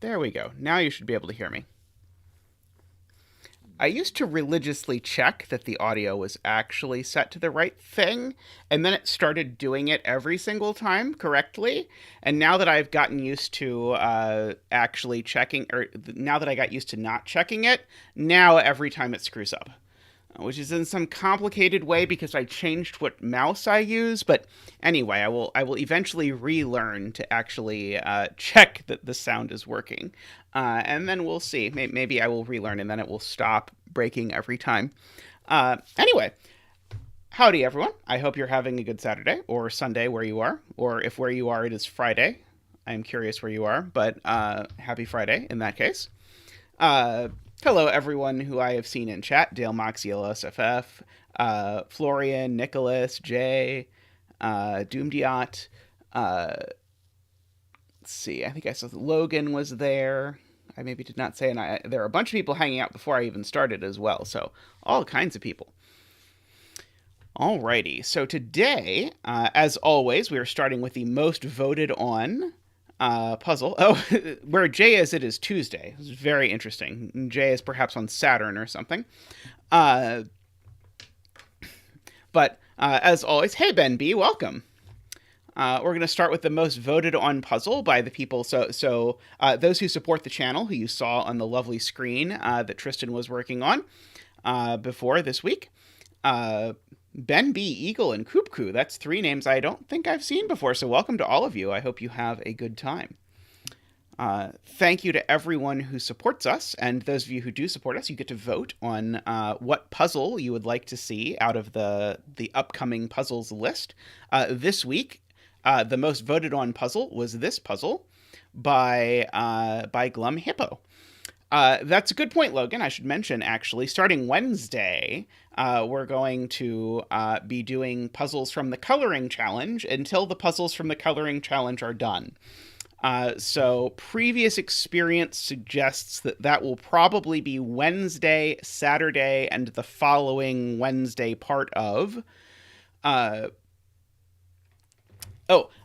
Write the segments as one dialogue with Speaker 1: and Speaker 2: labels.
Speaker 1: There we go. Now you should be able to hear me. I used to religiously check that the audio was actually set to the right thing, and then it started doing it every single time correctly. And now that I've gotten used to actually checking, or now that I got used to not checking it, now every time it screws up, which is in some complicated way because I changed what mouse I use. But anyway, I will eventually relearn to actually check that the sound is working, and then we'll see. Maybe I will relearn, and then it will stop breaking every time. Anyway, howdy everyone. I hope you're having a good Saturday or Sunday where you are, or if where you are it is Friday. I'm curious where you are, but happy Friday in that case. Uh, Hello, everyone who I have seen in chat: Dale, Moxie, LSFF, Florian, Nicholas, Jay, Doomdiot. Let's see, I think I saw Logan was there. I maybe did not say, and there are a bunch of people hanging out before I even started as well, so all kinds of people. Alrighty, so today, as always, we are starting with the most voted on puzzle. Oh, where Jay is, it is Tuesday. This is very interesting. Jay is perhaps on Saturn or something. Uh, but as always, hey Ben B, welcome. We're going to start with the most voted on puzzle by the people. So those who support the channel, who you saw on the lovely screen that Tristan was working on before this week. Ben B, Eagle, and Koopku. That's three names I don't think I've seen before, so welcome to all of you. I hope you have a good time. Thank you to everyone who supports us, and those of you who do support us, you get to vote on what puzzle you would like to see out of the upcoming puzzles list. This week, the most voted on puzzle was this puzzle by Glum Hippo. That's a good point, Logan. I should mention, actually, starting Wednesday, we're going to be doing puzzles from the Coloring Challenge until the puzzles from the Coloring Challenge are done. So previous experience suggests that will probably be Wednesday, Saturday, and the following Wednesday part of.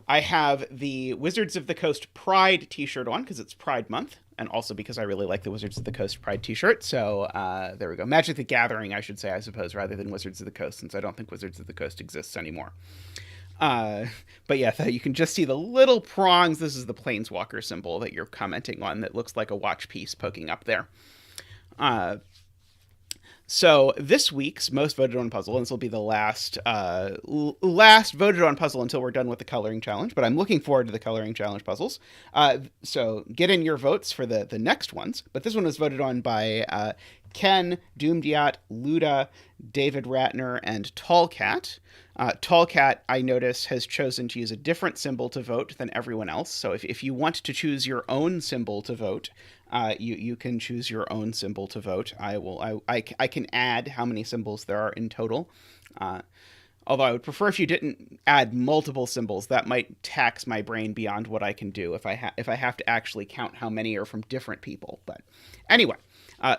Speaker 1: I have the Wizards of the Coast Pride t-shirt on because it's Pride Month, and also because I really like the Wizards of the Coast Pride t-shirt. So there we go. Magic the Gathering, I should say, I suppose, rather than Wizards of the Coast, since I don't think Wizards of the Coast exists anymore. But yeah, you can just see the little prongs. This is the Planeswalker symbol that you're commenting on that looks like a watch piece poking up there. So this week's most voted on puzzle, and this will be the last voted on puzzle until we're done with the Coloring Challenge, but I'm looking forward to the Coloring Challenge puzzles. So get in your votes for the next ones. But this one was voted on by Ken, Doomdiot, Luda, David Ratner, and Tallcat. Tallcat, I notice, has chosen to use a different symbol to vote than everyone else. So if you want to choose your own symbol to vote, you can choose your own symbol to vote. I can add how many symbols there are in total. Although I would prefer if you didn't add multiple symbols. That might tax my brain beyond what I can do if I have to actually count how many are from different people. But anyway,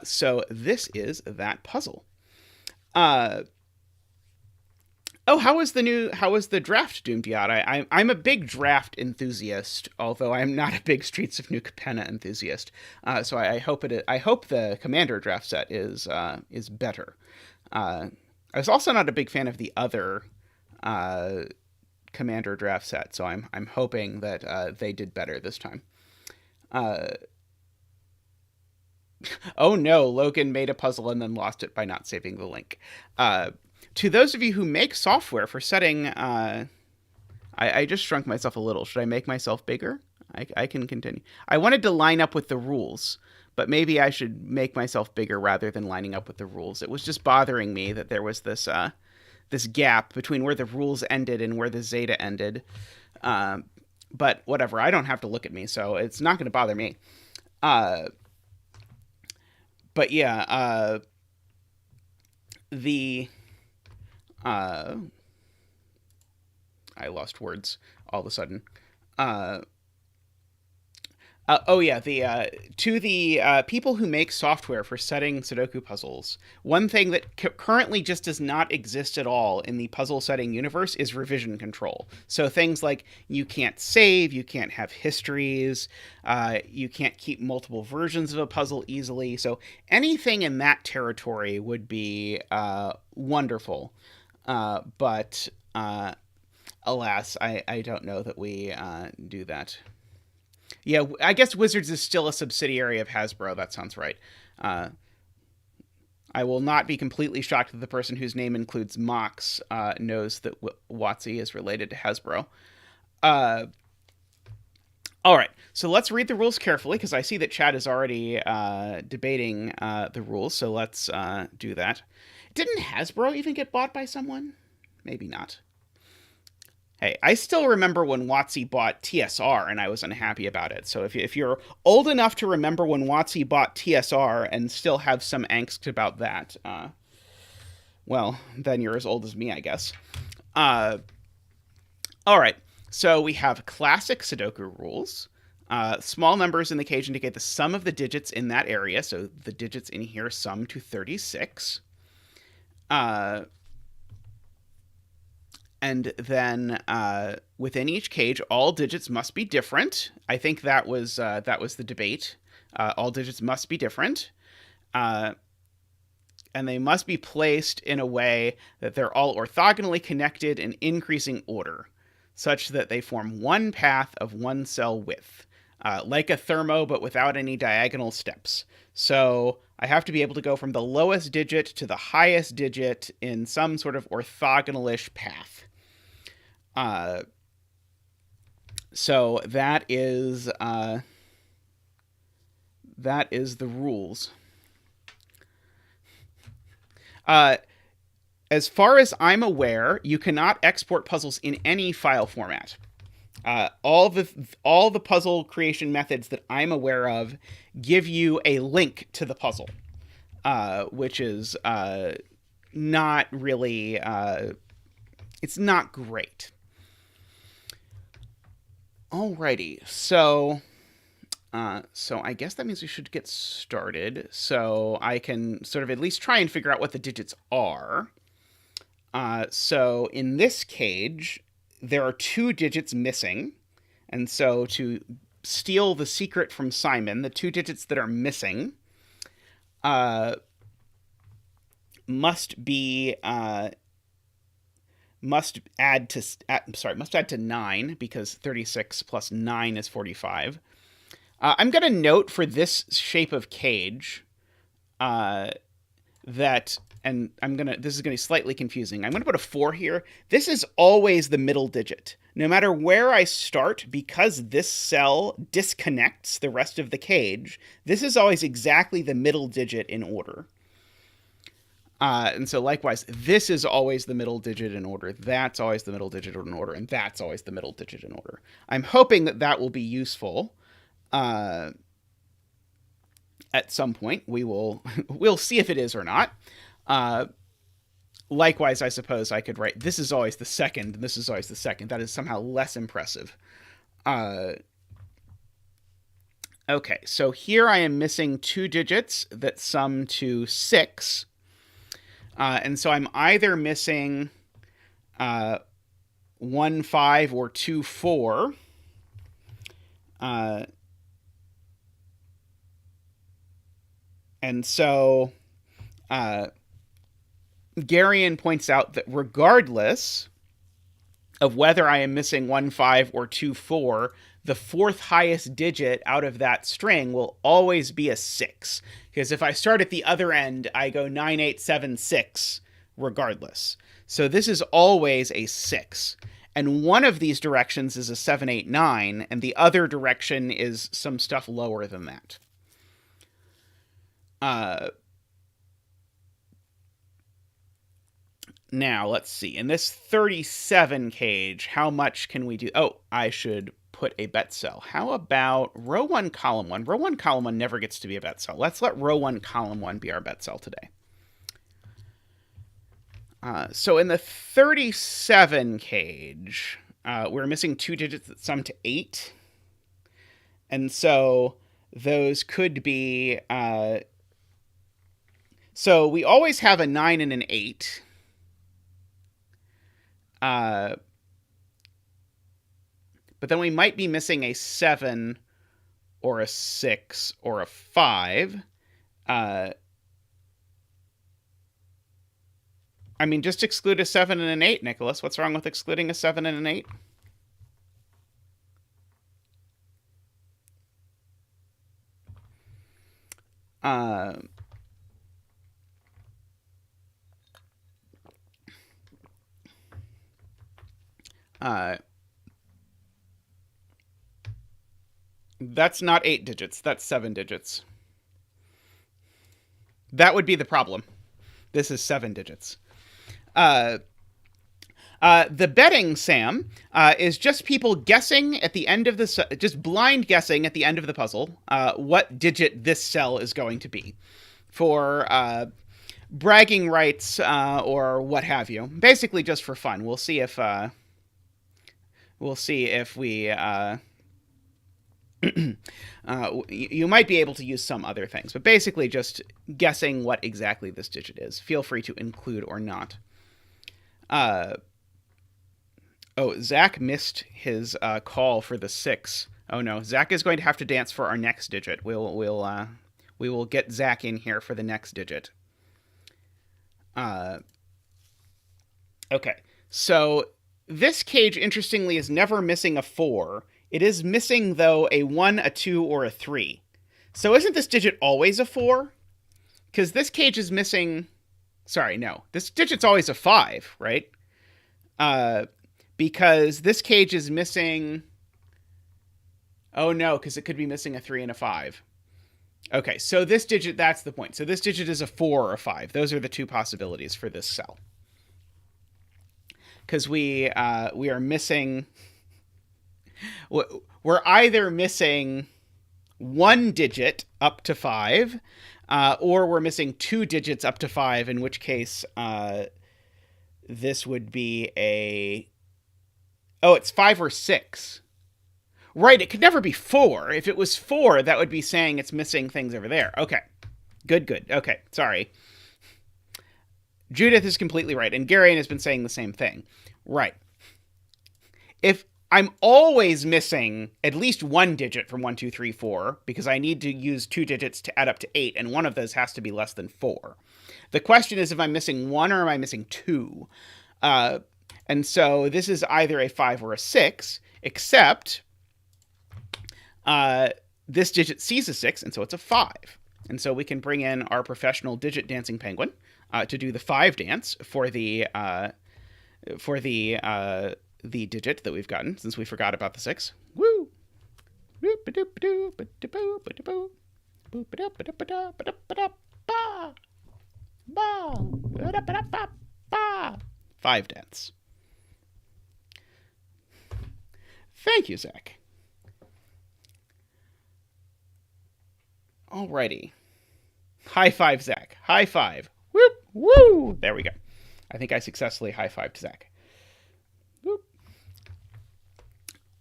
Speaker 1: so this is that puzzle. How was the draft, Doomdiot? I'm a big draft enthusiast, although I'm not a big Streets of New Capenna enthusiast. So I hope the Commander draft set is better. I was also not a big fan of the other Commander draft set, so I'm hoping that they did better this time. Oh no, Logan made a puzzle and then lost it by not saving the link. To those of you who make software for setting, I just shrunk myself a little. Should I make myself bigger? I can continue. I wanted to line up with the rules, but maybe I should make myself bigger rather than lining up with the rules. It was just bothering me that there was this gap between where the rules ended and where the Zeta ended. But whatever, I don't have to look at me, so it's not going to bother me. But yeah, I lost words all of a sudden. Oh yeah, the to the people who make software for setting Sudoku puzzles, one thing that currently just does not exist at all in the puzzle setting universe is revision control. So things like you can't save, you can't have histories, you can't keep multiple versions of a puzzle easily. So anything in that territory would be wonderful, but alas, I don't know that we do that. Yeah, I guess Wizards is still a subsidiary of Hasbro. That sounds right. Uh, I will not be completely shocked that the person whose name includes Mox knows that WotC is related to Hasbro. Uh, all right, so let's read the rules carefully because I see that Chad is already debating the rules. So let's do that. Didn't Hasbro even get bought by someone? Maybe not. Hey, I still remember when WotC bought TSR and I was unhappy about it. So if you're old enough to remember when WotC bought TSR and still have some angst about that, well, then you're as old as me, I guess. All right, so we have classic Sudoku rules. Small numbers in the cage indicate the sum of the digits in that area, so the digits in here sum to 36. And then within each cage, all digits must be different. I think that was the debate. All digits must be different, and they must be placed in a way that they're all orthogonally connected in increasing order, such that they form one path of one cell width, like a thermo, but without any diagonal steps. So I have to be able to go from the lowest digit to the highest digit in some sort of orthogonal-ish path. So that is the rules. As far as I'm aware, you cannot export puzzles in any file format. All the puzzle creation methods that I'm aware of give you a link to the puzzle, which is not really it's not great. Alrighty, so I guess that means we should get started. So I can sort of at least try and figure out what the digits are. So in this cage, there are 2 digits missing. And so to steal the secret from Simon, the 2 digits that are missing must add to 9 because 36 plus 9 is 45. I'm going to note for this shape of cage that, and this is going to be slightly confusing. I'm going to put a 4 here. This is always the middle digit. No matter where I start, because this cell disconnects the rest of the cage, this is always exactly the middle digit in order. And so likewise, this is always the middle digit in order. That's always the middle digit in order. And that's always the middle digit in order. I'm hoping that will be useful. At some point, we'll see if it is or not. Likewise, I suppose I could write, this is always the second, and this is always the second. That is somehow less impressive. Okay, so here I am missing 2 digits that sum to 6. And so I'm either missing 1, 5 or 2, 4. And so Garion points out that regardless of whether I am missing 1, 5 or 2, 4, the 4th highest digit out of that string will always be a 6. Because if I start at the other end, I go 9, 8, 7, 6 regardless. So this is always a 6. And one of these directions is a 7, 8, 9, and the other direction is some stuff lower than that. Now, let's see. In this 37 cage, how much can we do? Oh, I should put a bet cell. How about row 1, column 1? Row 1, column 1 never gets to be a bet cell. Let's let row 1, column 1 be our bet cell today. So in the 37 cage, we're missing 2 digits that sum to 8. And so those could be... so we always have a 9 and an 8. But then we might be missing a 7 or a 6 or a 5. I mean, just exclude a 7 and an 8, Nicholas. What's wrong with excluding a 7 and an 8? That's not 8 digits. That's 7 digits. That would be the problem. This is 7 digits. The betting, Sam, is just people guessing at the end of the... just blind guessing at the end of the puzzle what digit this cell is going to be for bragging rights or what have you. Basically just for fun. We'll see if we... you might be able to use some other things, but basically just guessing what exactly this digit is. Feel free to include or not. Zach missed his call for the 6. Oh no, Zach is going to have to dance for our next digit. We will get Zach in here for the next digit. Okay, so this cage, interestingly, is never missing a 4. It is missing, though, a 1, a 2, or a 3. So isn't this digit always a 4? Because this cage is missing... Sorry, no. This digit's always a 5, right? Because this cage is missing... Oh, no, because it could be missing a 3 and a 5. Okay, so this digit, that's the point. So this digit is a 4 or a 5. Those are the two possibilities for this cell. Because we are missing... We're either missing 1 digit up to 5, or we're missing 2 digits up to 5, in which case this would be a... Oh, it's 5 or 6. Right, it could never be 4. If it was 4, that would be saying it's missing things over there. Okay, good. Okay, sorry. Judith is completely right, and Garion has been saying the same thing. Right. If I'm always missing at least 1 digit from 1, 2, 3, 4, because I need to use 2 digits to add up to 8, and one of those has to be less than 4. The question is if I'm missing 1 or am I missing 2? And so this is either a 5 or a 6, except this digit sees a 6, and so it's a 5. And so we can bring in our professional digit dancing penguin to do the 5 dance for the digit that we've gotten, since we forgot about the 6. Woo! 5 dance. Thank you, Zach. Alrighty. High five, Zach. High five. Whoop! Woo! There we go. I think I successfully high-fived Zach. Whoop.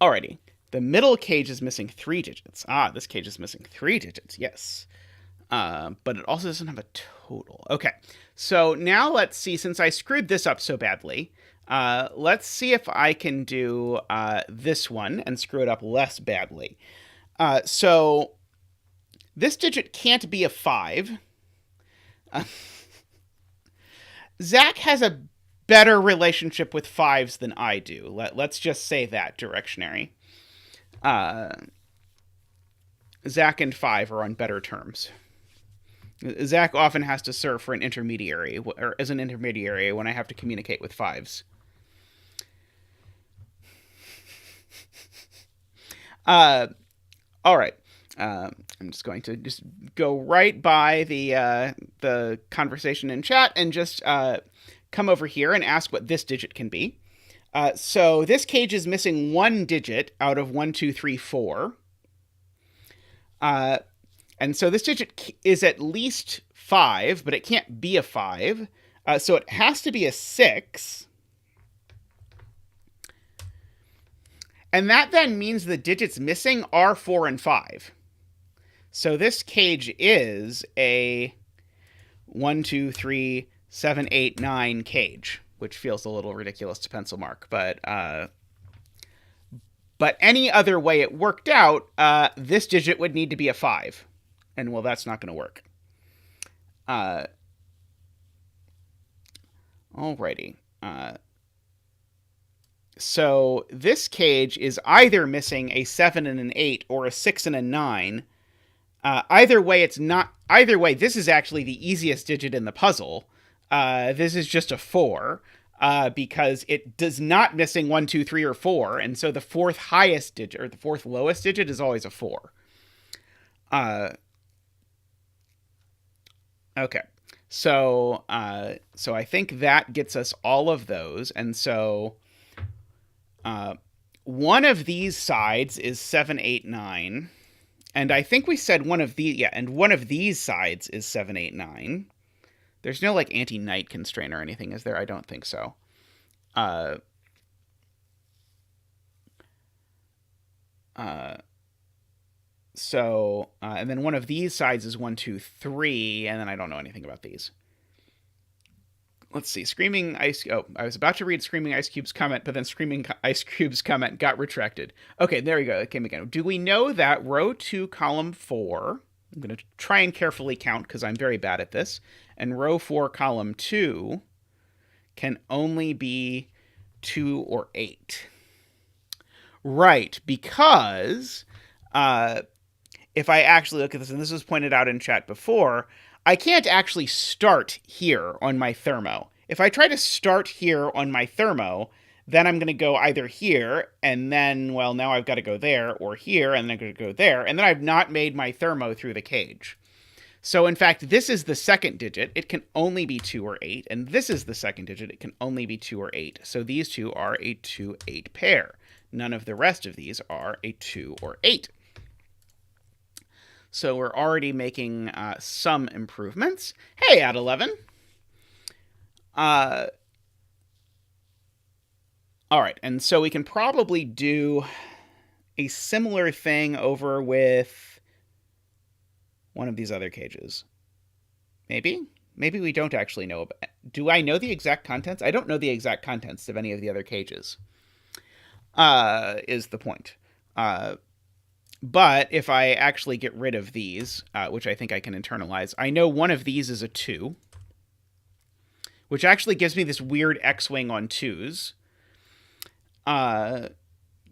Speaker 1: Alrighty. The middle cage is missing 3 digits. This cage is missing 3 digits, yes. But it also doesn't have a total. Okay, so now let's see, since I screwed this up so badly, let's see if I can do this one and screw it up less badly. So this digit can't be a 5. Zach has a better relationship with 5s than I do. Let's just say that, Directionary. Zach and 5 are on better terms. Zach often has to serve for an intermediary, or as an intermediary when I have to communicate with 5s. All right. I'm just going to just go right by the conversation in chat and just come over here and ask what this digit can be. So this cage is missing 1 digit out of 1, 2, 3, 4. And so this digit is at least 5, but it can't be a 5. So it has to be a 6. And that then means the digits missing are 4 and 5. So this cage is a 1, 2, 3, 7, 8, 9 cage, which feels a little ridiculous to pencil mark. But any other way it worked out, this digit would need to be a 5. And, well, that's not going to work. Alrighty. So this cage is either missing a 7 and an 8 or a 6 and a 9. Either way, it's not. Either way, this is actually the easiest digit in the puzzle. This is just a 4 because it does not missing 1, 2, 3, or 4, and so the fourth highest digit or the fourth lowest digit is always a 4. Okay, so I think that gets us all of those, and so one of these sides is 7, 8, 9. And I think we said one of these sides is 7, 8, 9. There's no like anti-knight constraint or anything, is there? I don't think so. And then one of these sides is 1, 2, 3, and then I don't know anything about these. Let's see. Screaming Ice... Oh, I was about to read Screaming Ice Cube's comment, but then Screaming Ice Cube's comment got retracted. Okay, there we go. It came again. Do we know that row 2, column 4... I'm going to try and carefully count because I'm very bad at this. And row 4, column 2 can only be 2 or 8. Right, because if I actually look at this, and this was pointed out in chat before... I can't actually start here on my thermo. If I try to start here on my thermo, then I'm going to go either here, and then, well, now I've got to go there, or here, and then I'm going to go there, and then I've not made my thermo through the cage. So, in fact, this is the second digit. It can only be 2 or 8, and this is the second digit. It can only be 2 or 8. So these two are a 2-8 pair. None of the rest of these are a 2 or 8. So we're already making some improvements. Hey, at 11. All right, and so we can probably do a similar thing over with one of these other cages. Maybe? Maybe we don't actually know. Do I know the exact contents? I don't know the exact contents of any of the other cages, is the point. But if I actually get rid of these, which I think I can internalize, I know one of these is a 2, which actually gives me this weird X-wing on 2s.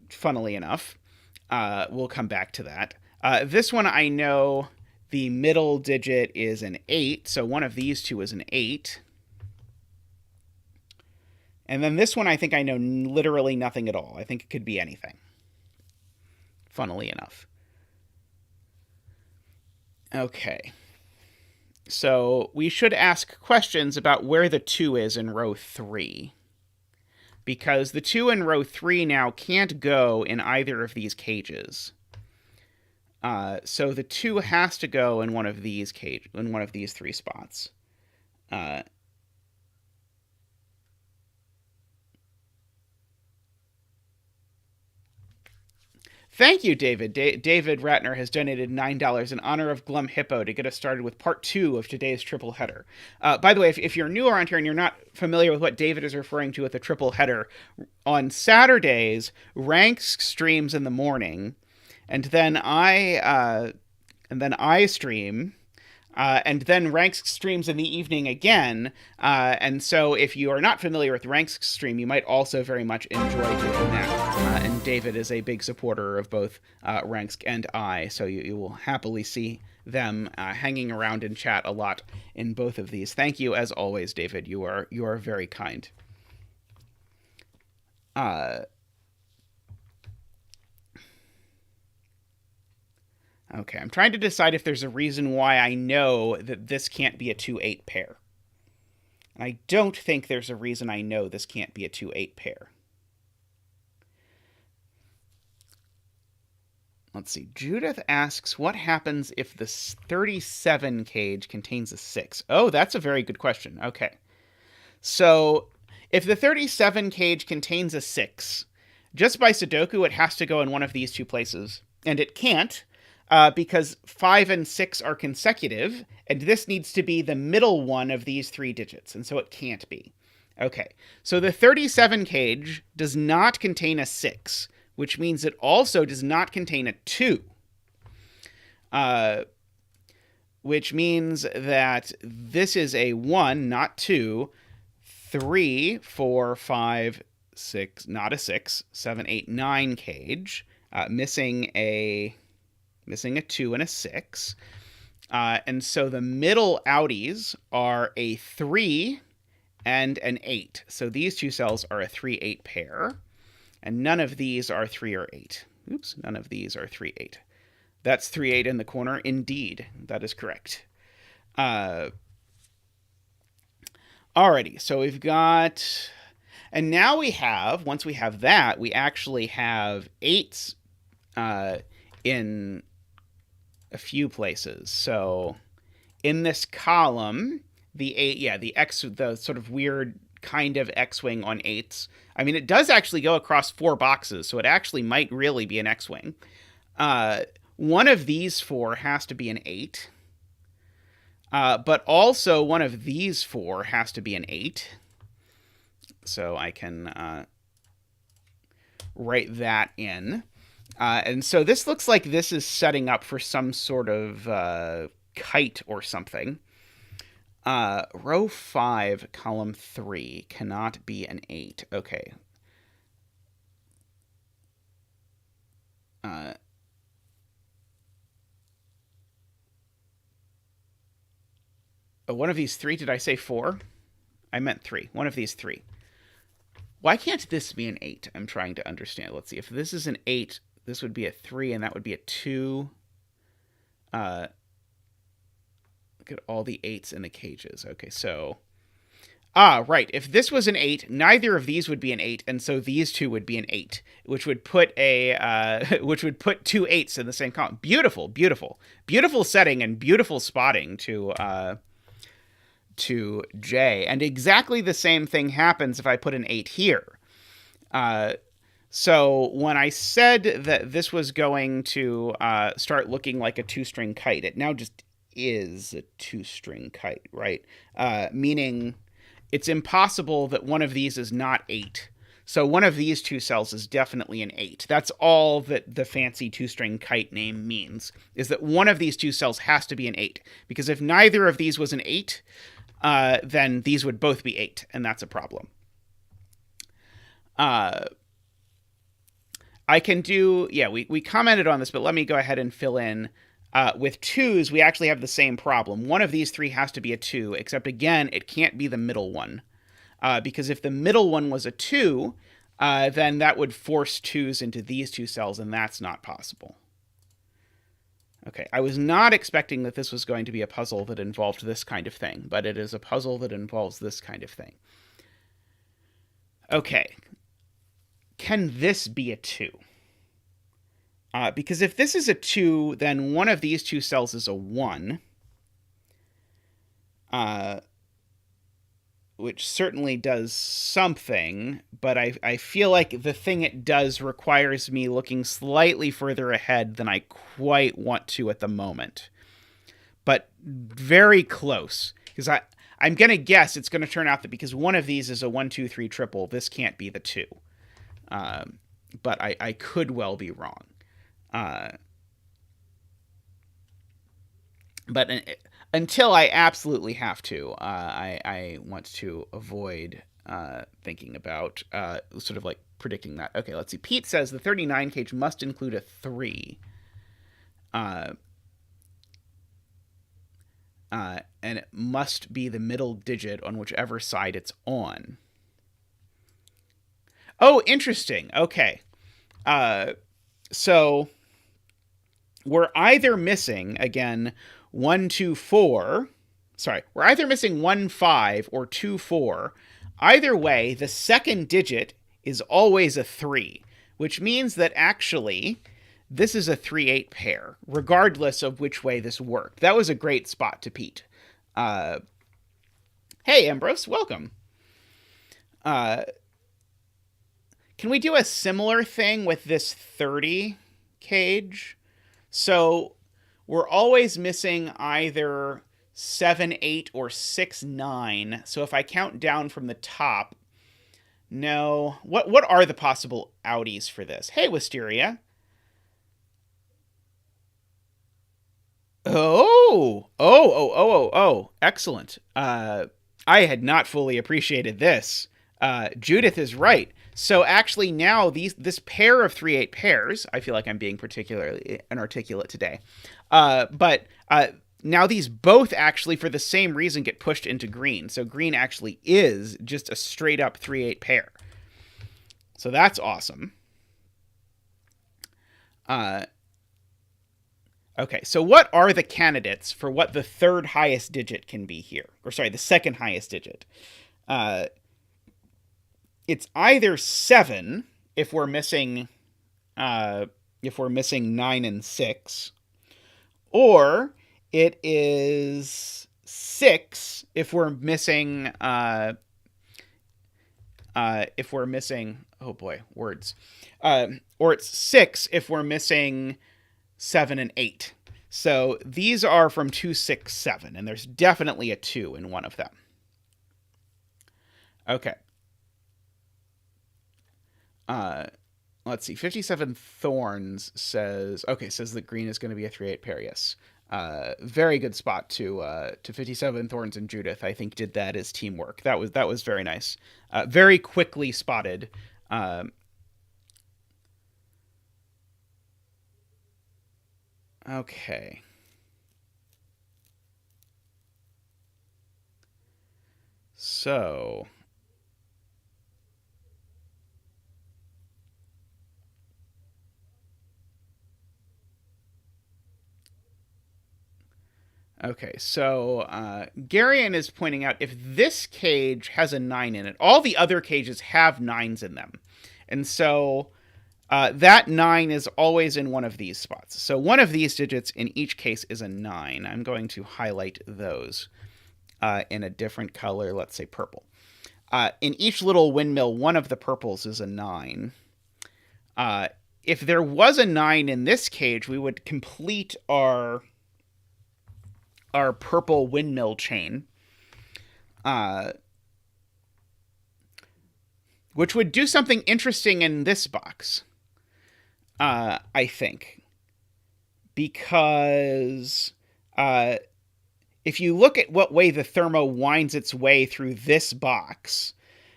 Speaker 1: Funnily enough, we'll come back to that. This one I know the middle digit is an 8, so one of these two is an 8. And then this one I think I know literally nothing at all. I think it could be anything. Funnily enough. Okay. So we should ask questions about where the 2 is in row 3. Because the 2 in row 3 now can't go in either of these cages. So the 2 has to go in one of these 3 spots. Thank you, David. David Ratner has donated $9 in honor of Glum Hippo to get us started with part 2 of today's triple header. By the way, if you're new around here and you're not familiar with what David is referring to with the triple header, on Saturdays, Ranks streams in the morning, and then I stream. And then Ranks streams in the evening again. And so if you are not familiar with Ranks stream, you might also very much enjoy doing that. And David is a big supporter of both Ranks and I, so you will happily see them hanging around in chat a lot in both of these. Thank you, as always, David. You are very kind. Okay, I'm trying to decide if there's a reason why I know that this can't be a 2-8 pair. And I don't think there's a reason I know this can't be a 2-8 pair. Let's see. Judith asks, what happens if the 37 cage contains a 6? Oh, that's a very good question. Okay. So, if the 37 cage contains a 6, Just by Sudoku, it has to go in one of these two places. And it can't, because 5 and 6 are consecutive, and this needs to be the middle one of these 3 digits, and so it can't be. Okay, so the 37 cage does not contain a 6, which means it also does not contain a 2. Which means that this is a 1, not 2, 3, 4, 5, 6, not a 6, 7, 8, 9 cage, missing a 2 and a 6. And so the middle outies are a 3 and an 8. So these two cells are a 3-8 pair. And none of these are 3 or 8. Oops, none of these are 3, 8. That's 3-8 in the corner. Indeed, that is correct. Alrighty, so we've got... And now we have, once we have that, we actually have 8s in a few places. So in this column, the 8, the sort of weird kind of X-wing on 8s. I mean, it does actually go across 4 boxes, so it actually might really be an X-wing. One of these 4 has to be an 8. But also one of these 4 has to be an 8. So I can write that in. And so this looks like this is setting up for some sort of kite or something. Row 5, column 3 cannot be an 8. Okay. One of these 3, did I say 4? I meant 3. One of these 3. Why can't this be an 8? I'm trying to understand. Let's see. If this is an 8, this would be a 3, and that would be a 2. Look at all the 8s in the cages. Okay, so... right. If this was an 8, neither of these would be an 8, and so these two would be an 8, which would put which would put 2 8s in the same column. Beautiful, beautiful. Beautiful setting and beautiful spotting to J. And exactly the same thing happens if I put an 8 here. So when I said that this was going to start looking like a 2-string kite, it now just is a 2-string kite, right? Meaning it's impossible that one of these is not 8. So one of these 2 cells is definitely an 8. That's all that the fancy 2-string kite name means, is that one of these 2 cells has to be an 8. Because if neither of these was an 8, then these would both be 8, and that's a problem. I can do... Yeah, we commented on this, but let me go ahead and fill in. With 2s, we actually have the same problem. One of these 3 has to be a 2, except again, it can't be the middle one. Because if the middle one was a 2, then that would force 2s into these 2 cells, and that's not possible. Okay, I was not expecting that this was going to be a puzzle that involved this kind of thing, but it is a puzzle that involves this kind of thing. Okay. Can this be a 2? Because if this is a 2, then one of these 2 cells is a 1. Which certainly does something, but I feel like the thing it does requires me looking slightly further ahead than I quite want to at the moment. But very close, because I'm going to guess it's going to turn out that because one of these is a 1, 2, 3 triple, this can't be the 2. But I could well be wrong. But until I absolutely have to, I want to avoid thinking about sort of like predicting that. Okay, let's see. Pete says the 39 cage must include a 3. And it must be the middle digit on whichever side it's on. Oh, interesting. Okay. So we're either missing, again, 1, 2, 4. Sorry, we're either missing 1, 5 or 2, 4. Either way, the second digit is always a 3, which means that actually this is a 3-8 pair, regardless of which way this worked. That was a great spot to Pete. Hey, Ambrose, welcome. Can we do a similar thing with this 30 cage? So we're always missing either 7, 8, or 6, 9. So if I count down from the top, no. What are the possible outies for this? Hey, Wisteria. Oh. Excellent. I had not fully appreciated this. Judith is right. So actually now this pair of 3/8 pairs, I feel like I'm being particularly inarticulate today. But now these both actually for the same reason get pushed into green. So green actually is just a straight up 3/8 pair. So that's awesome. Okay, so what are the candidates for what the third highest digit can be here? Or sorry, the second highest digit. It's either 7 if we're missing 9 and 6, or it is 6 if we're missing oh boy, words. Or it's 6 if we're missing 7 and 8. So these are from 2, 6, 7, and there's definitely a 2 in one of them. Okay. Let's see. 57 Thorns says that green is going to be a 3/8 pair. Yes. Very good spot to 57 Thorns and Judith. I think did that as teamwork. That was very nice. Very quickly spotted. Okay. So Garion is pointing out if this cage has a 9 in it, all the other cages have 9s in them. And so that 9 is always in one of these spots. So one of these digits in each case is a 9. I'm going to highlight those in a different color, let's say purple. In each little windmill, one of the purples is a 9. If there was a 9 in this cage, we would complete our purple windmill chain, which would do something interesting in this box, I think. Because if you look at what way the thermo winds its way through this box,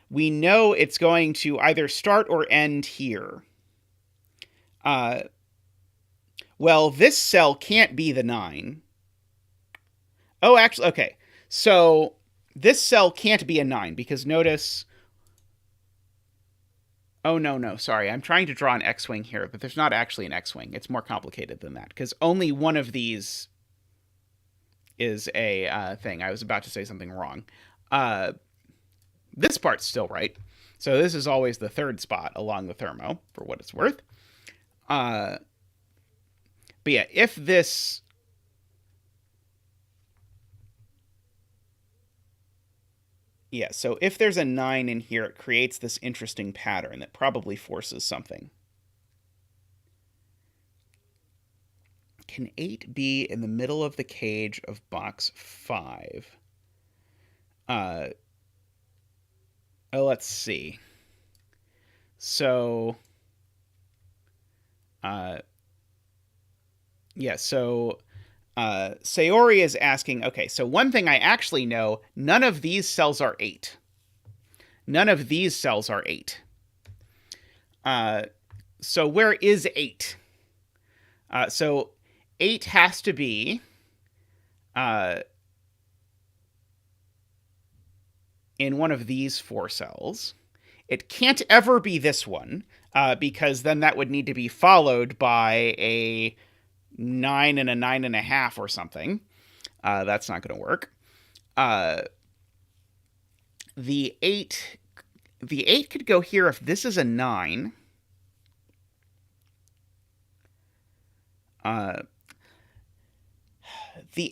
Speaker 1: we know it's going to either start or end here. Well, this cell can't be the 9. Oh, actually, okay. So this cell can't be a 9 because notice... Oh, no, sorry. I'm trying to draw an X-wing here, but there's not actually an X-wing. It's more complicated than that because only one of these is a thing. I was about to say something wrong. This part's still right. So this is always the third spot along the thermo, for what it's worth. But yeah, if this... Yeah, so if there's a 9 in here, it creates this interesting pattern that probably forces something. Can 8 be in the middle of the cage of box 5? Let's see. So... yeah, so... Sayori is asking, okay, so one thing I actually know, none of these cells are 8. None of these cells are 8. So where is 8? So 8 has to be in one of these 4 cells. It can't ever be this one, because then that would need to be followed by a 9 and a 9.5 or something. That's not going to work. The 8 could go here if this is a 9. The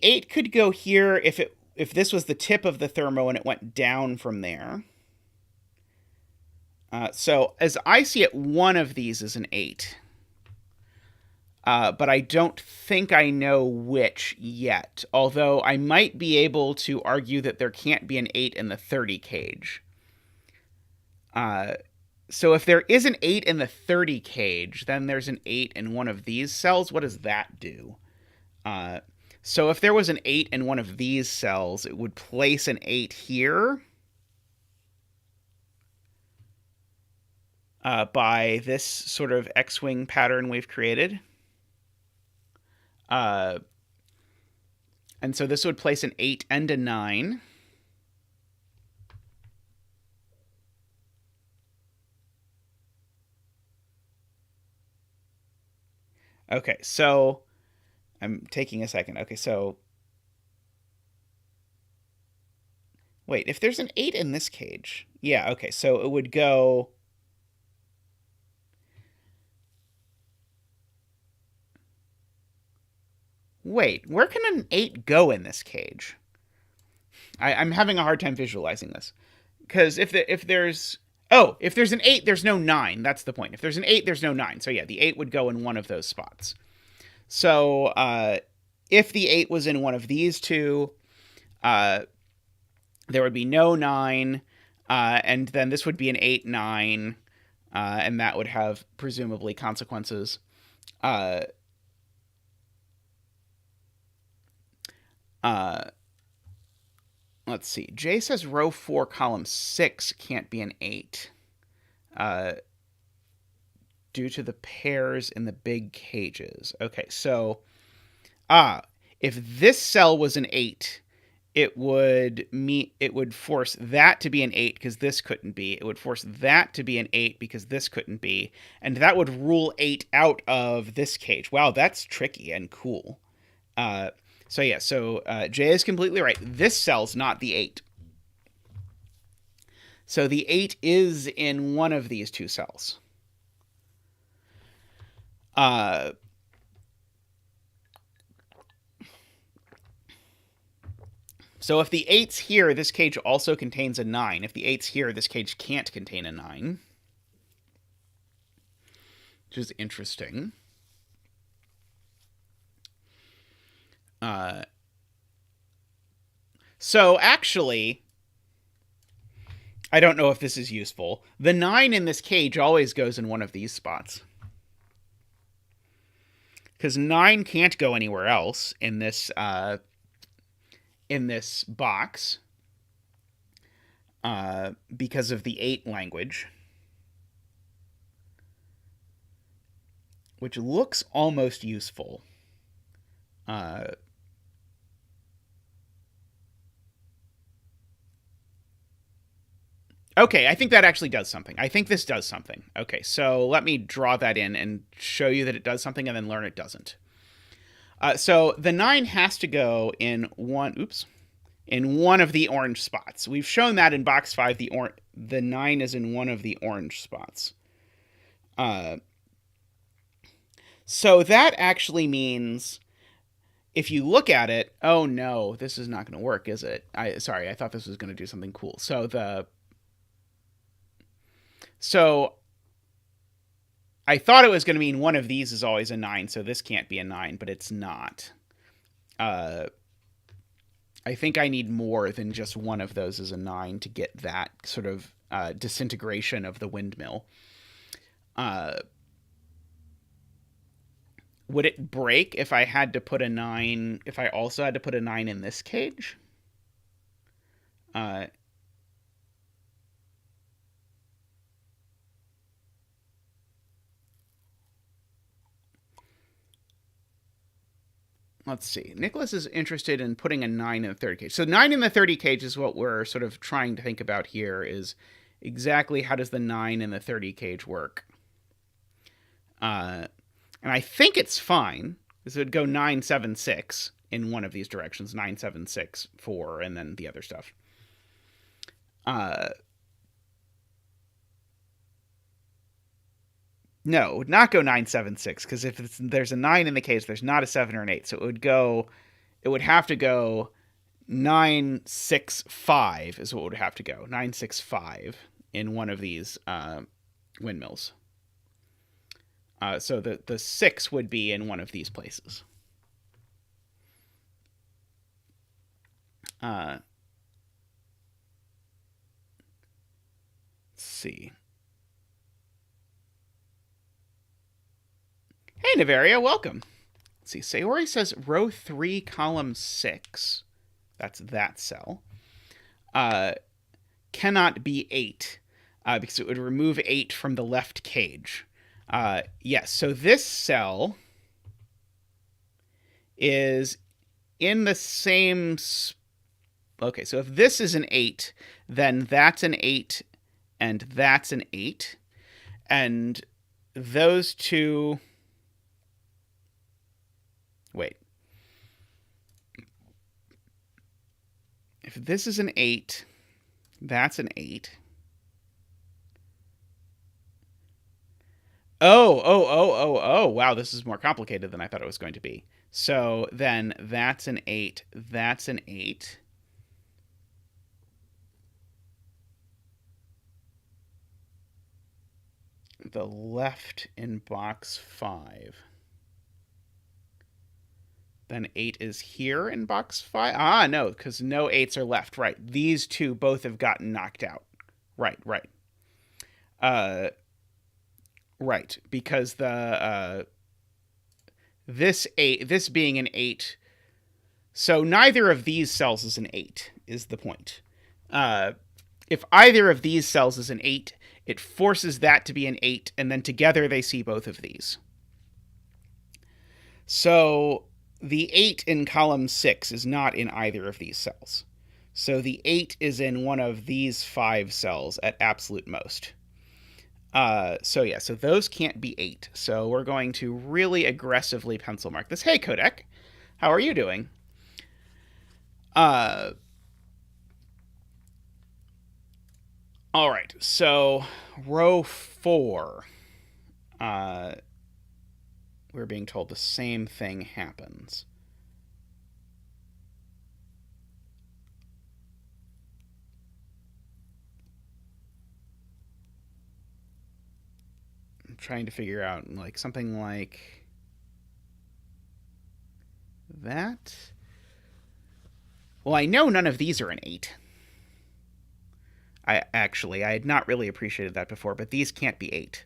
Speaker 1: 8 could go here if this was the tip of the thermo and it went down from there. So as I see it, one of these is an 8. But I don't think I know which yet, although I might be able to argue that there can't be an 8 in the 30 cage. So if there is an 8 in the 30 cage, then there's an 8 in one of these cells. What does that do? So if there was an 8 in one of these cells, it would place an 8 here by this sort of X-wing pattern we've created. And so this would place an 8 and a 9. Okay, so I'm taking a second. Okay, so wait, if there's an 8 in this cage, yeah, okay, so it would go. Wait, where can an 8 go in this cage? I'm having a hard time visualizing this. Because if there's an 8, there's no 9. That's the point. If there's an 8, there's no 9. So yeah, the 8 would go in one of those spots. So if the 8 was in one of these two, there would be no 9, and then this would be an 8, 9, and that would have presumably consequences. Let's see. Jay says row 4, column 6 can't be an 8 due to the pairs in the big cages. Okay, so if this cell was an 8, it would force that to be an 8 because this couldn't be. It would force that to be an 8 because this couldn't be. And that would rule 8 out of this cage. Wow, that's tricky and cool. So yeah, Jay is completely right. This cell's not the 8. So the 8 is in one of these two cells. So if the 8's here, this cage also contains a 9. If the 8's here, this cage can't contain a 9. Which is interesting. So actually, I don't know if this is useful. The 9 in this cage always goes in one of these spots. Because 9 can't go anywhere else in this box because of the 8 language. Which looks almost useful. Okay, I think that actually does something. I think this does something. Okay, so let me draw that in and show you that it does something and then learn it doesn't. So the 9 has to go in one of the orange spots. We've shown that in box 5, the 9 is in one of the orange spots. So that actually means if you look at it, oh no, this is not going to work, is it? Sorry, I thought this was going to do something cool. So I thought it was going to mean one of these is always a 9, so this can't be a 9, but it's not. I think I need more than just one of those as a 9 to get that sort of disintegration of the windmill. Would it break if I had to put a 9, if I also had to put a 9 in this cage? Let's see. Nicholas is interested in putting a 9 in the 30 cage. So 9 in the 30 cage is what we're sort of trying to think about here, is exactly how does the 9 in the 30 cage work? And I think it's fine, because it would go 9, 7, 6 in one of these directions. 9, 7, 6, 4, and then the other stuff. No, it would not go 9, 7, 6, because if there's a 9 in the cage, there's not a 7 or an 8. So it would have to go 9, 6, 5 is what would have to go. 9, 6, 5 in one of these windmills. So the 6 would be in one of these places. Let's see. Hey, Navaria, welcome. Let's see. Sayori says row 3, column 6. That's that cell. Cannot be 8 because it would remove 8 from the left cage. Yes, so this cell is in the same... Okay, so if this is an 8, then that's an 8, and that's an 8. And those two... Wait. If this is an 8, that's an 8. Oh, wow, this is more complicated than I thought it was going to be. So then that's an 8, that's an 8. The left in box 5. Then 8 is here in box 5. Ah, no, because no 8s are left. Right. These two both have gotten knocked out. Right. Right, because the this being an 8, so neither of these cells is an 8 is the point. If either of these cells is an 8, it forces that to be an 8, and then together they see both of these. So the 8 in column 6 is not in either of these cells. So the 8 is in one of these 5 cells at absolute most. So those can't be 8. So we're going to really aggressively pencil mark this. Hey, Kodak, how are you doing? All right, so row 4. We're being told the same thing happens. I'm trying to figure out like something like that. Well, I know none of these are an 8. I had not really appreciated that before, but these can't be 8.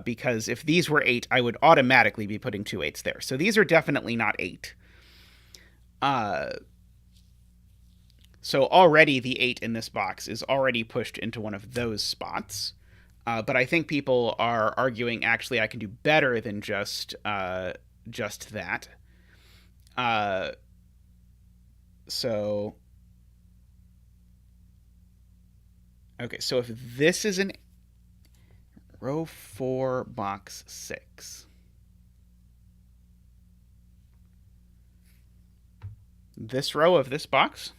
Speaker 1: Because if these were 8, I would automatically be putting 2 8s there. So these are definitely not 8. So already the 8 in this box is already pushed into one of those spots. But I think people are arguing, actually, I can do better than just that. So... Okay, so if this is an row 4, box 6. This row of this box?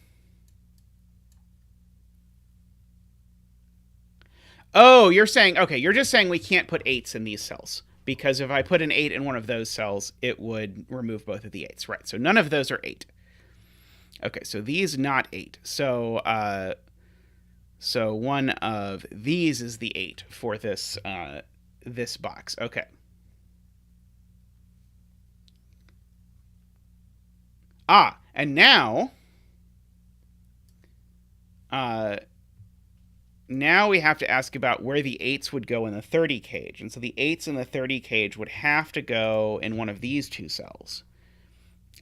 Speaker 1: Oh, you're saying, okay, you're just saying we can't put 8s in these cells. Because if I put an 8 in one of those cells, it would remove both of the 8s. Right, so none of those are 8. Okay, so these not 8. So one of these is the 8 for this this box. Okay. And now we have to ask about where the 8s would go in the 30 cage. And so the 8s in the 30 cage would have to go in one of these 2 cells.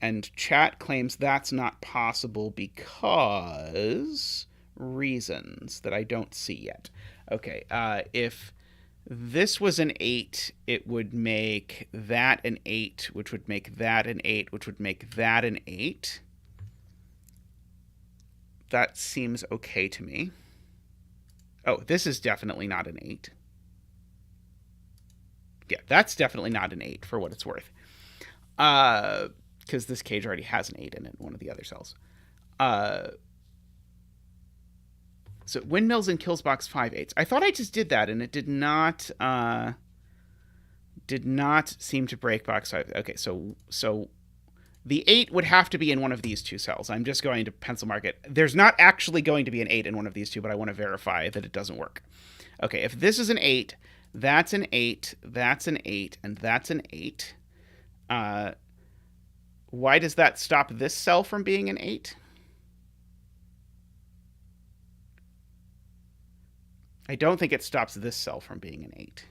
Speaker 1: And chat claims that's not possible because... reasons that I don't see yet. Okay, if this was an 8, it would make that an 8, which would make that an 8, which would make that an 8. That seems okay to me. Oh, this is definitely not an 8. Yeah, that's definitely not an 8 for what it's worth. Because this cage already has an 8 in it, one of the other cells. So windmills and kills box 5 8s. I thought I just did that, and it did not seem to break box 5. Okay, so The 8 would have to be in one of these two cells. I'm just going to pencil mark it. There's not actually going to be an 8 in one of these two, but I want to verify that it doesn't work. Okay, if this is an 8, that's an 8, that's an 8, and that's an 8. Why does that stop this cell from being an 8? I don't think it stops this cell from being an 8.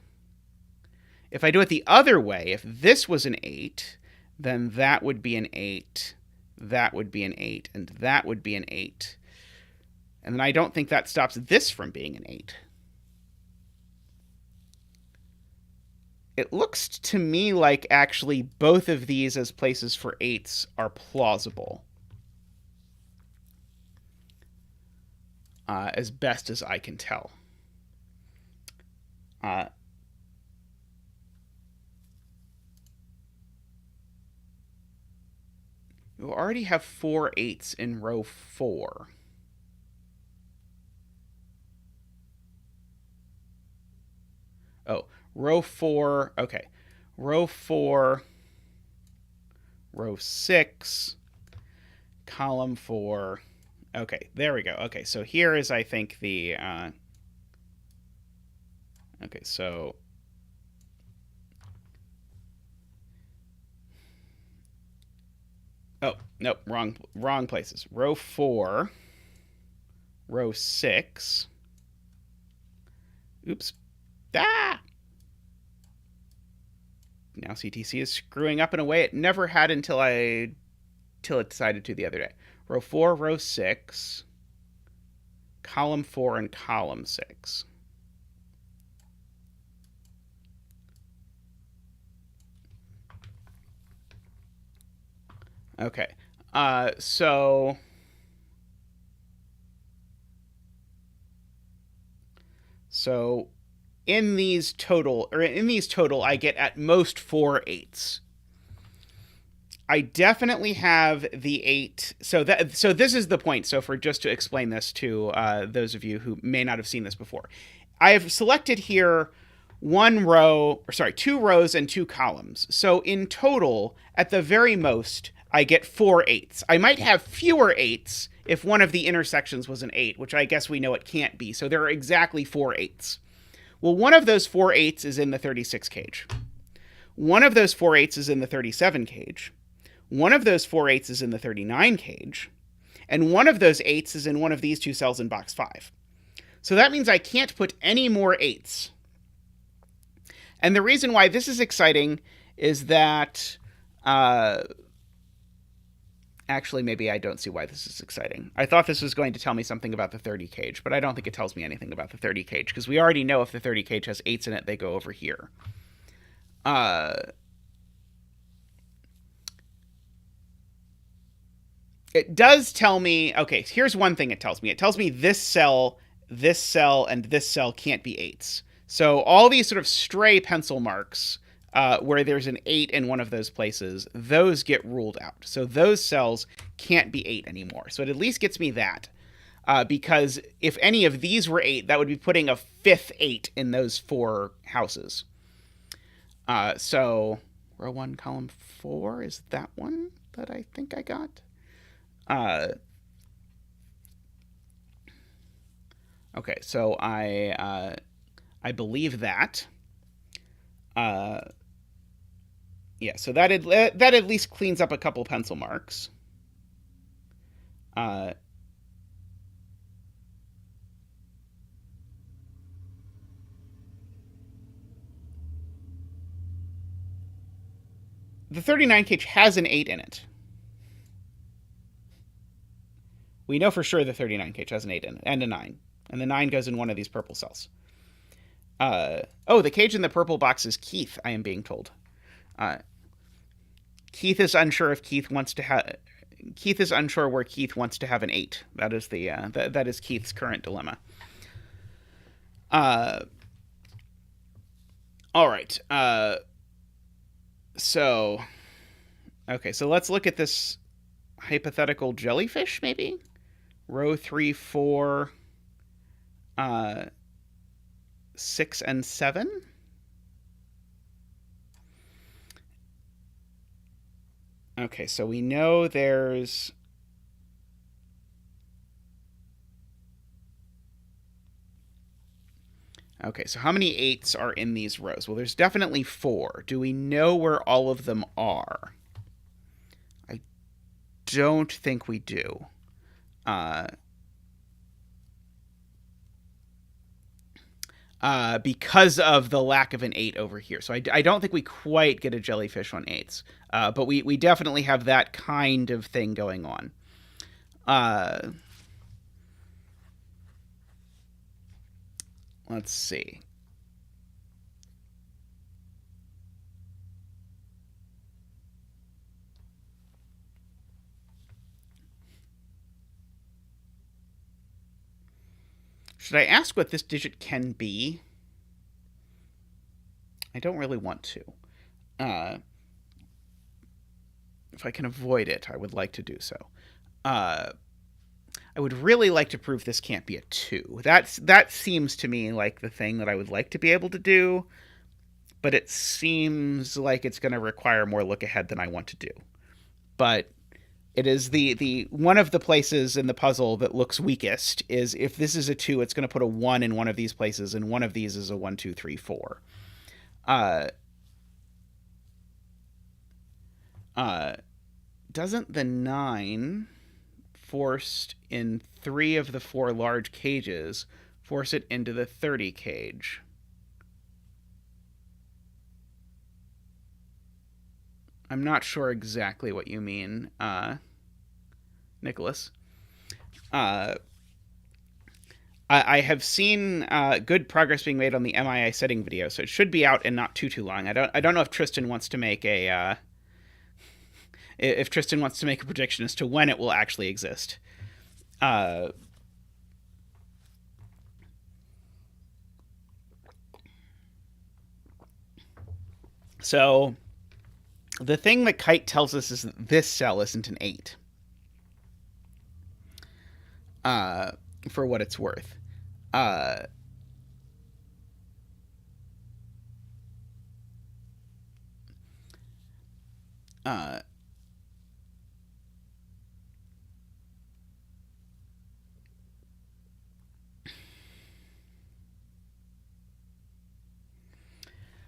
Speaker 1: If I do it the other way, if this was an 8, then that would be an 8, that would be an 8, and that would be an 8. And then I don't think that stops this from being an 8. It looks to me like actually both of these as places for 8s are plausible. As best as I can tell. You already have 4 8s in row 4. Oh, row 4, okay. Row 4, row 6, column 4. Okay, there we go. Okay, so here is, I think, the... okay, so... Oh, nope, wrong places. Row 4, row 6. Oops. Ah! Now CTC is screwing up in a way it never had until it decided to the other day. Row 4, row 6, column 4, and column 6. Okay, so in these total, I get at most 4 8s. I definitely have the 8. So this is the point. So just to explain this to those of you who may not have seen this before, I have selected here 2 rows and 2 columns. So in total, at the very most, I get 4 8s. I might have fewer 8s if one of the intersections was an 8, which I guess we know it can't be. So there are exactly 4 8s. Well, one of those 4 8s is in the 36 cage. One of those 4 8s is in the 37 cage. One of those 4 8s is in the 39 cage. And one of those 8s is in one of these two cells in box 5. So that means I can't put any more 8s. And the reason why this is exciting is that... actually, maybe I don't see why this is exciting. I thought this was going to tell me something about the 30 cage, but I don't think it tells me anything about the 30 cage, because we already know if the 30 cage has 8s in it, they go over here. It does tell me... Okay, here's one thing it tells me. It tells me this cell, and this cell can't be 8s. So all these sort of stray pencil marks... where there's an 8 in one of those places, those get ruled out. So those cells can't be 8 anymore. So it at least gets me that. Because if any of these were 8, that would be putting a 5th 8 in those 4 houses. So row 1, column 4 is that one that I think I got. Okay, so I believe that. Yeah, so that at least cleans up a couple pencil marks. The 39 cage has an 8 in it. We know for sure the 39 cage has an 8 in it, and a 9. And the 9 goes in one of these purple cells. Oh, the cage in the purple box is Keith, I am being told. Keith is unsure if Keith wants to have... Keith is unsure where Keith wants to have an 8. That is the that is Keith's current dilemma. All right. So, okay, so let's look at this hypothetical jellyfish, maybe? Row 3, 4, 6, and 7? Okay, so we know there's... Okay, so how many 8s are in these rows? Well, there's definitely 4. Do we know where all of them are? I don't think we do. Because of the lack of an 8 over here. So I don't think we quite get a jellyfish on 8s. But we definitely have that kind of thing going on. Let's see. Should I ask what this digit can be? I don't really want to. If I can avoid it, I would like to do so. I would really like to prove this can't be a 2. That seems to me like the thing that I would like to be able to do, but it seems like it's going to require more look ahead than I want to do. But it is the one of the places in the puzzle that looks weakest is if this is a 2, it's going to put a 1 in one of these places, and one of these is a 1, 2, 3, 4. Doesn't the 9 forced in 3 of the 4 large cages force it into the 30 cage? I'm not sure exactly what you mean, Nicholas. I have seen good progress being made on the MII setting video, so it should be out in not too long. I don't know if Tristan wants to make a if Tristan wants to make a prediction as to when it will actually exist. So the thing that Kite tells us is that this cell isn't an 8. For what it's worth.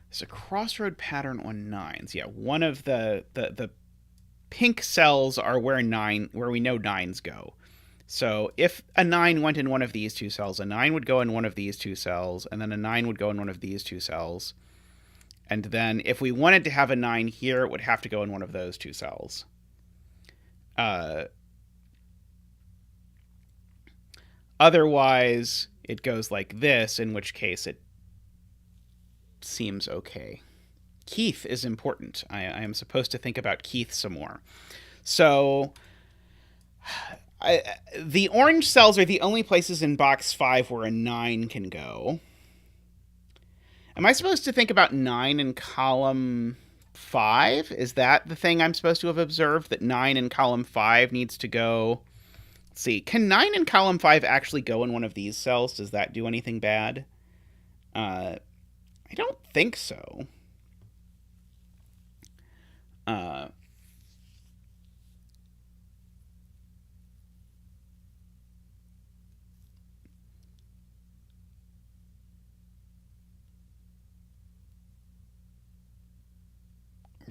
Speaker 1: There's a crossroad pattern on 9s. Yeah, one of the pink cells are where we know 9s go. So if a 9 went in one of these 2 cells, a 9 would go in one of these 2 cells, and then a 9 would go in one of these 2 cells. And then if we wanted to have a 9 here, it would have to go in one of those 2 cells. Otherwise, it goes like this, in which case it seems okay. Keith is important. I am supposed to think about Keith some more. So the orange cells are the only places in box 5 where a 9 can go. Am I supposed to think about 9 in column 5? Is that the thing I'm supposed to have observed, that 9 in column 5 needs to go? Let's see. Can 9 in column 5 actually go in one of these cells? Does that do anything bad? I don't think so.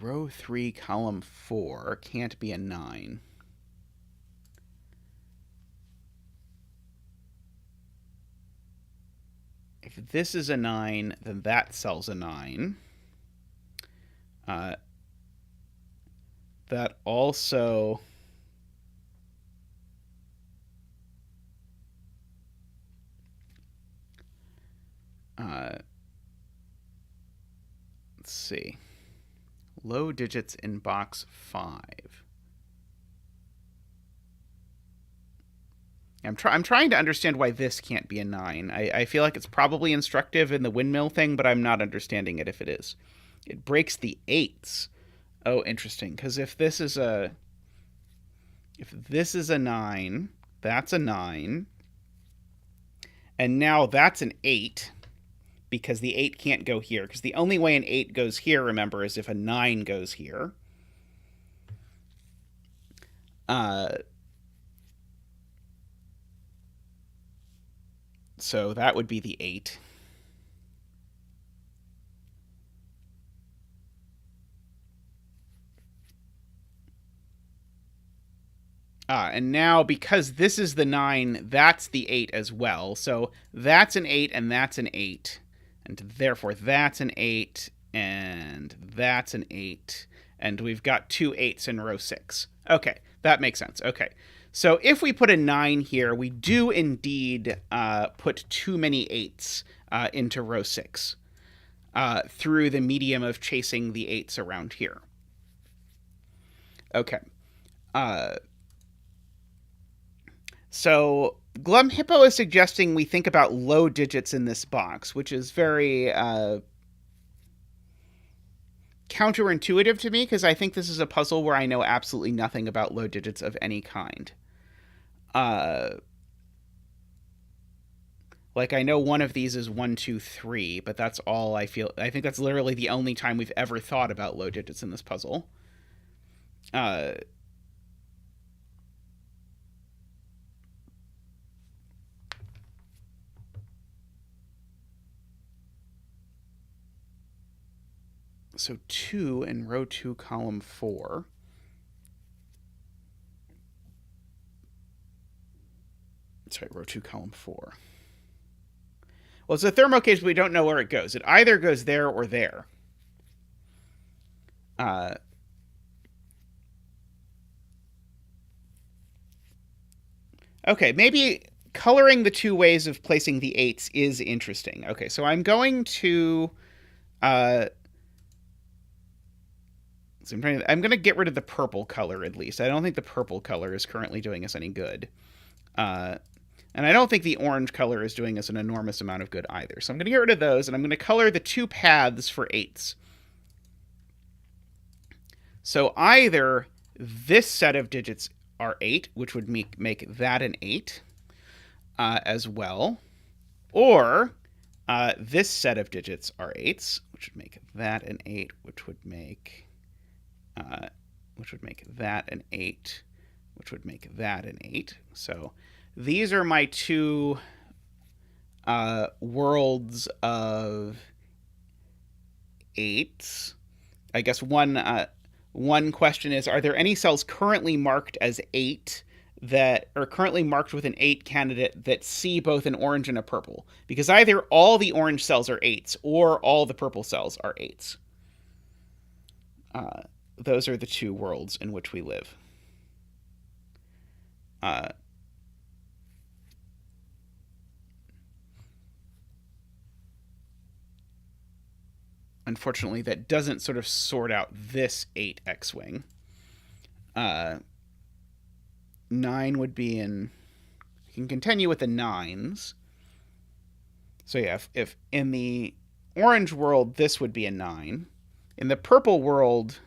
Speaker 1: Row 3, column 4 can't be a 9. If this is a 9, then that cell's a 9. That also... let's see. Low digits in box 5. I'm trying to understand why this can't be a 9. I feel like it's probably instructive in the windmill thing, but I'm not understanding it if it is. It breaks the 8s. Oh, interesting. Because if this is a 9, that's a 9. And now that's an 8, because the 8 can't go here. Because the only way an 8 goes here, remember, is if a 9 goes here. So that would be the 8. And now, because this is the 9, that's the 8 as well. So that's an 8, and that's an 8. And therefore, that's an 8, and that's an 8. And we've got 2 8s in row 6. Okay, that makes sense. Okay. So if we put a 9 here, we do indeed put too many 8s into row 6 through the medium of chasing the 8s around here. Okay. So Glum Hippo is suggesting we think about low digits in this box, which is very counterintuitive to me, because I think this is a puzzle where I know absolutely nothing about low digits of any kind. Like, I know one of these is 1, 2, 3, but that's all I feel. I think that's literally the only time we've ever thought about low digits in this puzzle. So 2 in row 2, column 4. Sorry, row 2, column 4. Well, it's a thermo cage, but we don't know where it goes. It either goes there or there. Okay, maybe coloring the two ways of placing the 8s is interesting. Okay, so I'm going to... So I'm going to get rid of the purple color, at least. I don't think the purple color is currently doing us any good. And I don't think the orange color is doing us an enormous amount of good either. So I'm going to get rid of those, and I'm going to color the 2 paths for 8s. So either this set of digits are 8, which would make that an 8 as well, or this set of digits are 8s, which would make that an 8, which would make that an 8, which would make that an 8. So these are my 2 worlds of 8s. I guess one question is, are there any cells currently marked as 8 that are currently marked with an 8 candidate that see both an orange and a purple? Because either all the orange cells are 8s or all the purple cells are 8s. Those are the 2 worlds in which we live. Unfortunately, that doesn't sort of sort out this 8 X-Wing. 9 would be in... We can continue with the 9s. So yeah, if in the orange world, this would be a 9. In the purple world...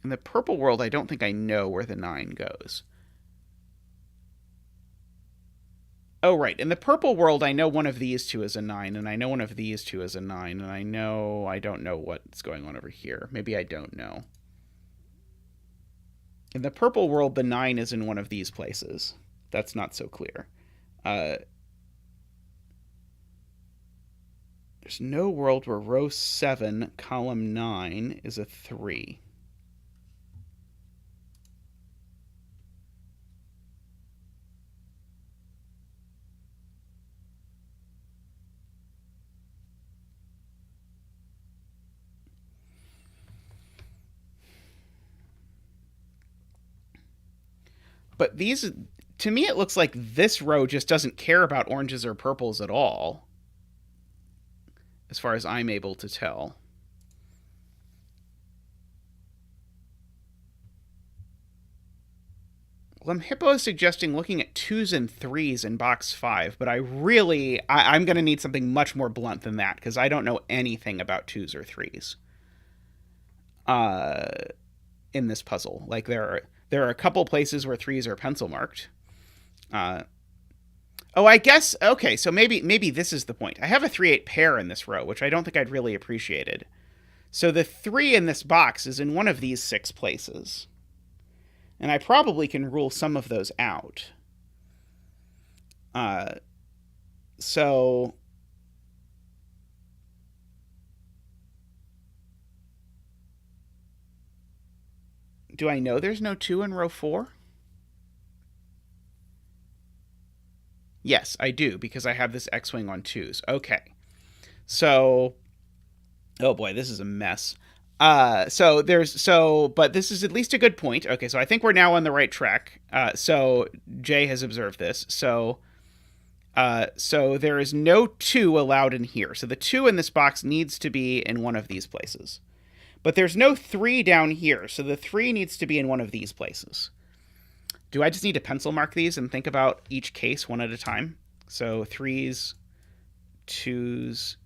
Speaker 1: In the purple world, I don't think I know where the 9 goes. Oh, right. In the purple world, I know one of these 2 is a 9, and I know one of these 2 is a 9, and I don't know what's going on over here. Maybe I don't know. In the purple world, the 9 is in one of these places. That's not so clear. There's no world where row 7, column 9 is a 3. But these, to me, it looks like this row just doesn't care about oranges or purples at all, as far as I'm able to tell. Glum Hippo is suggesting looking at 2s and 3s in box 5, but I'm going to need something much more blunt than that, because I don't know anything about 2s or 3s in this puzzle. Like, there are a couple places where 3s are pencil marked. I guess, okay, so maybe this is the point. I have a 3-8 pair in this row, which I don't think I'd really appreciated. So the 3 in this box is in one of these 6 places. And I probably can rule some of those out. So do I know there's no 2 in row 4? Yes, I do, because I have this X-wing on 2s. Okay. So, oh boy, this is a mess. But this is at least a good point. Okay, so I think we're now on the right track. So Jay has observed this. So there is no 2 allowed in here. So the 2 in this box needs to be in one of these places. But there's no 3 down here, so the 3 needs to be in one of these places. Do I just need to pencil mark these and think about each case one at a time? So 3s, 2s.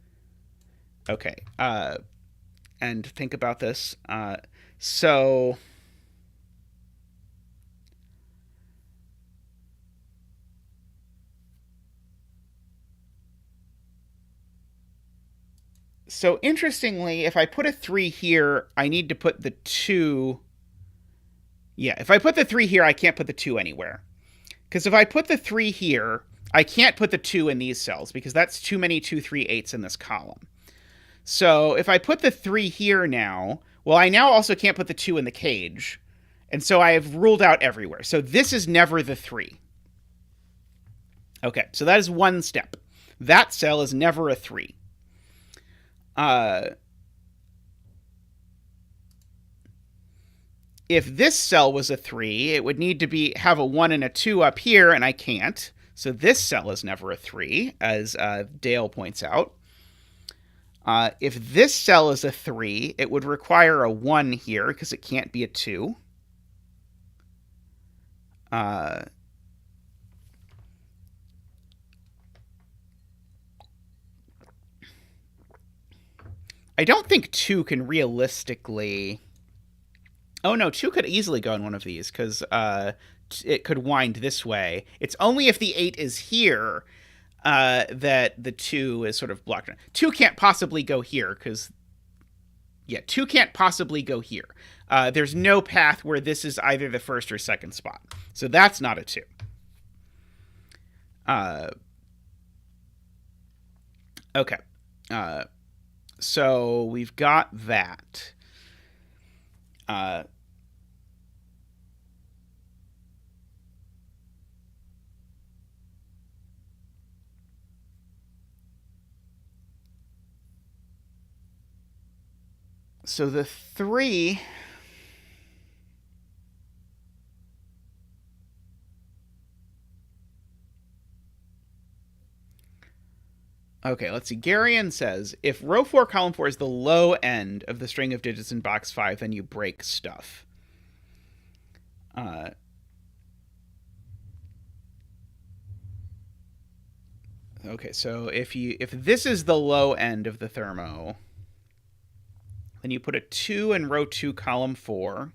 Speaker 1: Okay. And think about this. So interestingly, if I put a 3 here, I need to put the 2. Yeah, if I put the 3 here, I can't put the 2 anywhere. Because if I put the 3 here, I can't put the 2 in these cells, because that's too many 2, 3, 8s in this column. So if I put the 3 here now, well, I now also can't put the 2 in the cage. And so I have ruled out everywhere. So this is never the 3. Okay, so that is one step. That cell is never a 3. If this cell was a 3, it would need to have a 1 and a 2 up here, and I can't. So this cell is never a 3, as Dale points out. If this cell is a 3, it would require a 1 here, because it can't be a 2. I don't think 2 can realistically... Oh, no, 2 could easily go in one of these, because it could wind this way. It's only if the 8 is here that the 2 is sort of blocked. 2 can't possibly go here, because... Yeah, 2 can't possibly go here. There's no path where this is either the first or second spot. So that's not a 2. Okay. So we've got that. So the 3... Okay, let's see. Garion says, if row 4, column 4 is the low end of the string of digits in box 5, then you break stuff. Okay, so if this is the low end of the thermo, then you put a 2 in row 2, column 4.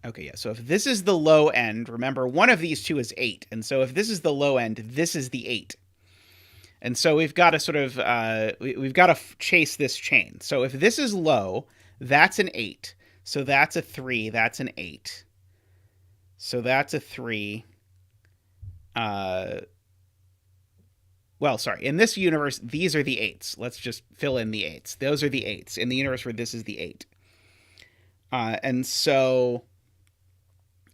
Speaker 1: Okay, yeah, so if this is the low end, remember, one of these 2 is 8. And so if this is the low end, this is the 8. And so we've got to sort of, we've got to chase this chain. So if this is low, that's an 8. So that's a 3, that's an 8. So that's a 3. Well, sorry, in this universe, these are the 8s. Let's just fill in the 8s. Those are the 8s in the universe where this is the 8. And so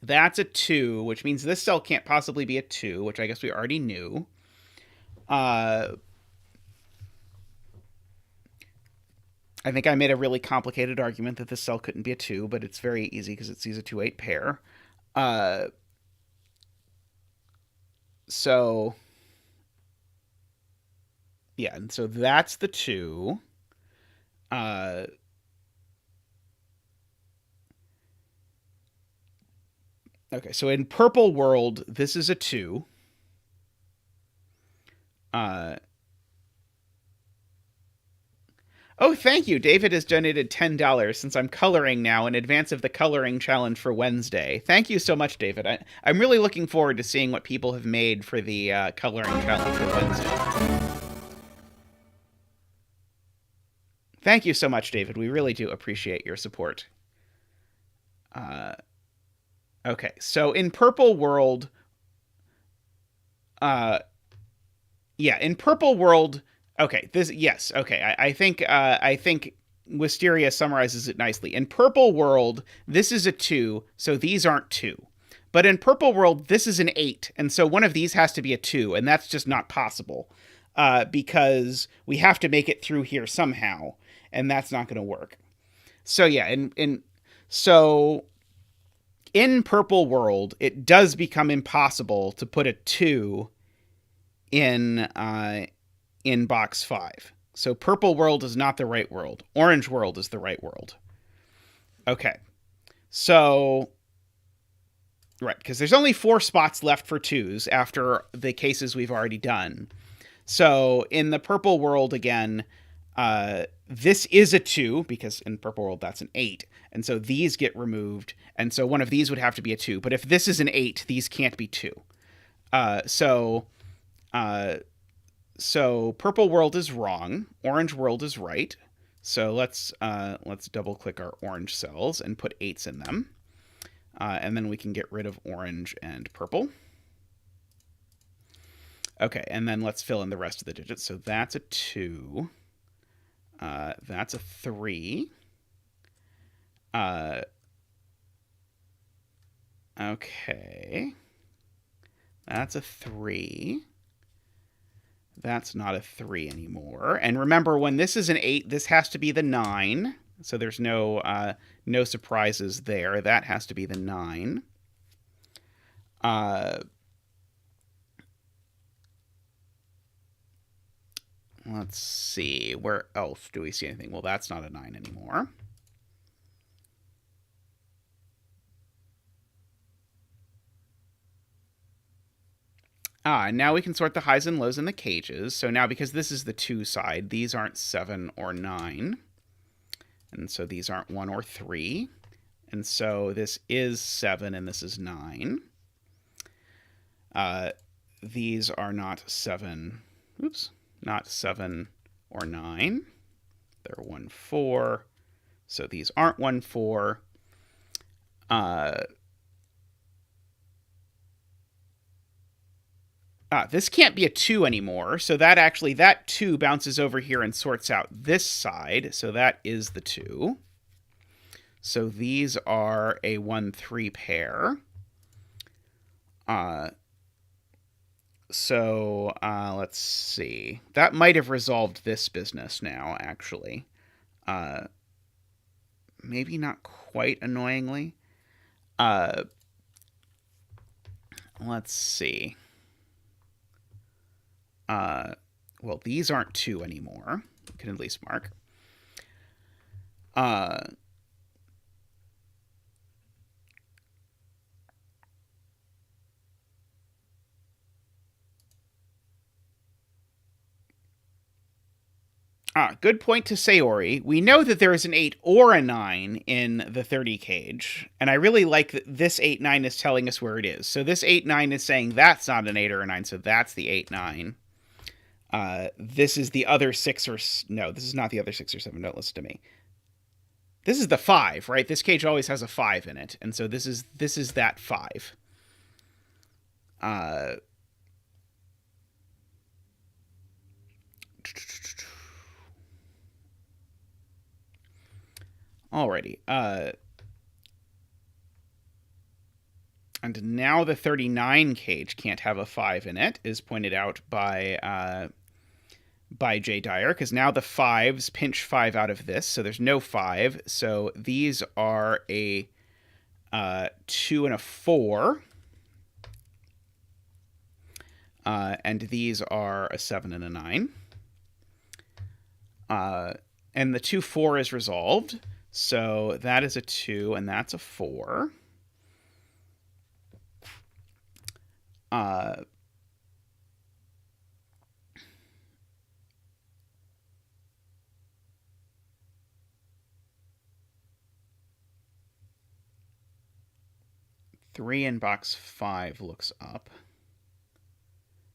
Speaker 1: that's a 2, which means this cell can't possibly be a 2, which I guess we already knew. I think I made a really complicated argument that this cell couldn't be a 2, but it's very easy because it sees a 2-8 pair. So, yeah, and so that's the 2. Okay, so in purple world, this is a 2. Oh, thank you. David has donated $10 since I'm coloring now in advance of the coloring challenge for Wednesday. Thank you so much, David. I'm really looking forward to seeing what people have made for the coloring challenge for Wednesday. Thank you so much, David. We really do appreciate your support. Uh, okay, so in Purple World, uh, yeah, in Purple World, okay, this yes, okay. I think Wisteria summarizes it nicely. In Purple World, this is a 2, so these aren't 2. But in Purple World, this is an 8, and so one of these has to be a 2, and that's just not possible. Because we have to make it through here somehow, and that's not going to work. So yeah, so in Purple World, it does become impossible to put a 2 in box 5. So Purple World is not the right world. Orange World is the right world. Okay. So right, because there's only 4 spots left for 2s after the cases we've already done. So in the Purple World again, this is a 2 because in Purple World that's an 8, and so these get removed, and so one of these would have to be a 2. But if this is an 8, these can't be 2. So Purple World is wrong. Orange World is right. So let's double click our orange cells and put 8s in them, and then we can get rid of orange and purple. Okay, and then let's fill in the rest of the digits. So that's a 2. That's a 3. Okay. That's a 3. That's not a 3 anymore. And remember, when this is an 8, this has to be the 9. So there's no surprises there. That has to be the 9. Let's see. Where else do we see anything? Well, that's not a 9 anymore. And now we can sort the highs and lows in the cages. So now, because this is the 2 side, these aren't 7 or 9. And so these aren't 1 or 3. And so this is 7 and this is 9. These are not 7. Oops. Not 7 or 9. They're 1, 4. So these aren't 1, 4. This can't be a 2 anymore. So that 2 bounces over here and sorts out this side. So that is the 2. So these are a 1, 3 pair. So let's see. That might have resolved this business now, actually. Maybe not quite annoyingly. Let's see. Well, these aren't 2 anymore. You can at least mark. Good point to Sayori. We know that there is an 8 or a 9 in the 30 cage, and I really like that this 8, 9 is telling us where it is. So this 8, 9 is saying that's not an 8 or a 9, so that's the 8, 9. This is the other 6 or... No, this is not the other 6 or 7. Don't listen to me. This is the 5, right? This cage always has a 5 in it, and so this is that 5. Alrighty. And now the 39 cage can't have a 5 in it, is pointed out by Jay Dyer, because now the 5s pinch 5 out of this, so there's no 5. So these are a 2 and a 4. And these are a 7 and a 9. And the 2, 4 is resolved. So that is a 2, and that's a 4. 3 in box 5 looks up.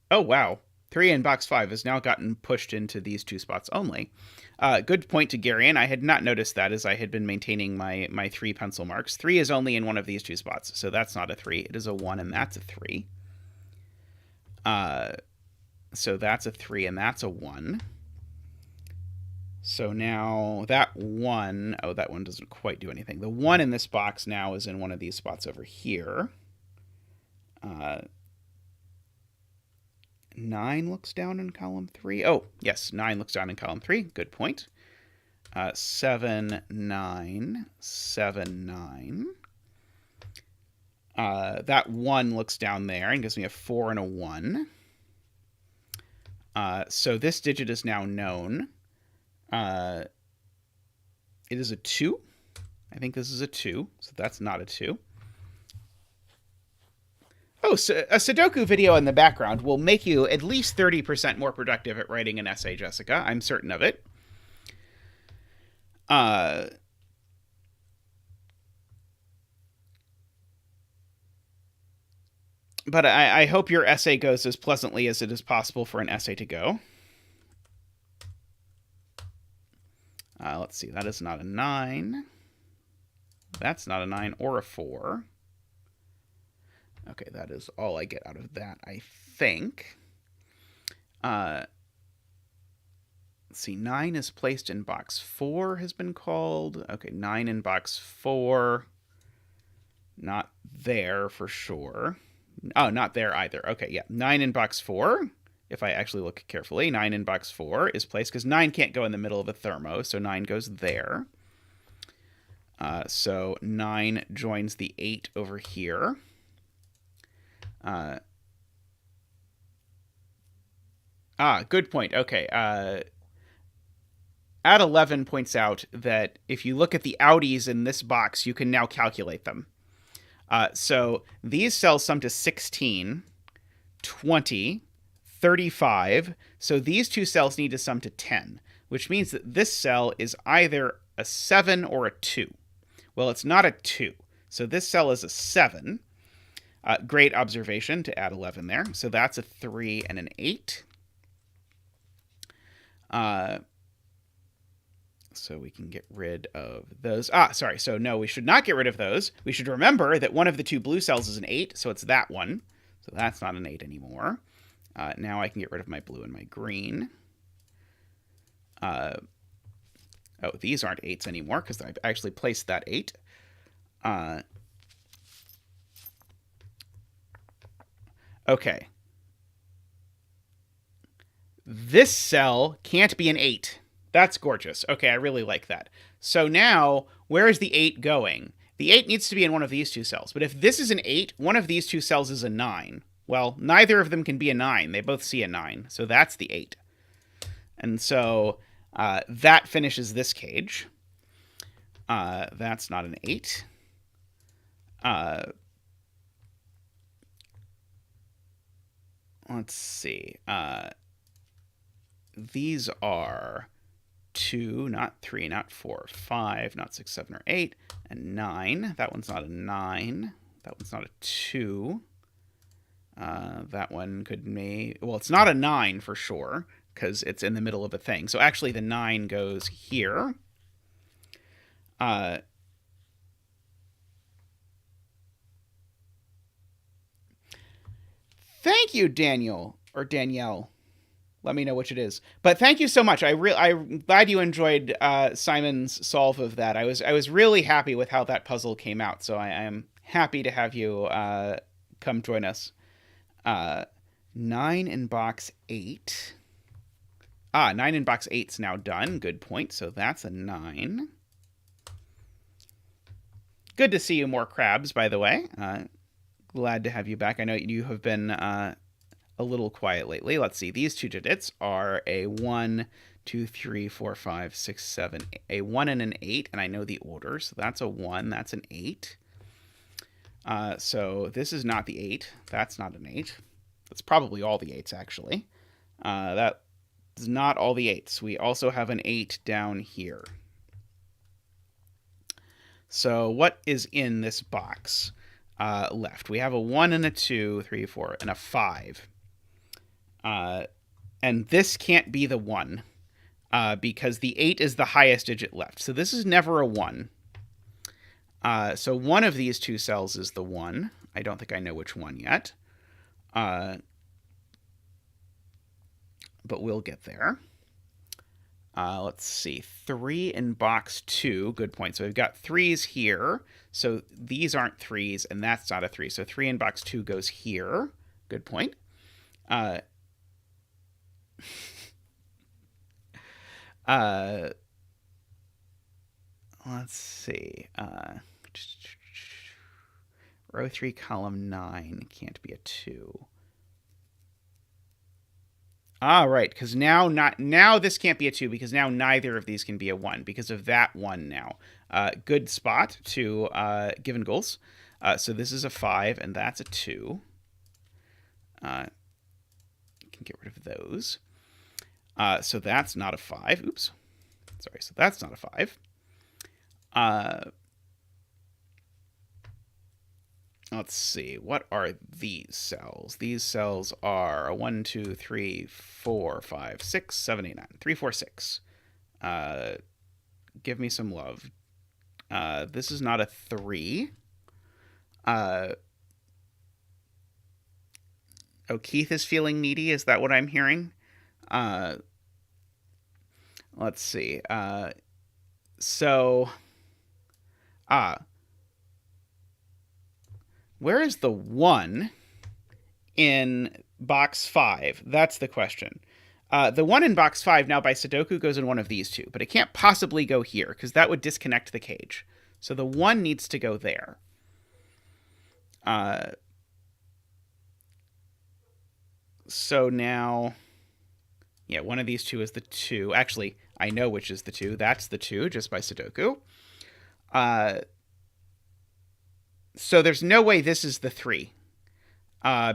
Speaker 1: Oh, wow. 3 in box 5 has now gotten pushed into these two spots only. Good point to Garion. I had not noticed that as I had been maintaining my 3 pencil marks. 3 is only in one of these two spots, so that's not a 3. It is a 1, and that's a 3. So that's a 3, and that's a 1. So now that 1... Oh, that one doesn't quite do anything. The 1 in this box now is in one of these spots over here. 9 looks down in column 3. Oh, yes, 9 looks down in column 3. Good point. 7, 9, 7, 9. That 1 looks down there and gives me a 4 and a 1. So this digit is now known. It is a 2. I think this is a 2, so that's not a 2. Oh, so a Sudoku video in the background will make you at least 30% more productive at writing an essay, Jessica. I'm certain of it. But I hope your essay goes as pleasantly as it is possible for an essay to go. Let's see. That is not a 9. That's not a 9 or a 4. Okay, that is all I get out of that, I think. Let's see, 9 is placed in box 4, has been called. Okay, 9 in box 4. Not there for sure. Oh, not there either. Okay, yeah, 9 in box 4. If I actually look carefully, 9 in box 4 is placed because 9 can't go in the middle of a thermo, so 9 goes there. So 9 joins the 8 over here. Good point. Okay. Add 11 points out that if you look at the outies in this box, you can now calculate them. So these cells sum to 16, 20, 35. So these two cells need to sum to 10, which means that this cell is either a 7 or a 2. Well, it's not a 2. So this cell is a 7. Great observation to add 11 there. So that's a 3 and an 8. So we can get rid of those. Sorry. So no, we should not get rid of those. We should remember that one of the two blue cells is an 8, so it's that one. So that's not an 8 anymore. Now I can get rid of my blue and my green. Oh, these aren't 8s anymore because I've actually placed that 8. Okay. This cell can't be an 8. That's gorgeous. Okay, I really like that. So now, where is the 8 going? The 8 needs to be in one of these two cells. But if this is an 8, one of these two cells is a 9. Well, neither of them can be a 9. They both see a 9. So that's the 8. And so that finishes this cage. That's not an 8. Let's see. These are 2, not 3, not 4, 5, not 6, 7, or 8, and 9. That one's not a 9. That one's not a 2. That one could well, it's not a 9 for sure, because it's in the middle of a thing. So actually the 9 goes here. Thank you, Daniel, or Danielle. Let me know which it is. But thank you so much. I'm glad you enjoyed Simon's solve of that. I was really happy with how that puzzle came out. So I am happy to have you come join us. 9 in box 8. 9 in box 8's now done. Good point. So that's a 9. Good to see you more, Crabs, by the way. Glad to have you back. I know you have been a little quiet lately. Let's see. These two digits are a 1, 2, 3, 4, 5, 6, 7. A 1 and an 8, and I know the order. So that's a 1. That's an 8. So this is not the 8. That's not an 8. That's probably all the 8s, actually. That is not all the 8s. We also have an 8 down here. So what is in this box left? We have a 1 and a 2, 3, 4, and a 5. And this can't be the 1 because the 8 is the highest digit left. So this is never a 1. So one of these two cells is the 1. I don't think I know which one yet. But we'll get there. Let's see. 3 in box 2. Good point. So we've got 3s here. So these aren't 3s, and that's not a 3. So 3 in box 2 goes here. Good point. Let's see. Row 3, column 9 can't be a 2. Ah, right, because now this can't be a 2 because now neither of these can be a 1 because of that 1 now. Good spot to given goals. So this is a 5 and that's a 2. Can get rid of those. So that's not a 5. Oops. Sorry, so that's not a 5. Let's see. What are these cells? These cells are 1, 2, 3, 4, 5, 6, 7, 8, 9. 3, 4, 6. Give me some love. This is not a 3. Oh, Keith is feeling needy. Is that what I'm hearing? Let's see. Where is the 1 in box 5? That's the question. The 1 in box 5 now by Sudoku goes in one of these two, but it can't possibly go here because that would disconnect the cage. So the 1 needs to go there. So now, yeah, one of these two is the 2. Actually, I know which is the 2. That's the 2 just by Sudoku. So there's no way this is the 3.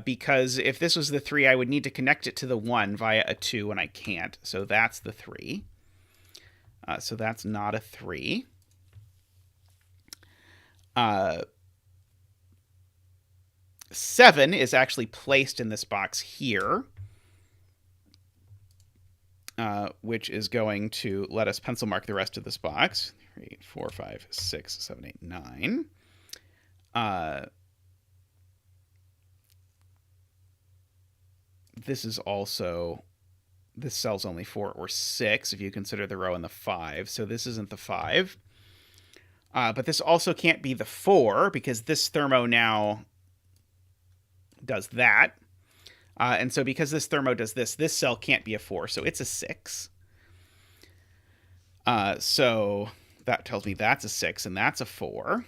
Speaker 1: Because if this was the 3, I would need to connect it to the 1 via a 2, and I can't. So that's the 3. So that's not a 3. 7 is actually placed in this box here, which is going to let us pencil mark the rest of this box. 3, 4, 5, 6, 7, 8, 9. This is also, this cell's only 4 or 6 if you consider the row in the 5. So this isn't the 5. But this also can't be the 4 because this thermo now does that. And so because this thermo does this cell can't be a 4. So it's a 6. So that tells me that's a 6 and that's a 4.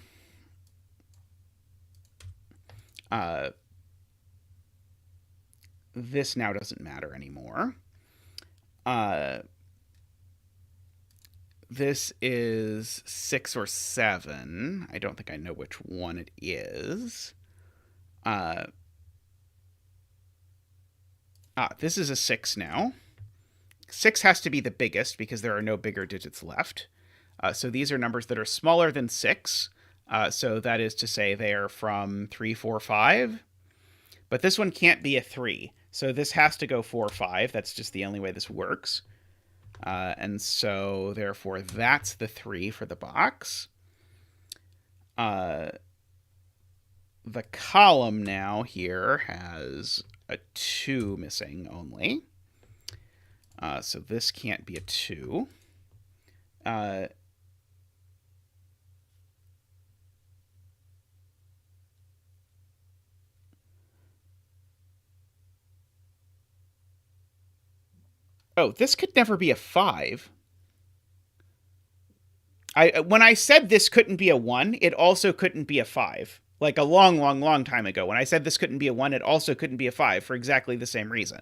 Speaker 1: This now doesn't matter anymore. This is 6 or 7. I don't think I know which one it is. This is a 6 now. 6 has to be the biggest because there are no bigger digits left. So these are numbers that are smaller than 6. So that is to say they are from 3, 4, 5. But this one can't be a 3. So this has to go 4, 5. That's just the only way this works. And so, therefore, that's the 3 for the box. The column now here has a 2 missing only. So this can't be a 2. Oh, this could never be a 5. When I said this couldn't be a 1, it also couldn't be a 5. Like a long, long, long time ago. When I said this couldn't be a 1, it also couldn't be a 5 for exactly the same reason.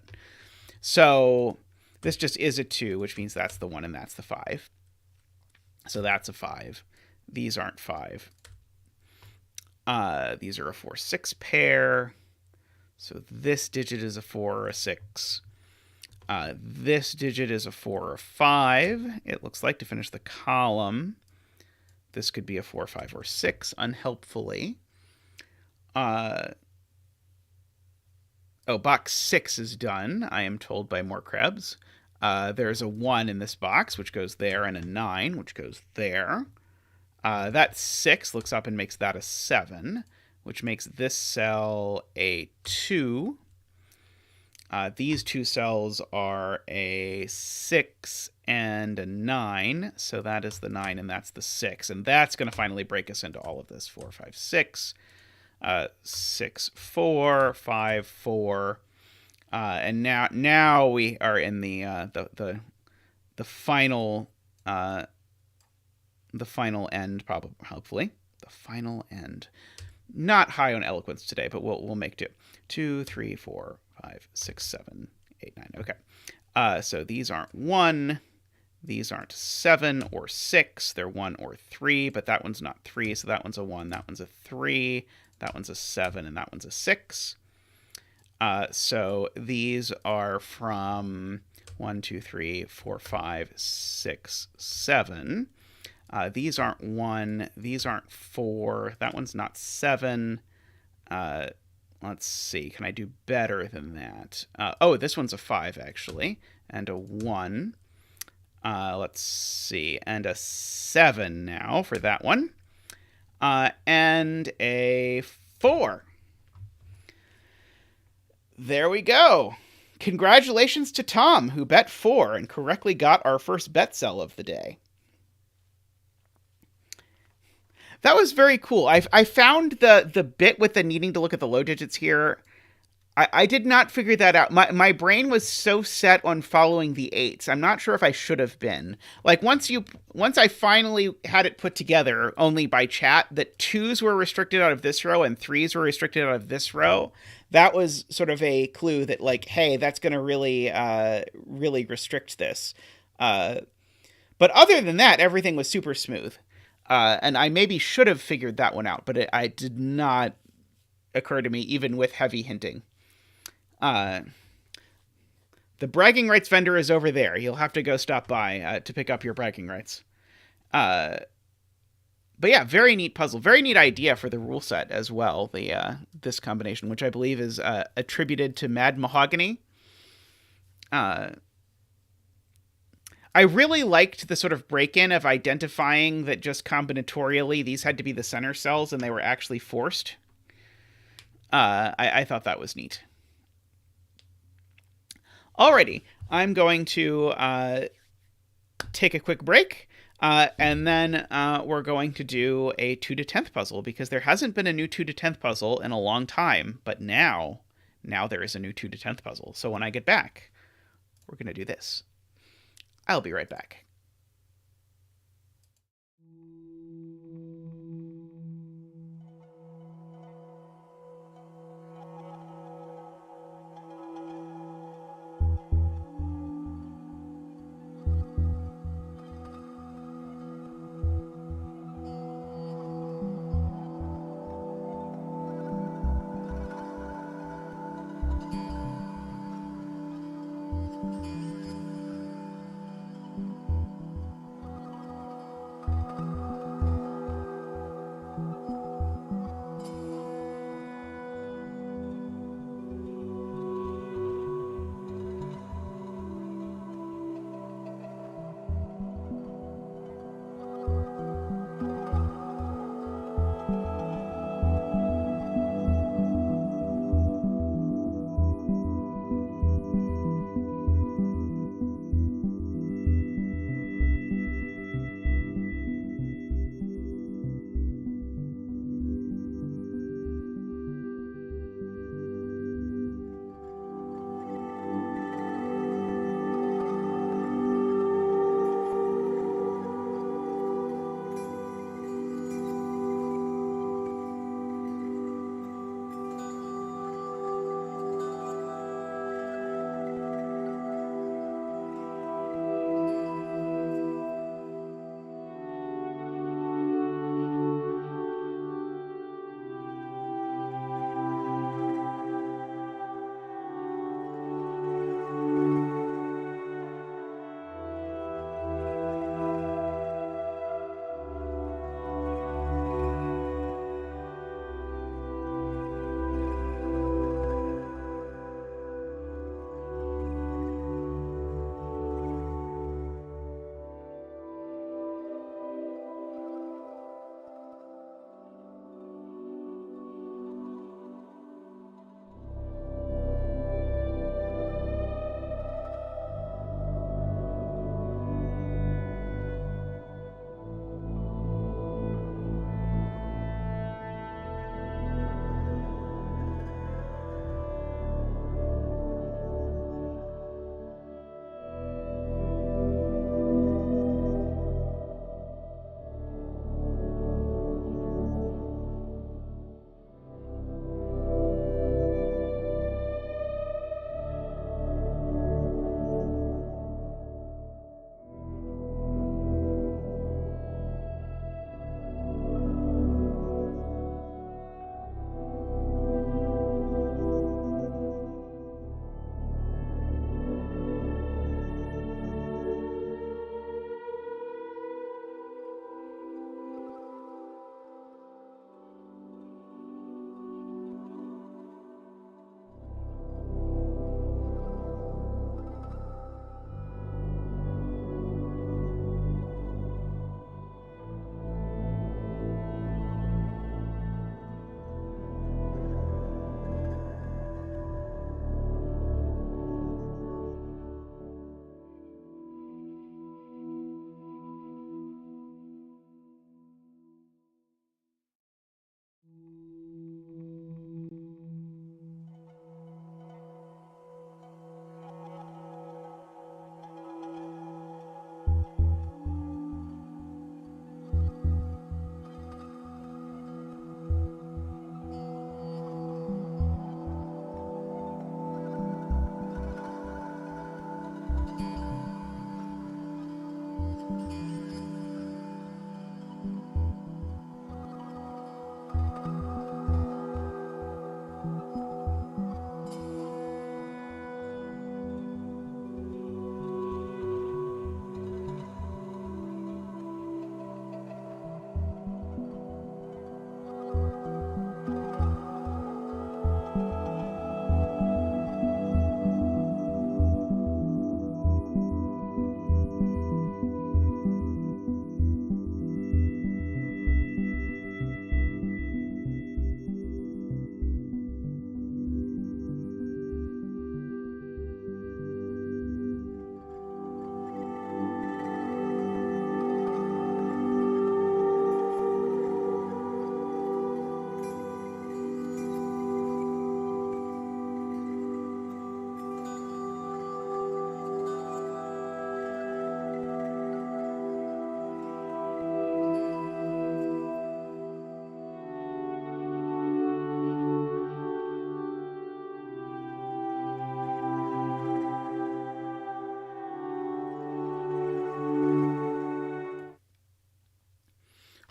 Speaker 1: So this just is a 2, which means that's the 1 and that's the 5. So that's a 5. These aren't 5. These are a 4, 6 pair. So this digit is a 4 or a 6. This digit is a 4 or a 5, it looks like, to finish the column. This could be a 4, 5, or 6, unhelpfully. Oh, box 6 is done, I am told by more Krebs. There's a 1 in this box, which goes there, and a 9, which goes there. That 6 looks up and makes that a 7, which makes this cell a 2. These two cells are a 6 and a 9, so that is the 9 and that's the 6. And that's going to finally break us into all of this. 4, 5, 6. 6, 4, 5, 4. And now we are in the final end, probably, hopefully. The final end. Not high on eloquence today, but we'll make do. 2, 3, 4, 5, 6, 7, 8, 9. Okay. So these aren't 1. These aren't 7 or 6. They're 1 or 3, but that one's not 3, so that one's a 1. That one's a 3. That one's a 7, and that one's a 6. So these are from 1, 2, 3, 4, 5, 6, 7. These aren't 1. These aren't 4. That one's not 7. Let's see. Can I do better than that? Oh, this one's a 5, actually. And a 1. Let's see. And a 7 now for that one. And a 4. There we go. Congratulations to Tom, who bet 4 and correctly got our first bet cell of the day. That was very cool. I found the bit with the needing to look at the low digits here. I did not figure that out. My brain was so set on following the 8s. I'm not sure if I should have been. Like, once I finally had it put together, only by chat, that 2s were restricted out of this row and 3s were restricted out of this row, that was sort of a clue that, like, hey, that's going to really restrict this. But other than that, everything was super smooth. And I maybe should have figured that one out, but it did not occur to me, even with heavy hinting. The bragging rights vendor is over there. You'll have to go stop by to pick up your bragging rights. But yeah, very neat puzzle. Very neat idea for the rule set as well. This combination, which I believe is attributed to Madmahogany. I really liked the sort of break-in of identifying that just combinatorially these had to be the center cells and they were actually forced. I thought that was neat. Alrighty, I'm going to take a quick break, and then we're going to do a 2-10th puzzle, because there hasn't been a new 2-10th puzzle in a long time, but now there is a new 2-10th puzzle. So when I get back, we're going to do this. I'll be right back.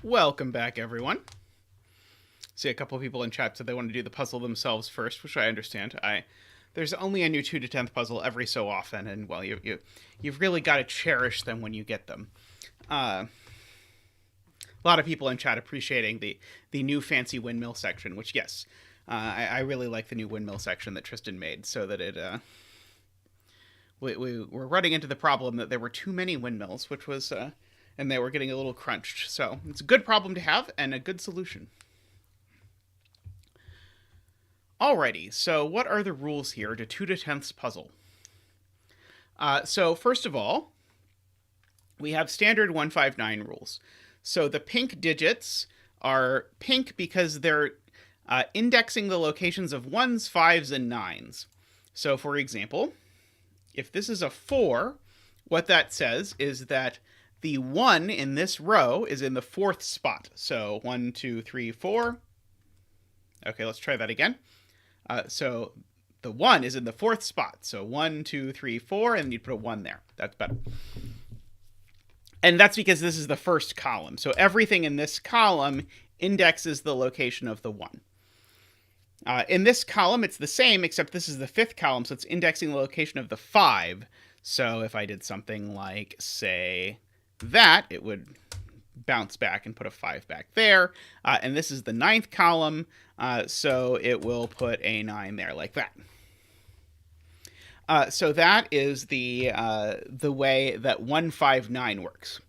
Speaker 1: Welcome back, everyone. See, a couple of people in chat said they want to do the puzzle themselves first, which I understand. There's only a new 2-10th puzzle every so often, and well, you've really got to cherish them when you get them. A lot of people in chat appreciating the new fancy windmill section, which yes, I really like the new windmill section that Tristan made, so that it we were running into the problem that there were too many windmills, which was and they were getting a little crunched. So it's a good problem to have and a good solution. Alrighty, so what are the rules here to 2-10ths puzzle? So first of all, we have standard 159 rules. So the pink digits are pink because they're indexing the locations of 1s, 5s, and 9s. So for example, if this is a 4, what that says is that the 1 in this row is in the 4th spot. So 1, 2, 3, 4. Okay, let's try that again. So the 1 is in the 4th spot. So 1, 2, 3, 4, and you'd put a 1 there. That's better. And that's because this is the first column. So everything in this column indexes the location of the 1. In this column, it's the same, except this is the 5th column, so it's indexing the location of the 5. So if I did something like, say, that, it would bounce back and put a 5 back there. And this is the 9th column, so it will put a 9 there, like that. So that is the way that 159 works.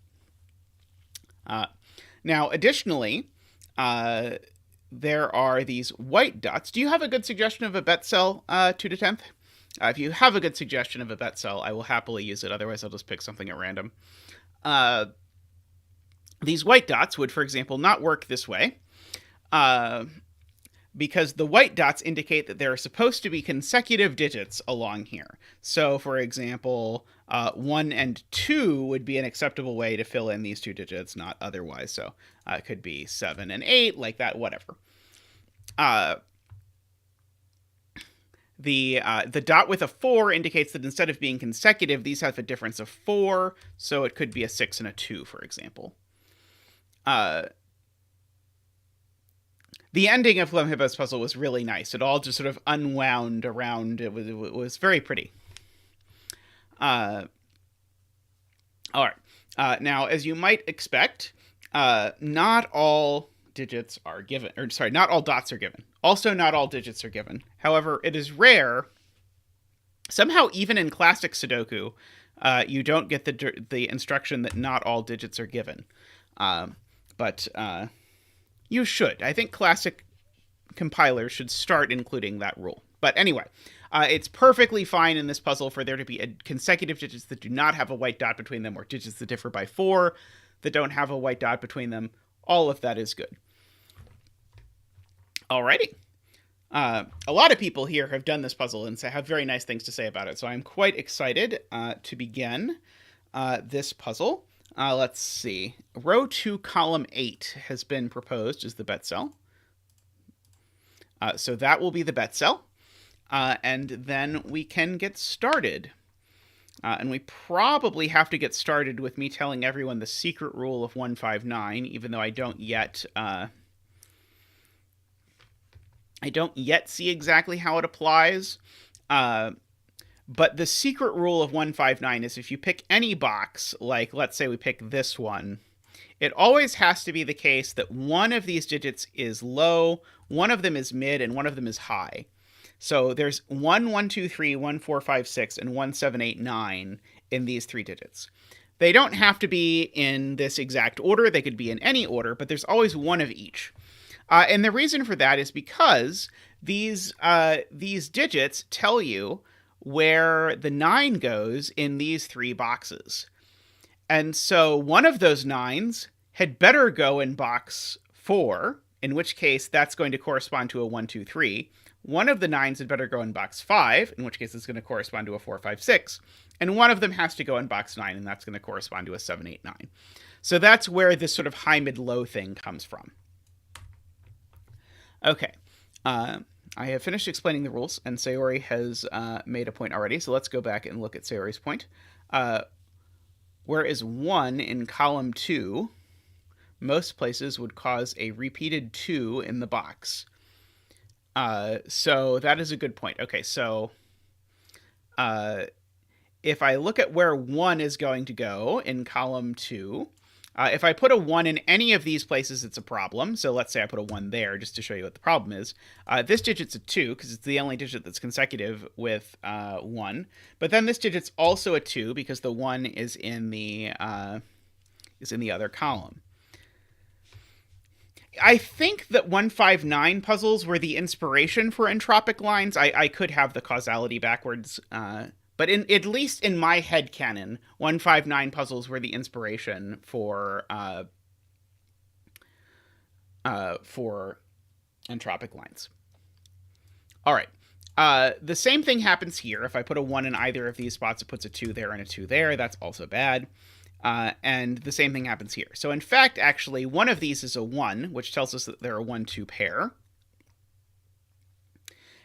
Speaker 1: Now, additionally, there are these white dots. Do you have a good suggestion of a bet cell, 2-10th? If you have a good suggestion of a bet cell, I will happily use it. Otherwise, I'll just pick something at random. These white dots would, for example, not work this way, because the white dots indicate that there are supposed to be consecutive digits along here. So, for example, 1 and 2 would be an acceptable way to fill in these two digits, not otherwise. So it could be 7 and 8, like that, whatever. The dot with a 4 indicates that instead of being consecutive, these have a difference of 4, so it could be a 6 and a 2, for example. The ending of Flemhippo's puzzle was really nice. It all just sort of unwound around. It was very pretty. All right. Now, as you might expect, not all digits are given. Or, sorry, not all dots are given. Also, not all digits are given. However, it is rare. Somehow, even in classic Sudoku, you don't get the instruction that not all digits are given. But you should. I think classic compilers should start including that rule. But anyway, it's perfectly fine in this puzzle for there to be consecutive digits that do not have a white dot between them, or digits that differ by 4 that don't have a white dot between them. All of that is good. Alrighty. A lot of people here have done this puzzle and have very nice things to say about it, so I'm quite excited to begin this puzzle. Let's see. Row 2, column 8 has been proposed as the bet cell. So that will be the bet cell. And then we can get started. And we probably have to get started with me telling everyone the secret rule of 159, even though I don't yet see exactly how it applies. But the secret rule of 159 is if you pick any box, like let's say we pick this one, it always has to be the case that one of these digits is low, one of them is mid, and one of them is high. So there's 1, 1, 2, 3, 1, 4, 5, 6, and 1, 7, 8, 9 in these three digits. They don't have to be in this exact order. They could be in any order, but there's always one of each. And the reason for that is because these digits tell you where the 9 goes in these three boxes. And so one of those 9s had better go in box 4, in which case that's going to correspond to a 1, 2, 3. One of the 9s had better go in box 5, in which case it's going to correspond to a 4, 5, 6. And one of them has to go in box 9, and that's going to correspond to a 7, 8, 9. So that's where this sort of high, mid, low thing comes from. Okay. I have finished explaining the rules, and Sayori has made a point already, so let's go back and look at Sayori's point. Where is 1 in column 2 most places would cause a repeated 2 in the box. So that is a good point. Okay, so if I look at where 1 is going to go in column 2, if I put a 1 in any of these places, it's a problem. So let's say I put a 1 there just to show you what the problem is. This digit's a 2 because it's the only digit that's consecutive with 1. But then this digit's also a 2 because the 1 is in the other column. I think that 159 puzzles were the inspiration for entropic lines. I could have the causality backwards, but at least in my headcanon, 159 puzzles were the inspiration for entropic lines. All right. The same thing happens here. If I put a 1 in either of these spots, it puts a 2 there and a 2 there. That's also bad. And the same thing happens here. So in fact, actually, one of these is a 1, which tells us that they're a 1-2 pair.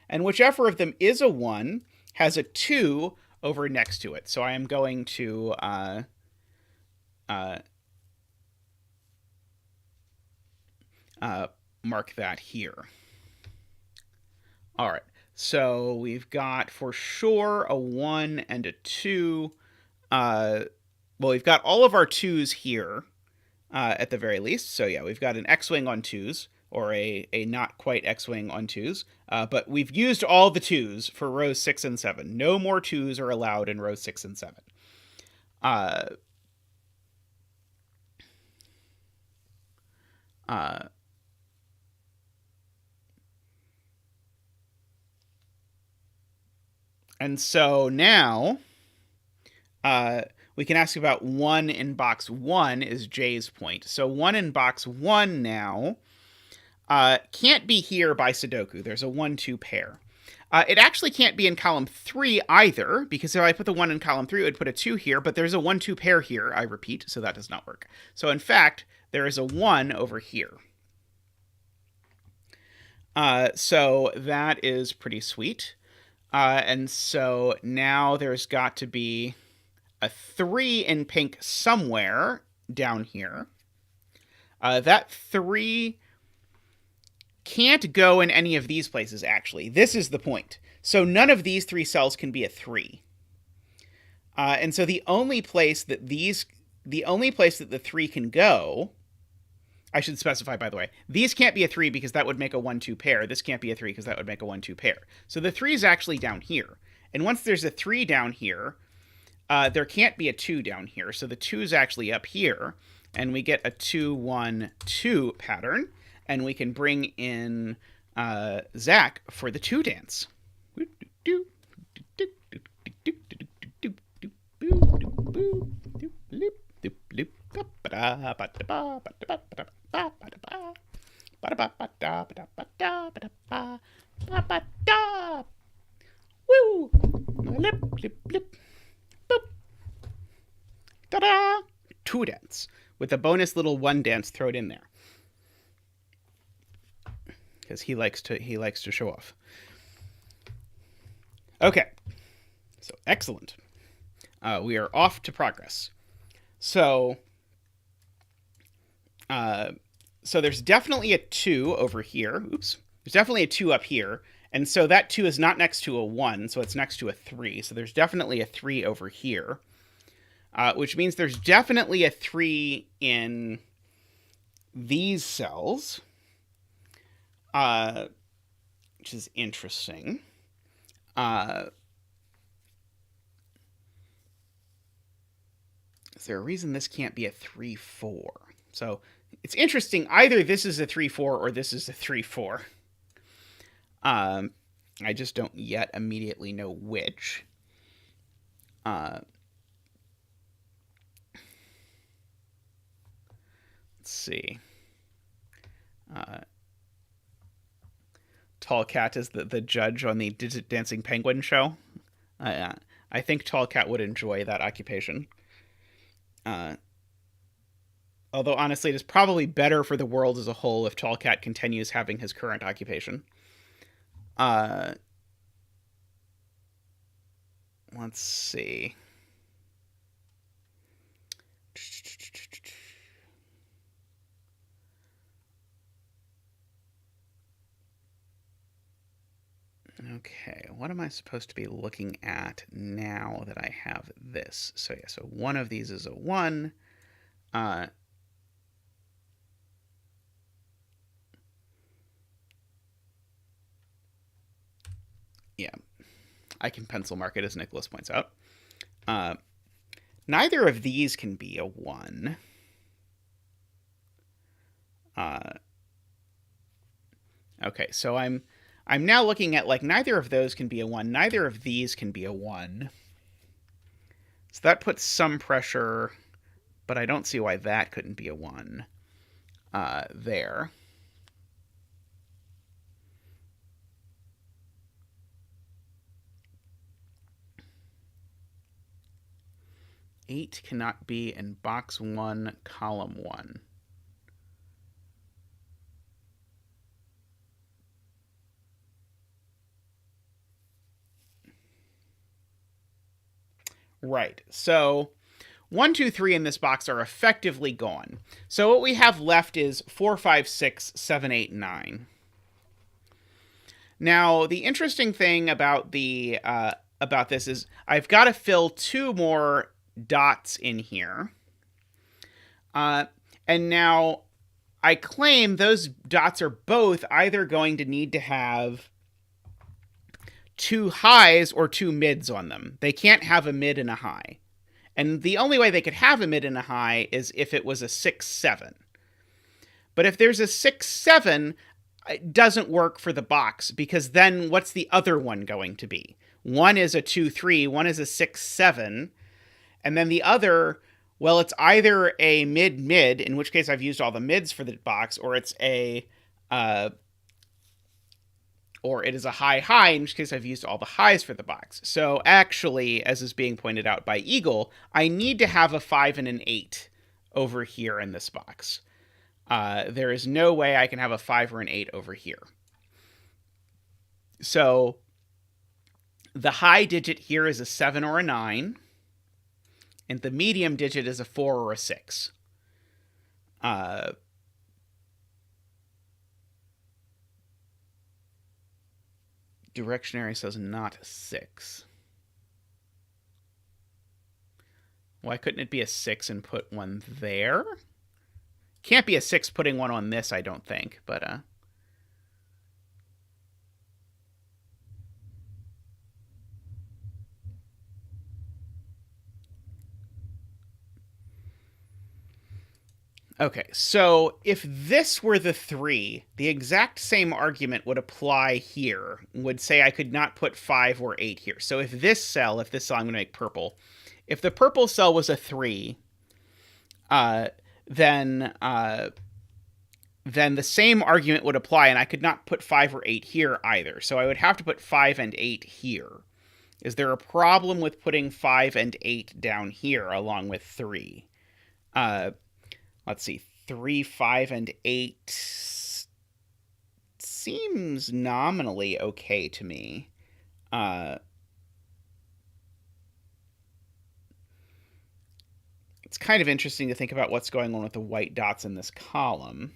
Speaker 1: And whichever of them is a 1 has a 2 over next to it. So I am going to mark that here. All right. So we've got for sure a 1 and a 2. Well, we've got all of our 2s here at the very least. So yeah, we've got an X-wing on 2s, or a not quite X-wing on 2s. But we've used all the 2s for rows 6 and 7. No more 2s are allowed in rows 6 and 7. And so now we can ask about 1 in box 1 is J's point. So 1 in box 1 now can't be here by Sudoku. There's a 1-2 pair. It actually can't be in column 3 either, because if I put the 1 in column 3, it would put a 2 here, but there's a 1-2 pair here, I repeat, so that does not work. So in fact, there is a 1 over here. So that is pretty sweet. And so now there's got to be a 3 in pink somewhere down here. That 3 can't go in any of these places, actually. This is the point. So none of these 3 cells can be a 3. And so the only place that the 3 can go, I should specify, by the way, these can't be a 3 because that would make a 1-2 pair. This can't be a 3 because that would make a 1-2 pair. So the 3 is actually down here. And once there's a 3 down here, there can't be a 2 down here. So the 2 is actually up here. And we get a 2-1-2 pattern. And we can bring in Zach for the 2 dance. Woo! Lip, lip, lip. Boop. Ta-da! 2 dance with a bonus little 1 dance thrown in there. Because he likes to show off. Okay. So excellent. We are off to progress. So there's definitely a 2 over here. Oops. There's definitely a 2 up here. And so that 2 is not next to a 1, so it's next to a 3. So there's definitely a 3 over here. Which means there's definitely a 3 in these cells. Which is interesting. Is there a reason this can't be a 3-4? So it's interesting. Either this is a 3-4 or this is a 3-4. I just don't yet immediately know which. Let's see. Tall Cat is the judge on the Dancing Penguin show. I think Tall Cat would enjoy that occupation. Although, honestly, it is probably better for the world as a whole if Tall Cat continues having his current occupation. Let's see. Okay, what am I supposed to be looking at now that I have this? So yeah, so one of these is a 1. Yeah, I can pencil mark it, as Nicholas points out. Neither of these can be a 1. Okay, so I'm now looking at, like, neither of those can be a 1. Neither of these can be a 1. So that puts some pressure, but I don't see why that couldn't be a 1 there. Eight cannot be in box 1, column 1. Right. So 1, 2, 3 in this box are effectively gone. So what we have left is 4, 5, 6, 7, 8, 9. Now, the interesting thing about this is I've got to fill 2 more dots in here. And now I claim those dots are both either going to need to have 2 highs or 2 mids on them. They can't have a mid and a high. And the only way they could have a mid and a high is if it was a 6, 7. But if there's a 6, 7, it doesn't work for the box, because then what's the other one going to be? One is a 2, 3, one is a 6, 7, and then the other, well, it's either a mid, in which case I've used all the mids for the box, or it's or it is a high, in which case I've used all the highs for the box. So actually, as is being pointed out by Eagle, I need to have a 5 and an 8 over here in this box. There is no way I can have a 5 or an 8 over here. So the high digit here is a 7 or a 9, and the medium digit is a 4 or a 6. Directionary says not a 6. Why couldn't it be a 6 and put one there? Can't be a 6 putting one on this, I don't think, but okay, so if this were the 3, the exact same argument would apply here. Would say I could not put 5 or 8 here. So if this cell I'm going to make purple. If the purple cell was a 3, then the same argument would apply, and I could not put 5 or 8 here either. So I would have to put 5 and 8 here. Is there a problem with putting 5 and 8 down here along with 3? Let's see, 3, 5, and 8 seems nominally okay to me. It's kind of interesting to think about what's going on with the white dots in this column.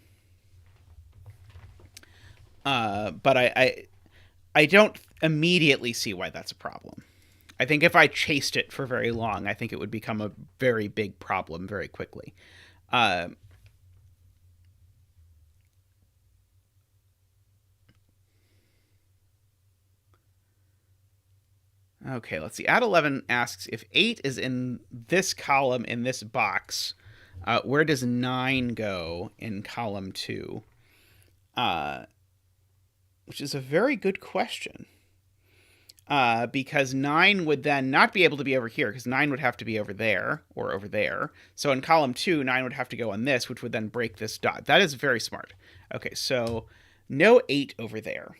Speaker 1: But I don't immediately see why that's a problem. I think if I chased it for very long, I think it would become a very big problem very quickly. Okay, let's see. At 11 asks, if 8 is in this column in this box, where does 9 go in column 2? Which is a very good question. Because 9 would then not be able to be over here, because 9 would have to be over there, or over there. So in column 2, 9 would have to go on this, which would then break this dot. That is very smart. Okay, so no 8 over there.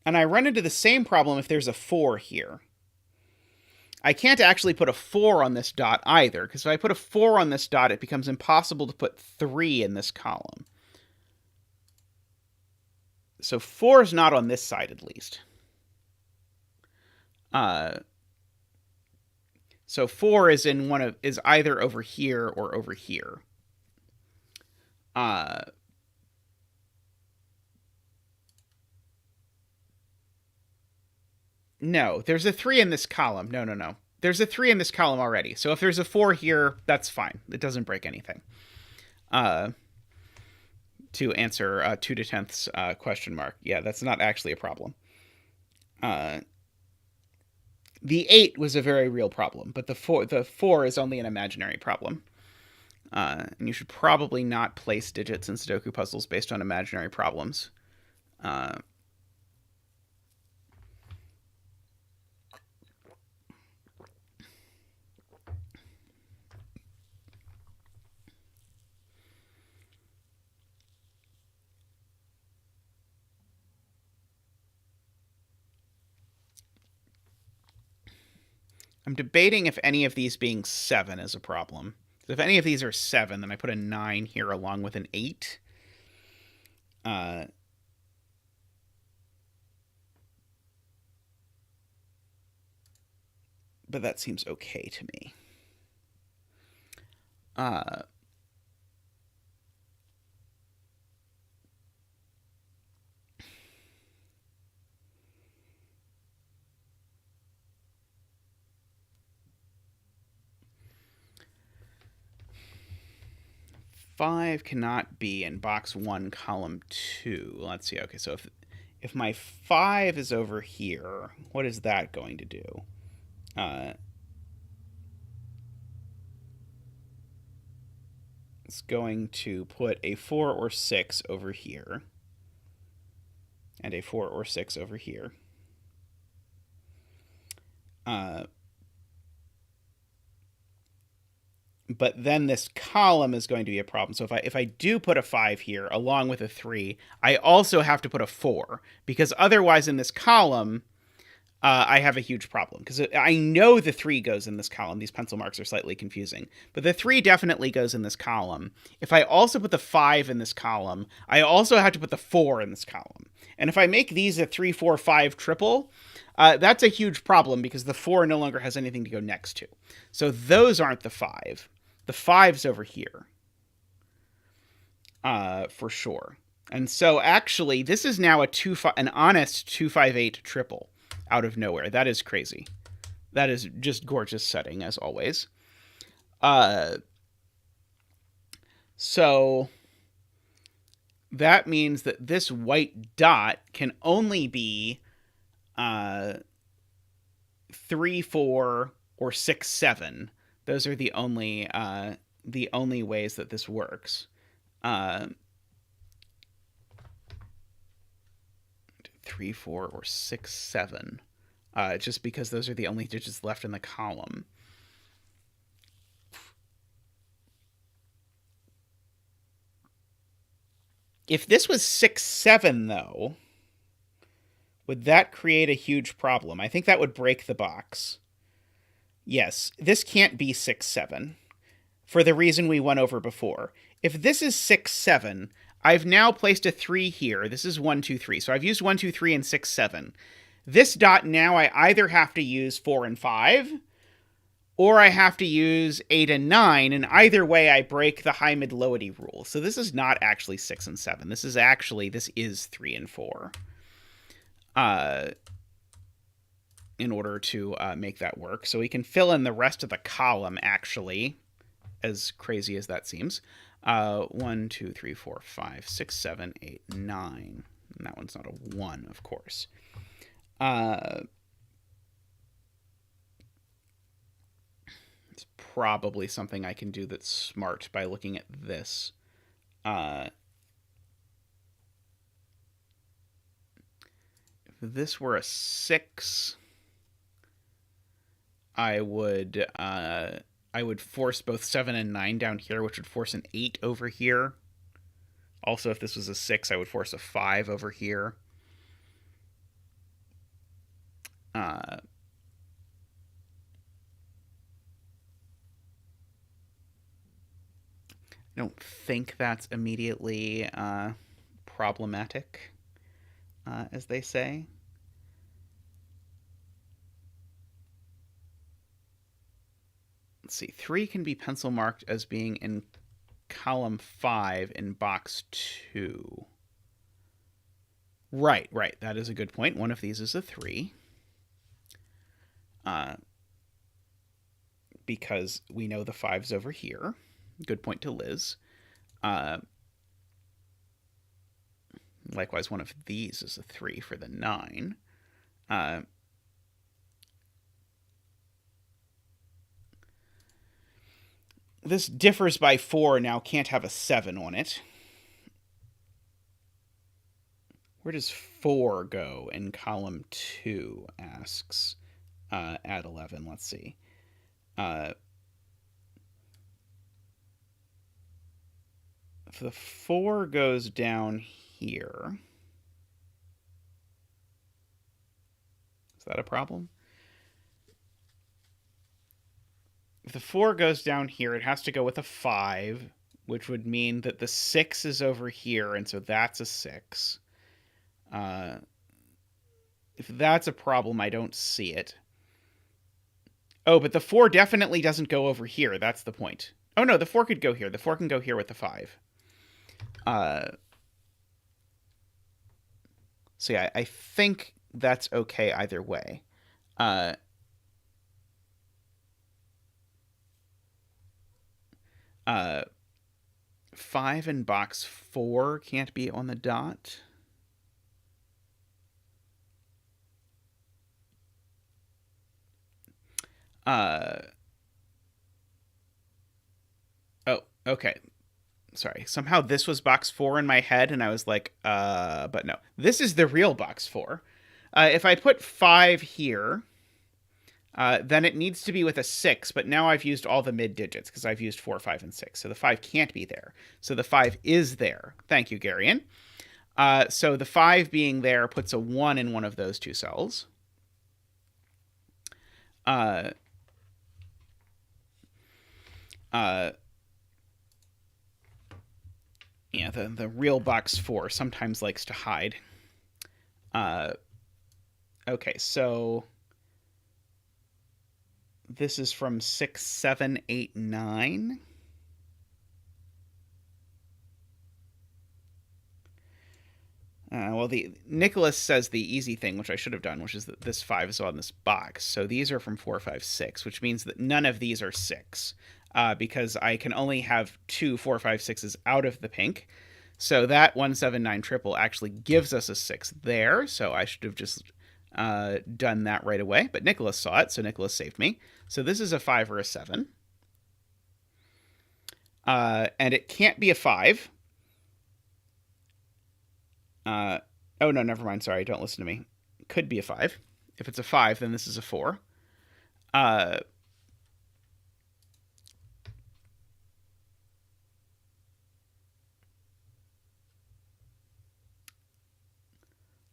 Speaker 1: And I run into the same problem if there's a 4 here. I can't actually put a 4 on this dot either, because if I put a 4 on this dot, it becomes impossible to put 3 in this column. So 4 is not on this side, at least. So 4 is in is either over here or over here. Uh, no, there's a 3 in this column. No, no, no. There's a 3 in this column already. So if there's a 4 here, that's fine. It doesn't break anything. To answer 2/10th's question mark. Yeah, that's not actually a problem. The 8 was a very real problem, but the 4 is only an imaginary problem. And you should probably not place digits in Sudoku puzzles based on imaginary problems. I'm debating if any of these being 7 is a problem. So if any of these are 7, then I put a 9 here along with an 8. But that seems okay to me. 5 cannot be in box 1, column 2. Let's see. Okay, so if my 5 is over here, what is that going to do? It's going to put a 4 or 6 over here, and a 4 or 6 over here. But then this column is going to be a problem. So if I do put a 5 here along with a 3, I also have to put a 4, because otherwise in this column, I have a huge problem. Because I know the 3 goes in this column. These pencil marks are slightly confusing. But the 3 definitely goes in this column. If I also put the 5 in this column, I also have to put the 4 in this column. And if I make these a 3, 4, 5 triple, that's a huge problem because the 4 no longer has anything to go next to. So those aren't the 5. The 5's over here, for sure. And so actually, this is now an honest 258 triple out of nowhere. That is crazy. That is just gorgeous setting, as always. So that means that this white dot can only be 3, 4, or 6, 7. Those are the only ways that this works. 3, 4, or 6, 7. Just because those are the only digits left in the column. If this was 6, 7, though, would that create a huge problem? I think that would break the box. Yes, this can't be 6, 7, for the reason we went over before. If this is 6, 7, I've now placed a 3 here. This is 1, 2, 3. So I've used 1, 2, 3, and 6, 7. This dot now I either have to use 4 and 5, or I have to use 8 and 9, and either way I break the high mid lowity rule. So this is not actually 6 and 7. This is 3 and 4. In order to make that work. So we can fill in the rest of the column, actually, as crazy as that seems. 1, 2, 3, 4, 5, 6, 7, 8, 9. And that one's not a 1, of course. It's probably something I can do that's smart by looking at this. If this were a 6, I would force both 7 and 9 down here, which would force an 8 over here. Also, if this was a 6, I would force a 5 over here. I don't think that's immediately problematic, as they say. Let's see. 3 can be pencil marked as being in column 5 in box 2. Right. That is a good point. One of these is a 3. Because we know the 5's over here. Good point to Liz. Likewise, one of these is a 3 for the 9. This differs by 4, now can't have a 7 on it. Where does 4 go in column 2, asks at 11. Let's see. If the 4 goes down here, is that a problem? If the 4 goes down here, it has to go with a 5, which would mean that the 6 is over here, and so that's a 6. If that's a problem, I don't see it. Oh, but the 4 definitely doesn't go over here. That's the point. Oh, no, the 4 could go here. The 4 can go here with the 5. So yeah, I think that's okay either way. 5 in box 4 can't be on the dot. Oh, okay. Sorry. Somehow this was box 4 in my head, and I was like, but no. This is the real box 4. If I put 5 here, then it needs to be with a 6, but now I've used all the mid digits because I've used 4, 5, and 6. So the 5 can't be there. So the 5 is there. Thank you, Garion. So the 5 being there puts a 1 in one of those two cells. Yeah, the real box 4 sometimes likes to hide. Okay, so this is from 6, 7, 8, 9. Well, Nicholas says the easy thing, which I should have done, which is that this 5 is on this box. So these are from 4, 5, 6, which means that none of these are 6, because I can only have 2 4, 5, 6s out of the pink. So that 1, 7, 9 triple actually gives us a 6 there. So I should have just done that right away. But Nicholas saw it, so Nicholas saved me. So this is a 5 or a 7. And it can't be a 5. Oh, no, never mind. Sorry, don't listen to me. It could be a 5. If it's a 5, then this is a 4.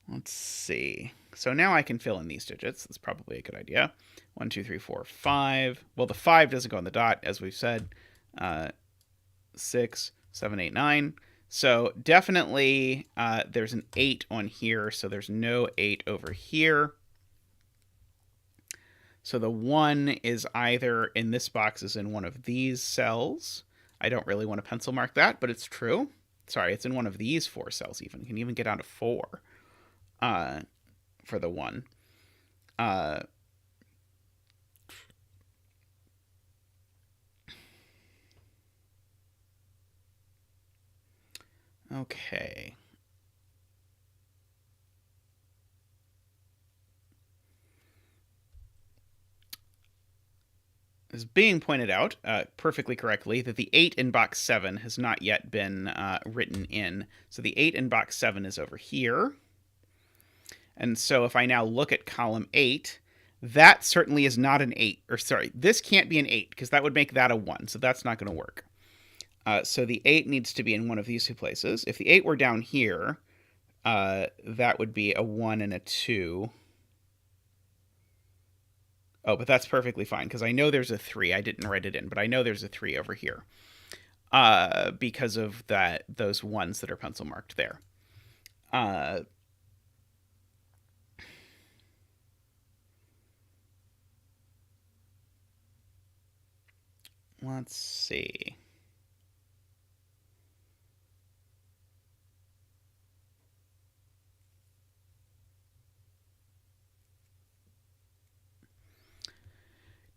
Speaker 1: Let's see. So now I can fill in these digits. That's probably a good idea. 1, 2, 3, 4, 5. Well, the 5 doesn't go on the dot, as we've said. 6, 7, 8, 9. So definitely there's an 8 on here, so there's no 8 over here. So the 1 is either in this box is in one of these cells. I don't really want to pencil mark that, but it's true. Sorry, it's in one of these 4 cells even. You can even get down to 4 for the 1. Okay. As being pointed out perfectly correctly, that the 8 in box 7 has not yet been written in. So the 8 in box 7 is over here. And so if I now look at column 8, that certainly is not an 8. Or sorry, this can't be an 8 because that would make that a 1. So that's not going to work. So the 8 needs to be in one of these two places. If the 8 were down here, that would be a 1 and a 2. Oh, but that's perfectly fine because I know there's a 3. I didn't write it in, but I know there's a 3 over here because of those 1s that are pencil marked there. Let's see.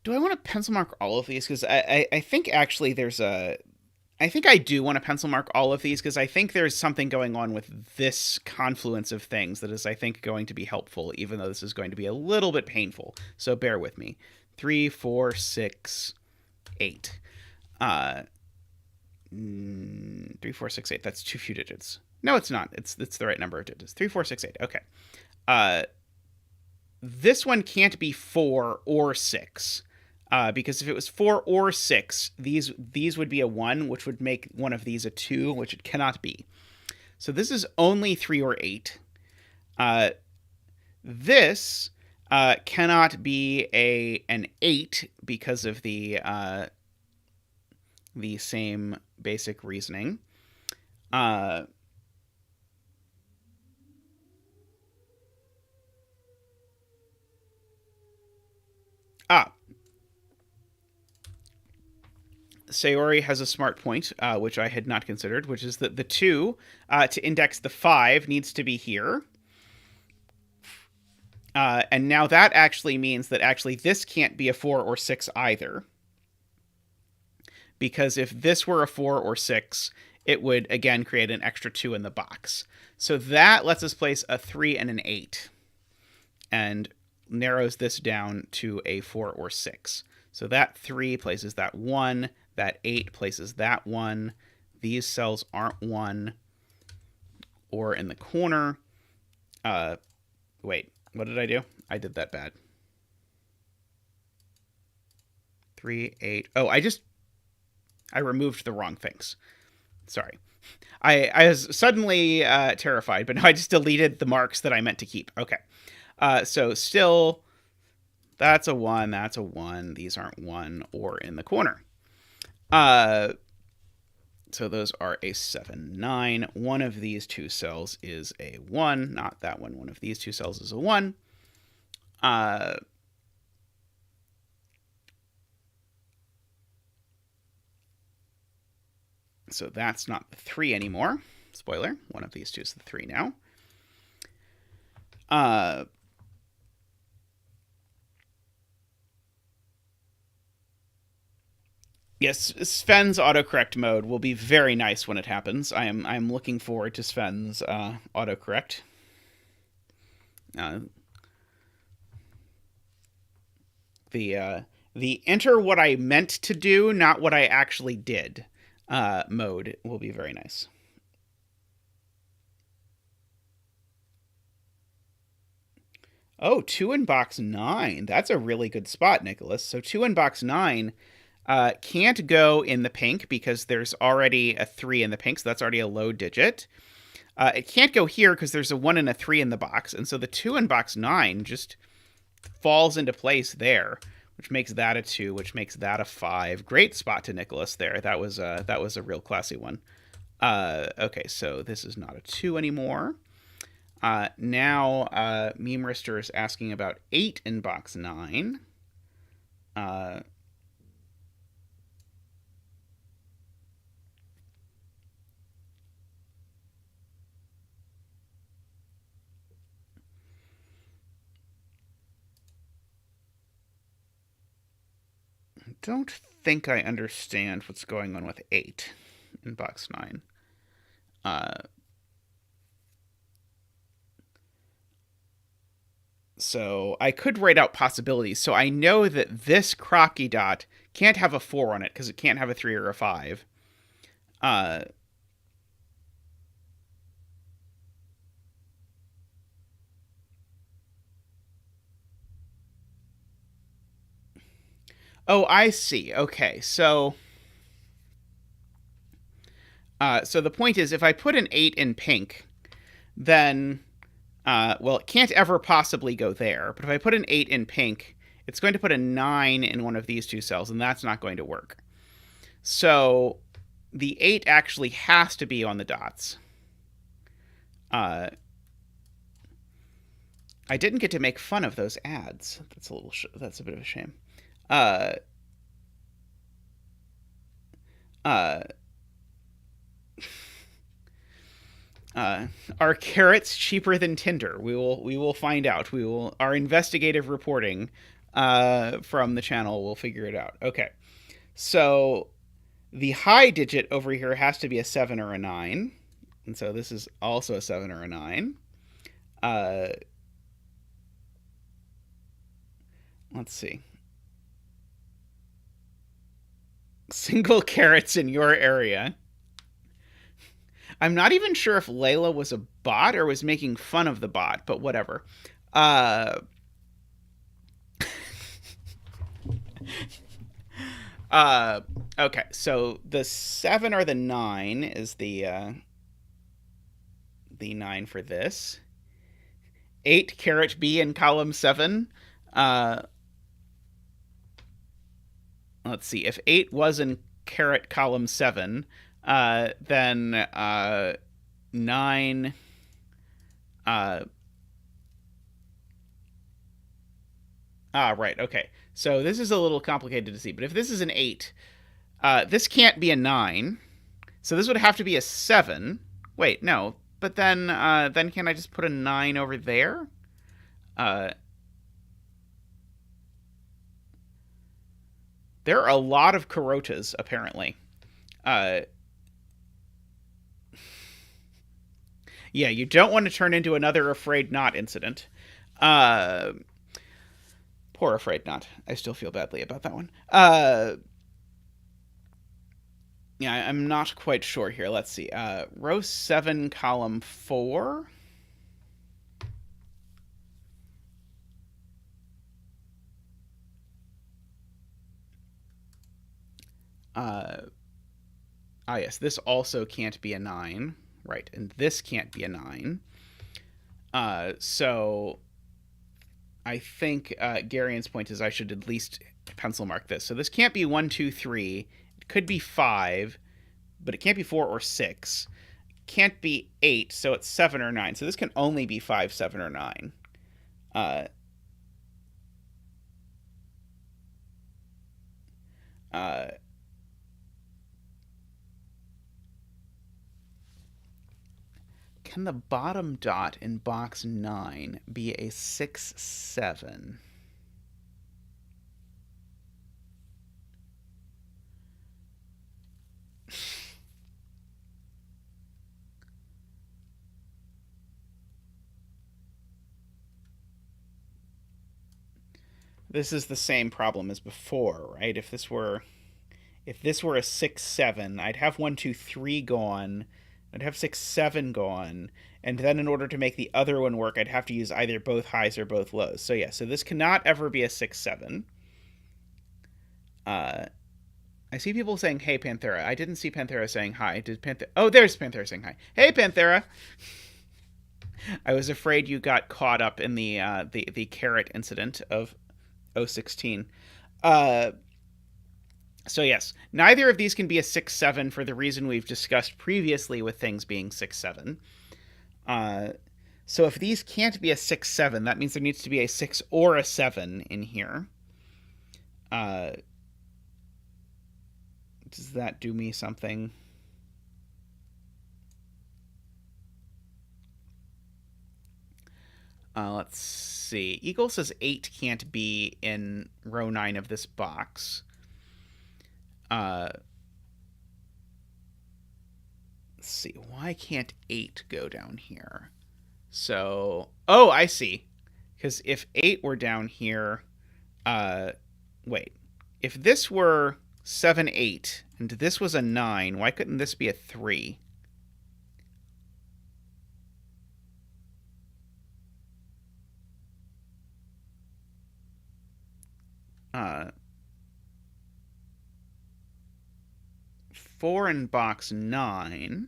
Speaker 1: Do I want to pencil mark all of these? Because I think actually there's a... I think I do want to pencil mark all of these because I think there's something going on with this confluence of things that is, I think, going to be helpful, even though this is going to be a little bit painful. So bear with me. 3, 4, 6, 8. 3, 4, 6, 8. That's too few digits. No, it's not. It's the right number of digits. 3, 4, 6, 8. Okay. This one can't be 4 or 6. Because if it was 4 or 6, these would be a 1, which would make one of these a 2, which it cannot be. So this is only 3 or 8. This cannot be an 8 because of the same basic reasoning. Sayori has a smart point, which I had not considered, which is that the 2 to index the 5 needs to be here. And now that actually means that actually this can't be a 4 or 6 either. Because if this were a 4 or 6, it would, again, create an extra 2 in the box. So that lets us place a 3 and an 8. And narrows this down to a 4 or 6. So that 3 places that 1. That 8 places that 1. These cells aren't 1 or in the corner. Wait, what did I do? I did that bad. 3, 8. Oh, I removed the wrong things. Sorry. I was suddenly terrified, but no, I just deleted the marks that I meant to keep. Okay. So still, that's a 1, that's a 1. These aren't 1 or in the corner. So those are a 7, 9. One of these two cells is a 1. Not that one. One of these two cells is a 1. So that's not the 3 anymore. Spoiler, one of these two is the 3 now. Yes, Sven's autocorrect mode will be very nice when it happens. I'm looking forward to Sven's autocorrect. The enter what I meant to do, not what I actually did mode will be very nice. Oh, 2 in box 9. That's a really good spot, Nicholas. So 2 in box 9 can't go in the pink because there's already a 3 in the pink, so that's already a low digit. It can't go here because there's a 1 and a 3 in the box, and so the 2 in box 9 just falls into place there, which makes that a 2, which makes that a 5. Great spot to Nicholas there. That was a real classy one. Okay, so this is not a 2 anymore. Now, Memerister is asking about 8 in box 9. Don't think I understand what's going on with 8 in box 9. So I could write out possibilities. So I know that this crocky dot can't have a 4 on it because it can't have a 3 or a 5. Oh, I see. Okay, so the point is, if I put an 8 in pink, then, well, it can't ever possibly go there. But if I put an 8 in pink, it's going to put a 9 in one of these two cells, and that's not going to work. So the 8 actually has to be on the dots. I didn't get to make fun of those ads. That's a bit of a shame. Are carrots cheaper than Tinder? We will find out. Our investigative reporting from the channel will figure it out. Okay. So the high digit over here has to be a 7 or a 9. And so this is also a 7 or a 9. Let's see. Single carrots in your area. I'm not even sure if Layla was a bot or was making fun of the bot, but whatever. Okay, so the 7 or the 9 is the 9 for this. 8 caret B in column 7. Let's see. If 8 was in caret column 7, then 9. Right. Okay. So this is a little complicated to see, but if this is an 8, this can't be a 9. So this would have to be a 7. Wait, no. But then can I just put a 9 over there? There are a lot of Carotas, apparently. Yeah, you don't want to turn into another Afraid Not incident. Poor Afraid Not. I still feel badly about that one. Yeah, I'm not quite sure here. Let's see. Row 7, column 4. Yes, this also can't be a 9. Right, and this can't be a 9. So I think Garian's point is I should at least pencil mark this. So this can't be 1, 2, 3. It could be 5, but it can't be 4 or 6. It can't be 8, so it's 7 or 9. So this can only be 5, 7, or 9. Can the bottom dot in box 9 be a 6, 7? This is the same problem as before, right? If this were a 6, 7, I'd have 1, 2, 3 gone. I'd have 6, 7 gone. And then in order to make the other one work, I'd have to use either both highs or both lows. So yeah, so this cannot ever be a 6, 7. I see people saying, hey, Panthera. I didn't see Panthera saying hi. Did Panthera? Oh, there's Panthera saying hi. Hey, Panthera. I was afraid you got caught up in the carrot incident of 016. So yes, neither of these can be a 6, 7 for the reason we've discussed previously with things being 6, 7. So if these can't be a 6, 7, that means there needs to be a 6 or a 7 in here. Does that do me something? Let's see. Eagle says 8 can't be in row 9 of this box. Let's see. Why can't 8 go down here? So, oh, I see. Because if 8 were down here, wait. If this were 7, 8, and this was a 9, why couldn't this be a 3? 4 in box 9.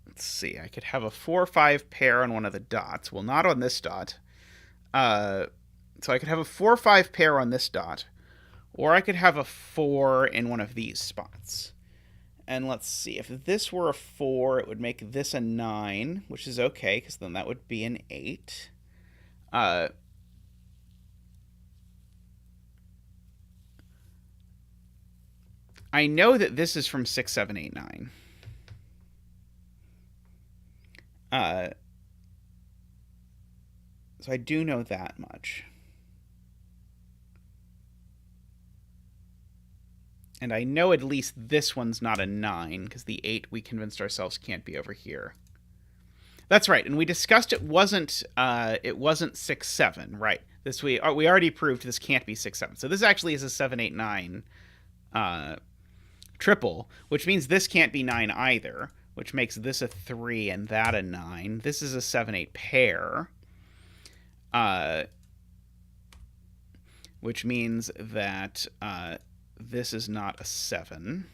Speaker 1: Let's see. I could have a 4-5 pair on one of the dots. Well, not on this dot. So I could have a 4-5 pair on this dot. Or I could have a 4 in one of these spots. And let's see. If this were a 4, it would make this a 9, which is okay, because then that would be an 8. I know that this is from 6, 7, 8, 9. So I do know that much. And I know at least this one's not a 9, because the 8 we convinced ourselves can't be over here. That's right, and we discussed it wasn't 6, 7, right? This we already proved this can't be 6, 7. So this actually is a 7, 8, 9 triple, which means this can't be 9 either, which makes this a 3 and that a 9. This is a 7, 8 pair, which means that this is not a 7.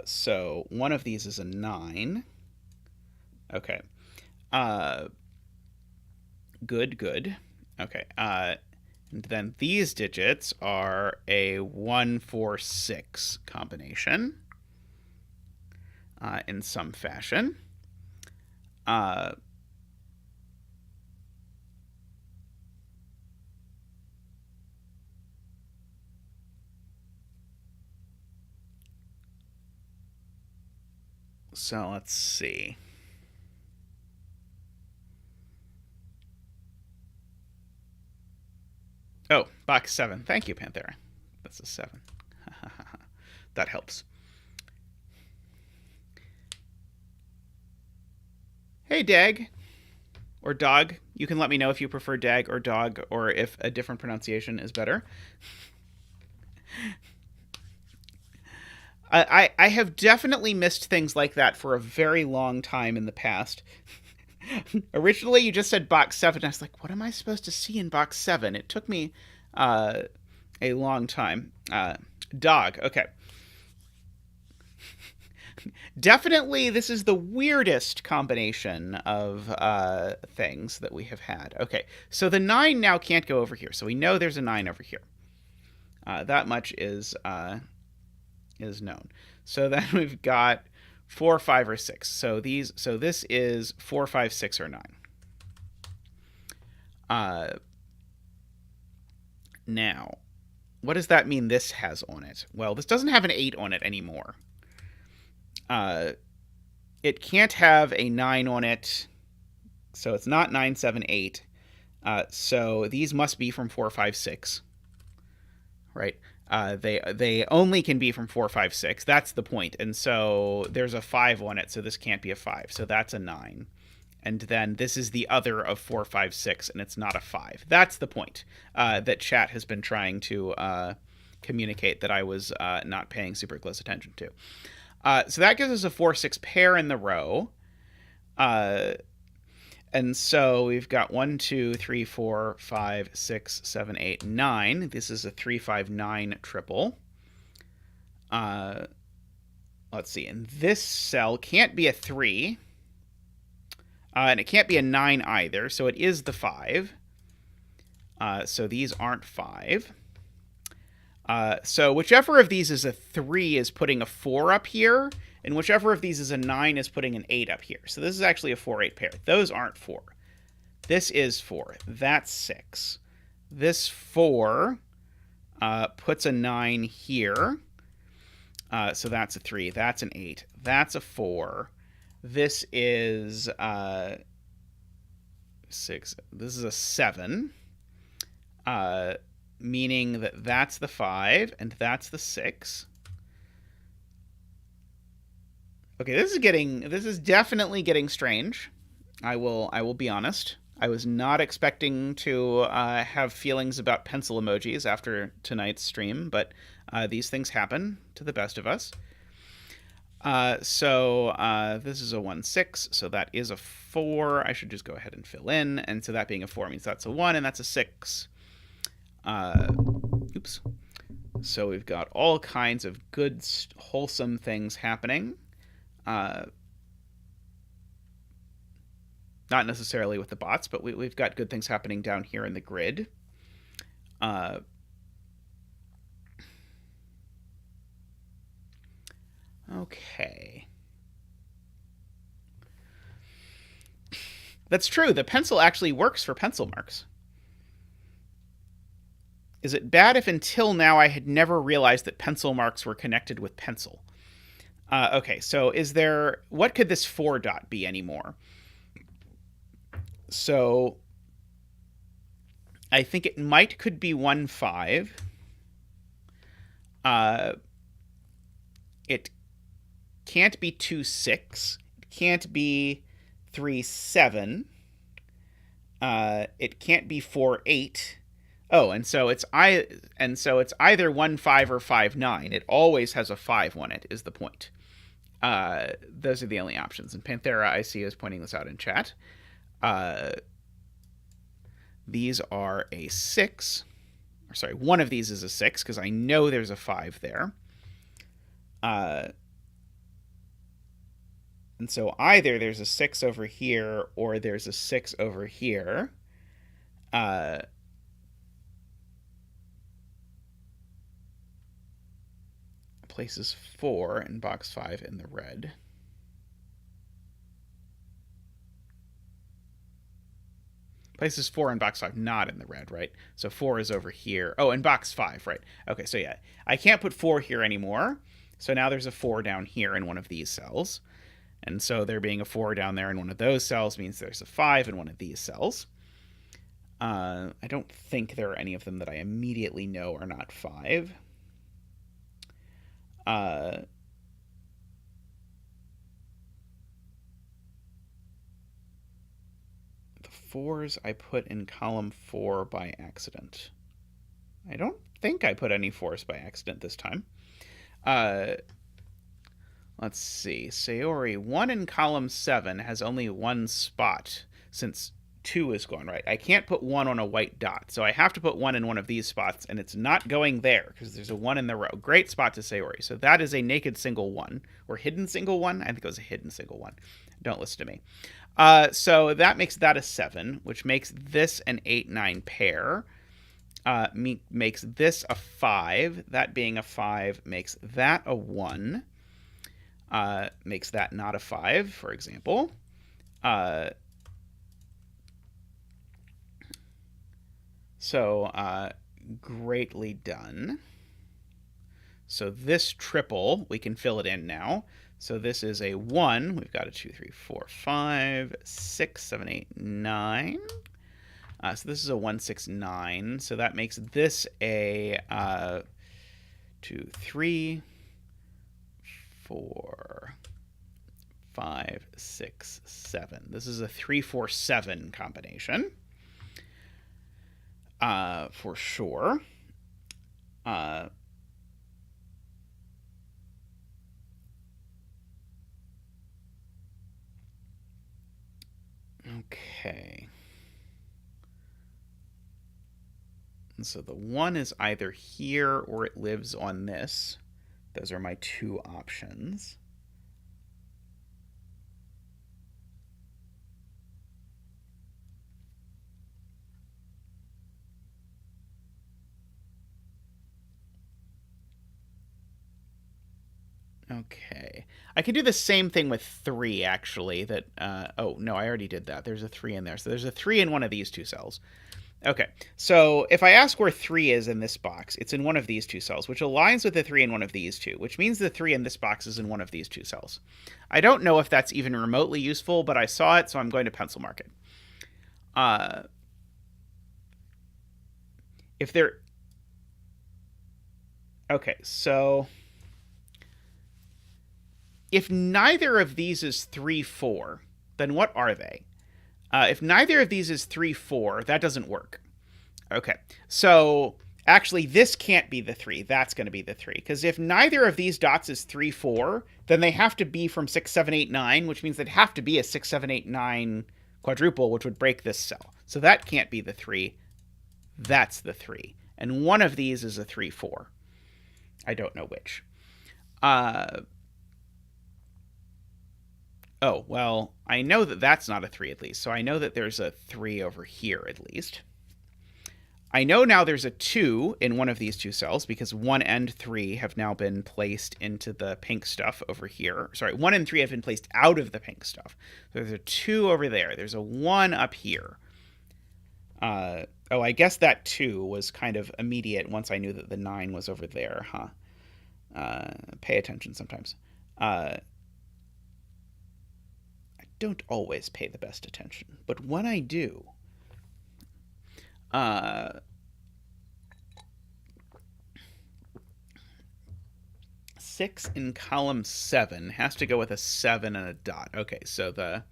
Speaker 1: So one of these is a 9. Okay. Good. Okay. And then these digits are a 1, 4, 6 combination in some fashion. So let's see. Oh, box 7. Thank you, Panthera. That's a 7. That helps. Hey, Dag. Or Dog. You can let me know if you prefer Dag or Dog, or if a different pronunciation is better. I have definitely missed things like that for a very long time in the past. Originally, you just said box 7. I was like, what am I supposed to see in box 7? It took me a long time. Dog. Okay. Definitely, this is the weirdest combination of things that we have had. Okay, so the 9 now can't go over here. So we know there's a 9 over here. That much is known. So then we've got 4, 5, or 6. So this is 4, 5, 6, or 9. Now, what does that mean this has on it? Well, this doesn't have an 8 on it anymore. It can't have a 9 on it, so it's not 9, 7, 8. So these must be from 4, 5, 6, right? They only can be from 4, 5, 6. That's the point. And so there's a 5 on it, so this can't be a 5. So that's a 9. And then this is the other of 4, 5, 6, and it's not a 5. That's the point that chat has been trying to communicate that I was not paying super close attention to. So that gives us a 4, 6 pair in the row. And so we've got 1, 2, 3, 4, 5, 6, 7, 8, 9. This is a 3, 5, 9 triple. Let's see. And this cell can't be a 3. And it can't be a 9 either. So it is the 5. So these aren't 5. So whichever of these is a 3 is putting a 4 up here, and whichever of these is a 9 is putting an 8 up here. So this is actually a 4, 8 pair. Those aren't 4. This is 4. That's 6. This 4 puts a 9 here. So that's a 3. That's an 8. That's a 4. This is 6. This is a 7. Meaning that that's the 5 and that's the 6. Okay, this is definitely getting strange. I will be honest. I was not expecting to have feelings about pencil emojis after tonight's stream, but these things happen to the best of us. So this is a 1, 6, so that is a 4. I should just go ahead and fill in, and so that being a 4 means that's a 1 and that's a 6. Oops. So we've got all kinds of good, wholesome things happening. Not necessarily with the bots, but we've got good things happening down here in the grid. Okay. That's true. The pencil actually works for pencil marks. Is it bad if until now I had never realized that pencil marks were connected with pencil? Okay, so what could this 4 dot be anymore? So I think it could be 1, 5. It can't be 2, 6. It can't be 3, 7. It can't be 4, 8. Oh, and so it's either 1, 5 or 5, 9. It always has a 5 on it, is the point. Those are the only options. And Panthera, I see, is pointing this out in chat. These are a 6. Or sorry, one of these is a 6, because I know there's a 5 there. And so either there's a 6 over here, or there's a 6 over here. Places 4 and box 5 in the red. Places 4 and box 5 not in the red, right? So 4 is over here. Oh, and box 5, right. Okay, so yeah. I can't put 4 here anymore. So now there's a 4 down here in one of these cells. And so there being a 4 down there in one of those cells means there's a 5 in one of these cells. I don't think there are any of them that I immediately know are not 5. The 4s I put in column 4 by accident. I don't think I put any 4s by accident this time. Let's see. Sayori, 1 in column 7 has only 1 spot since 2 is gone, right? I can't put 1 on a white dot, so I have to put 1 in one of these spots, and it's not going there because there's a 1 in the row. Great spot to Sayori. So that is a naked single 1, or hidden single 1. I think it was a hidden single 1. Don't listen to me. So that makes that a 7, which makes this an 8-9 pair. Makes this a 5. That being a 5 makes that a 1. Makes that not a 5, for example. So greatly done. So this triple, we can fill it in now. So this is a 1. We've got a 2, 3, 4, 5, 6, 7, 8, 9. So this is a 1, 6, 9. So that makes this a 2, 3, 4, 5, 6, 7. This is a 3, 4, 7 combination. For sure. Okay. And so the 1 is either here or it lives on this. Those are my 2 options. Okay. I could do the same thing with 3, actually. Oh, no, I already did that. There's a 3 in there. So there's a 3 in one of these 2 cells. Okay, so if I ask where 3 is in this box, it's in one of these 2 cells, which aligns with the 3 in one of these 2, which means the 3 in this box is in one of these 2 cells. I don't know if that's even remotely useful, but I saw it, so I'm going to pencil mark it. If there... Okay, so... If neither of these is 3, 4, then what are they? If neither of these is 3, 4, that doesn't work. Okay, so actually this can't be the 3. That's going to be the 3. Because if neither of these dots is 3, 4, then they have to be from 6, 7, 8, 9, which means they'd have to be a 6, 7, 8, 9 quadruple, which would break this cell. So that can't be the 3. That's the 3. And one of these is a 3, 4. I don't know which. Oh, well, I know that that's not a 3 at least, so I know that there's a 3 over here at least. I know now there's a 2 in one of these 2 cells because 1 and 3 have now been placed into the pink stuff over here. Sorry, 1 and 3 have been placed out of the pink stuff. So there's a 2 over there. There's a 1 up here. Oh, I guess that 2 was kind of immediate once I knew that the 9 was over there, huh? Pay attention sometimes. Don't always pay the best attention, but when I do, Uh, 6 in column 7 has to go with a 7 and a dot. Okay, so the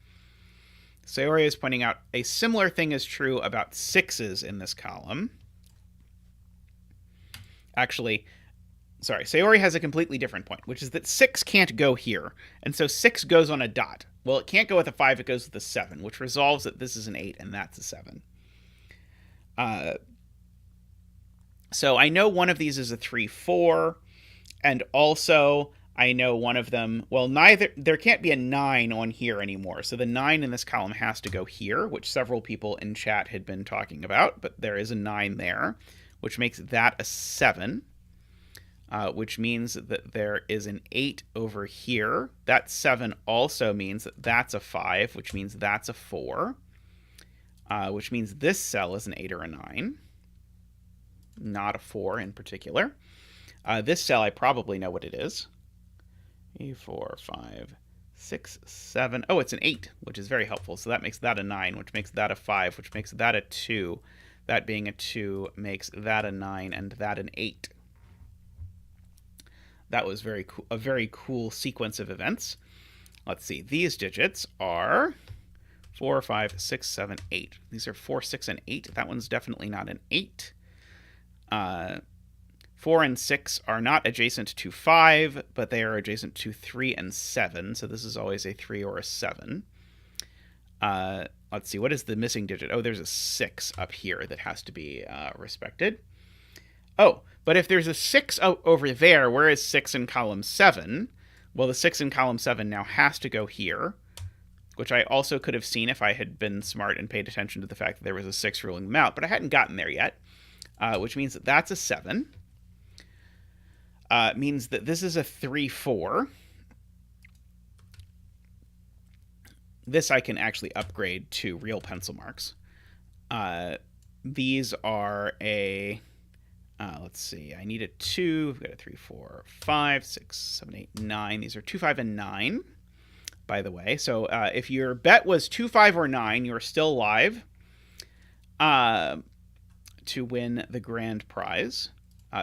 Speaker 1: Sayori is pointing out a similar thing is true about 6s in this column. Actually, sorry, Sayori has a completely different point, which is that 6 can't go here, and so 6 goes on a dot. Well, it can't go with a 5, it goes with a 7, which resolves that this is an 8 and that's a 7. So I know one of these is a 3, 4, and also I know one of them, well, there can't be a 9 on here anymore, so the 9 in this column has to go here, which several people in chat had been talking about, but there is a 9 there, which makes that a 7. Which means that there is an 8 over here. That 7 also means that that's a 5, which means that's a 4, which means this cell is an 8 or a 9, not a 4 in particular. This cell, I probably know what it is. 3, 4, 5, 6, 7. Oh, it's an 8, which is very helpful. So that makes that a 9, which makes that a 5, which makes that a 2. That being a 2 makes that a 9, and that an 8. That was a very cool sequence of events. Let's see. These digits are 4, 5, 6, 7, 8. These are 4, 6, and 8. That one's definitely not an 8. 4 and 6 are not adjacent to 5, but they are adjacent to 3 and 7. So this is always a 3 or a 7. Let's see. What is the missing digit? Oh, there's a 6 up here that has to be respected. Oh, but if there's a 6 over there, where is 6 in column 7? Well, the 6 in column 7 now has to go here, which I also could have seen if I had been smart and paid attention to the fact that there was a 6 ruling them out, but I hadn't gotten there yet, which means that that's a 7. Means that this is a 3, 4. This I can actually upgrade to real pencil marks. These are a... let's see, I need a 2. We've got a 3, 4, 5, 6, 7, 8, 9. These are 2, 5, and 9, by the way. So if your bet was 2, 5, or 9, you're still alive to win the grand prize.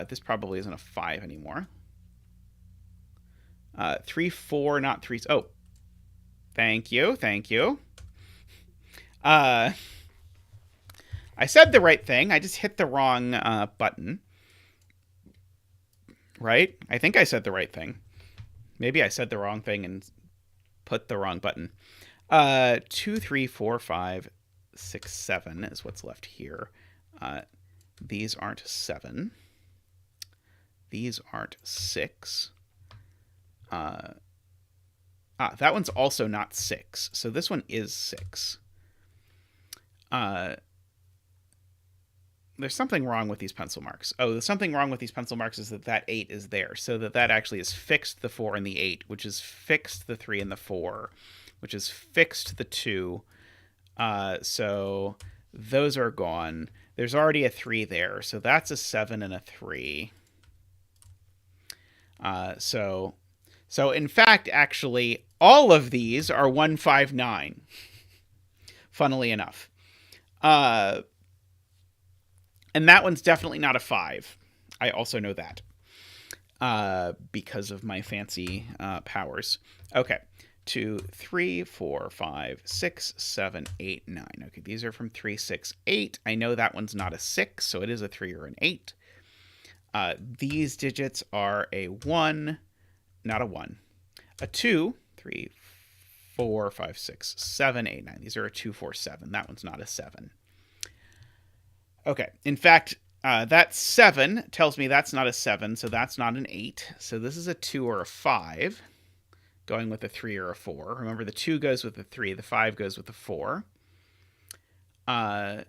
Speaker 1: This probably isn't a 5 anymore. 3, 4, not 3. Oh, thank you, thank you. I said the right thing. I just hit the wrong button. Right? I think I said the right thing. Maybe I said the wrong thing and put the wrong button. 2, 3, 4, 5, 6, 7 is what's left here. These aren't 7. These aren't 6. That one's also not 6. So this one is 6. There's something wrong with these pencil marks. Oh, the something wrong with these pencil marks is that 8 is there. So that actually is fixed the 4 and the 8, which is fixed the 3 and the 4, which is fixed the 2. So those are gone. There's already a 3 there. So that's a 7 and a 3. So in fact, actually, all of these are 1, 5, 9. Funnily enough. And that one's definitely not a 5. I also know that because of my fancy powers. Okay. 2, 3, 4, 5, 6, 7, 8, 9. Okay, these are from 3, 6, 8. I know that one's not a 6, so it is a 3 or an 8. These digits are a 1, not a 1. A 2, 3, 4, 5, 6, 7, 8, 9. These are a 2, 4, 7. That one's not a 7. Okay, in fact, that 7 tells me that's not a 7, so that's not an 8. So this is a 2 or a 5, going with a 3 or a 4. Remember, the 2 goes with the 3, the 5 goes with the 4. Let's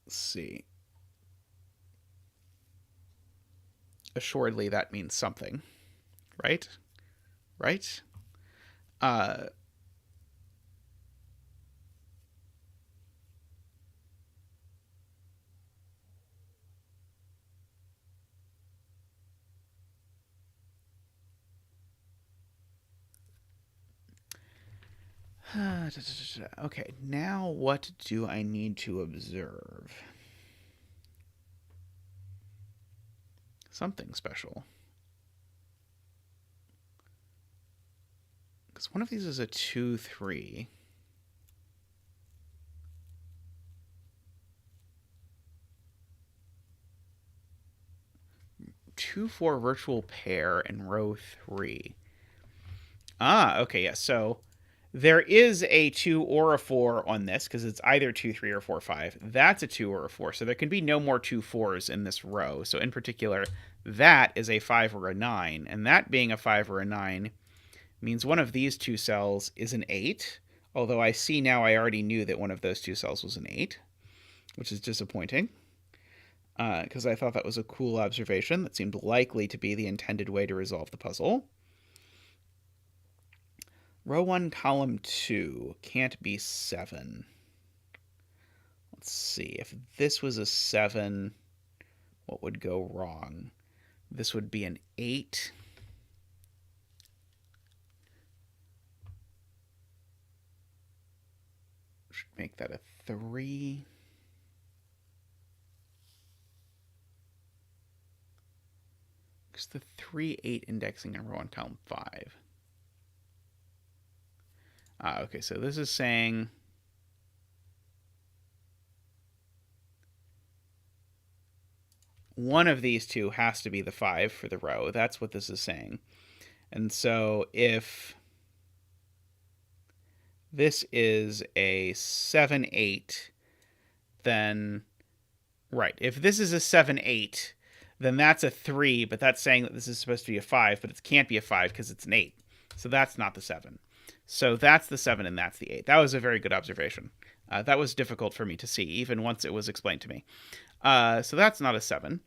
Speaker 1: see. Assuredly, that means something, right? Right? Okay, now what do I need to observe? Something special. Because one of these is a 2-3. Two, 4 virtual pair in row 3. Okay, yeah. So there is a 2 or a 4 on this because it's either 2, 3, or 4, 5. That's a 2 or a 4. So there can be no more 2 4s in this row. So in particular, that is a 5 or a 9. And that being a 5 or a 9 means one of these two cells is an 8. Although I see now I already knew that one of those two cells was an 8, which is disappointing. Because I thought that was a cool observation. That seemed likely to be the intended way to resolve the puzzle. Row 1, column 2 can't be 7. Let's see. If this was a 7, what would go wrong? This would be an 8. Should make that a 3. Because the 3, 8 indexing in row 1, column 5. Okay, so this is saying one of these two has to be the 5 for the row. That's what this is saying. And so if this is a 7, 8, then, right, if this is a 7, 8, then that's a 3, but that's saying that this is supposed to be a 5, but it can't be a 5 because it's an 8. So that's not the 7. So that's the 7 and that's the 8. That was a very good observation. That was difficult for me to see, even once it was explained to me. So that's not a 7.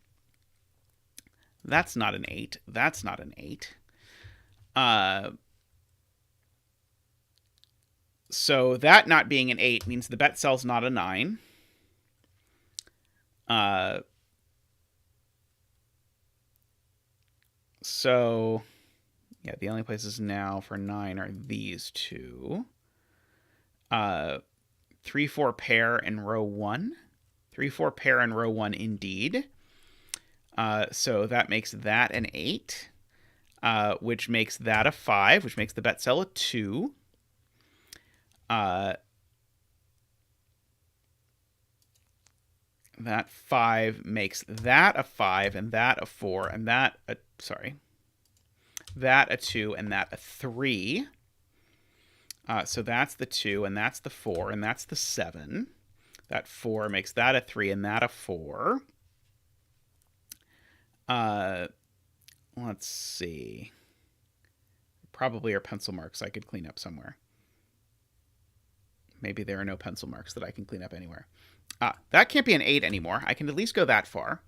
Speaker 1: That's not an 8. That's not an 8. So that not being an 8 means the bet cell's not a 9. So, yeah, the only places now for 9 are these two. 3, 4 pair in row 1. 3, 4 pair in row 1 indeed. So that makes that an 8, which makes that a 5, which makes the bet cell a 2. That 5 makes that a 5, and that a 4, and that a, that a 2, and that a 3. So that's the 2, and that's the 4, and that's the 7. That 4 makes that a 3, and that a 4. Let's see. Probably are pencil marks I could clean up somewhere. Maybe there are no pencil marks that I can clean up anywhere. That can't be an 8 anymore. I can at least go that far.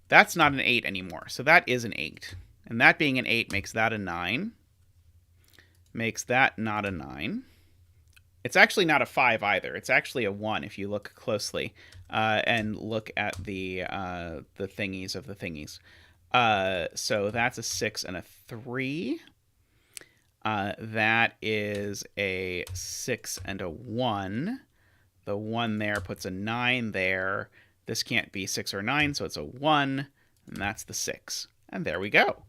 Speaker 1: That's not an 8 anymore. So that is an 8. And that being an 8 makes that a 9. Makes that not a 9. It's actually not a 5 either. It's actually a 1 if you look closely and look at the thingies of the thingies. So that's a 6 and a 3. That is a 6 and a 1. The 1 there puts a 9 there. This can't be 6 or 9, so it's a 1. And that's the 6. And there we go.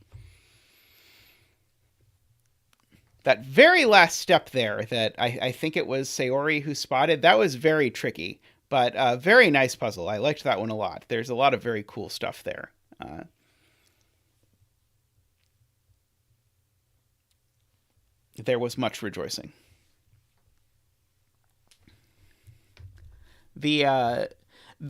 Speaker 1: That very last step there that I think it was Sayori who spotted, that was very tricky. But very nice puzzle. I liked that one a lot. There's a lot of very cool stuff there. There was much rejoicing. The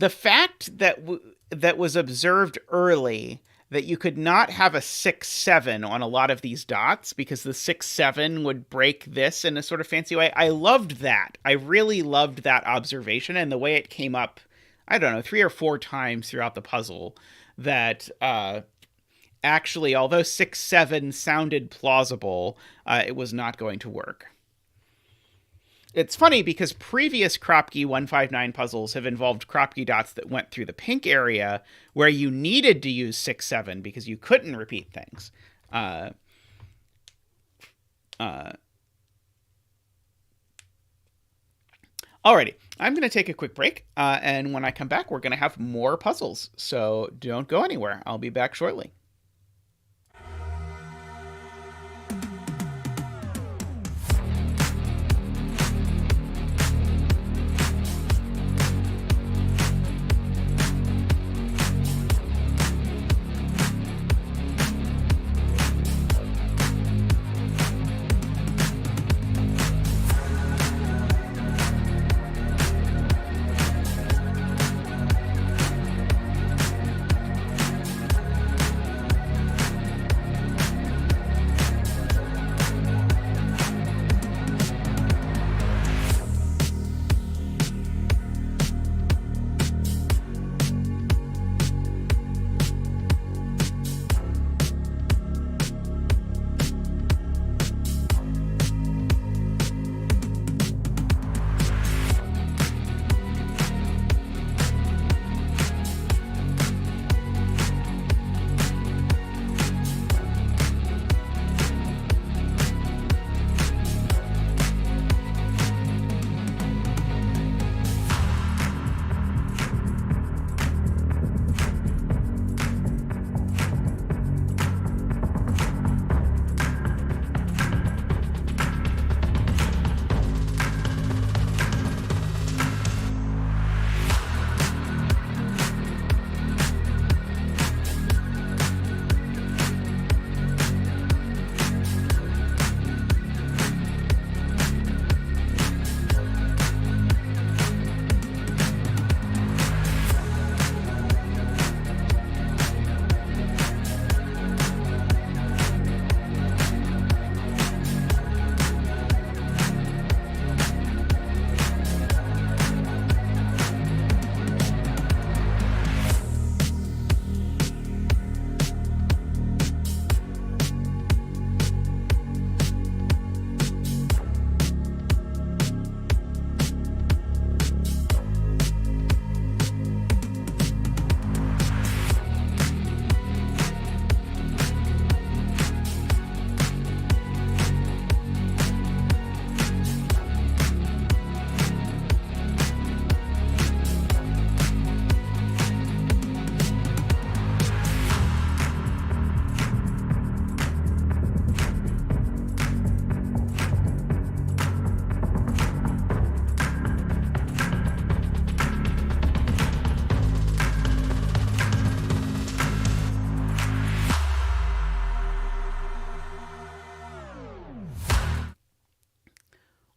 Speaker 1: fact that was observed early that you could not have a 6-7 on a lot of these dots because the 6-7 would break this in a sort of fancy way. I loved that. I really loved that observation and the way it came up, I don't know, 3 or 4 times throughout the puzzle that actually, although 6-7 sounded plausible, it was not going to work. It's funny because previous Kropke 159 puzzles have involved Kropke dots that went through the pink area where you needed to use 6-7 because you couldn't repeat things. Alrighty, I'm going to take a quick break, and when I come back, we're going to have more puzzles. So don't go anywhere. I'll be back shortly.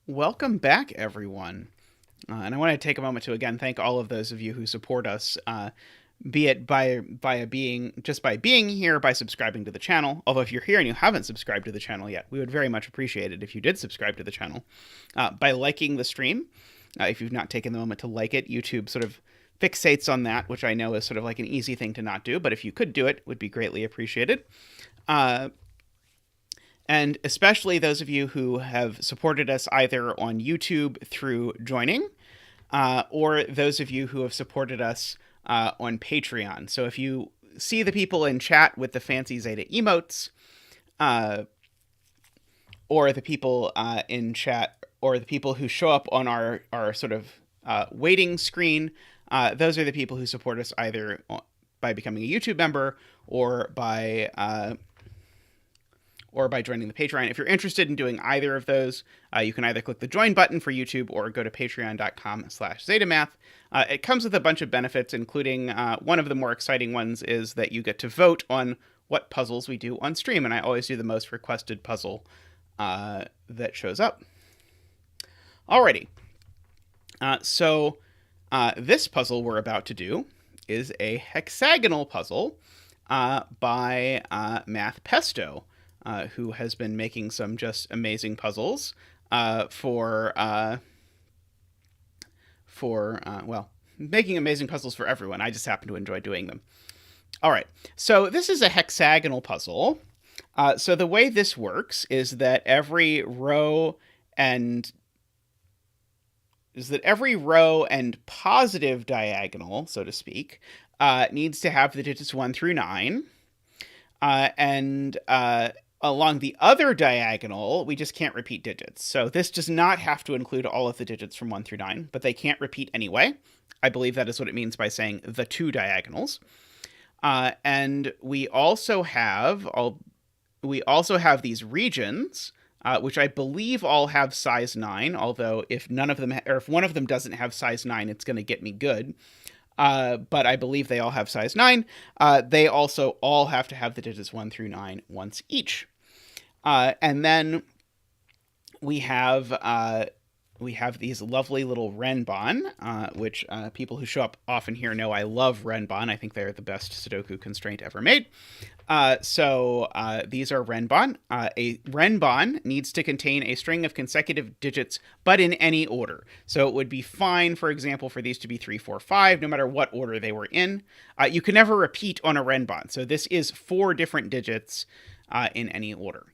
Speaker 1: Welcome back, everyone. And I want to take a moment to again thank all of those of you who support us, be it by being here, by subscribing to the channel. Although if you're here and you haven't subscribed to the channel yet, we would very much appreciate it if you did subscribe to the channel. By liking the stream, if you've not taken the moment to like it, YouTube sort of fixates on that, which I know is sort of like an easy thing to not do. But if you could do it, would be greatly appreciated. And especially those of you who have supported us either on YouTube through joining, or those of you who have supported us on Patreon. So if you see the people in chat with the fancy Zeta emotes, or the people in chat, or the people who show up on our sort of waiting screen, those are the people who support us either by becoming a YouTube member or by joining the Patreon. If you're interested in doing either of those, you can either click the join button for YouTube or go to patreon.com/zetamath. It comes with a bunch of benefits, including one of the more exciting ones is that you get to vote on what puzzles we do on stream, and I always do the most requested puzzle that shows up. Alrighty. So this puzzle we're about to do is a hexagonal puzzle by Math Pesto, who has been making some just amazing puzzles making amazing puzzles for everyone. I just happen to enjoy doing them. All right, so this is a hexagonal puzzle. So the way this works is that every row and positive diagonal, so to speak, needs to have the digits 1 through 9. And Along the other diagonal, we just can't repeat digits. So this does not have to include all of the digits from 1 through 9, but they can't repeat anyway. I believe that is what it means by saying the two diagonals. And we also have these regions, which I believe all have size 9. Although if none of them, or if one of them doesn't have size 9, it's going to get me good. But I believe they all have size 9. They also all have to have the digits 1 through 9 once each. And then we have these lovely little renbon, which people who show up often here know I love renbon. I think they're the best Sudoku constraint ever made. So these are renbon. A renbon needs to contain a string of consecutive digits, but in any order. So it would be fine, for example, for these to be 3, 4, 5, no matter what order they were in. You can never repeat on a renbon. So this is 4 different digits in any order.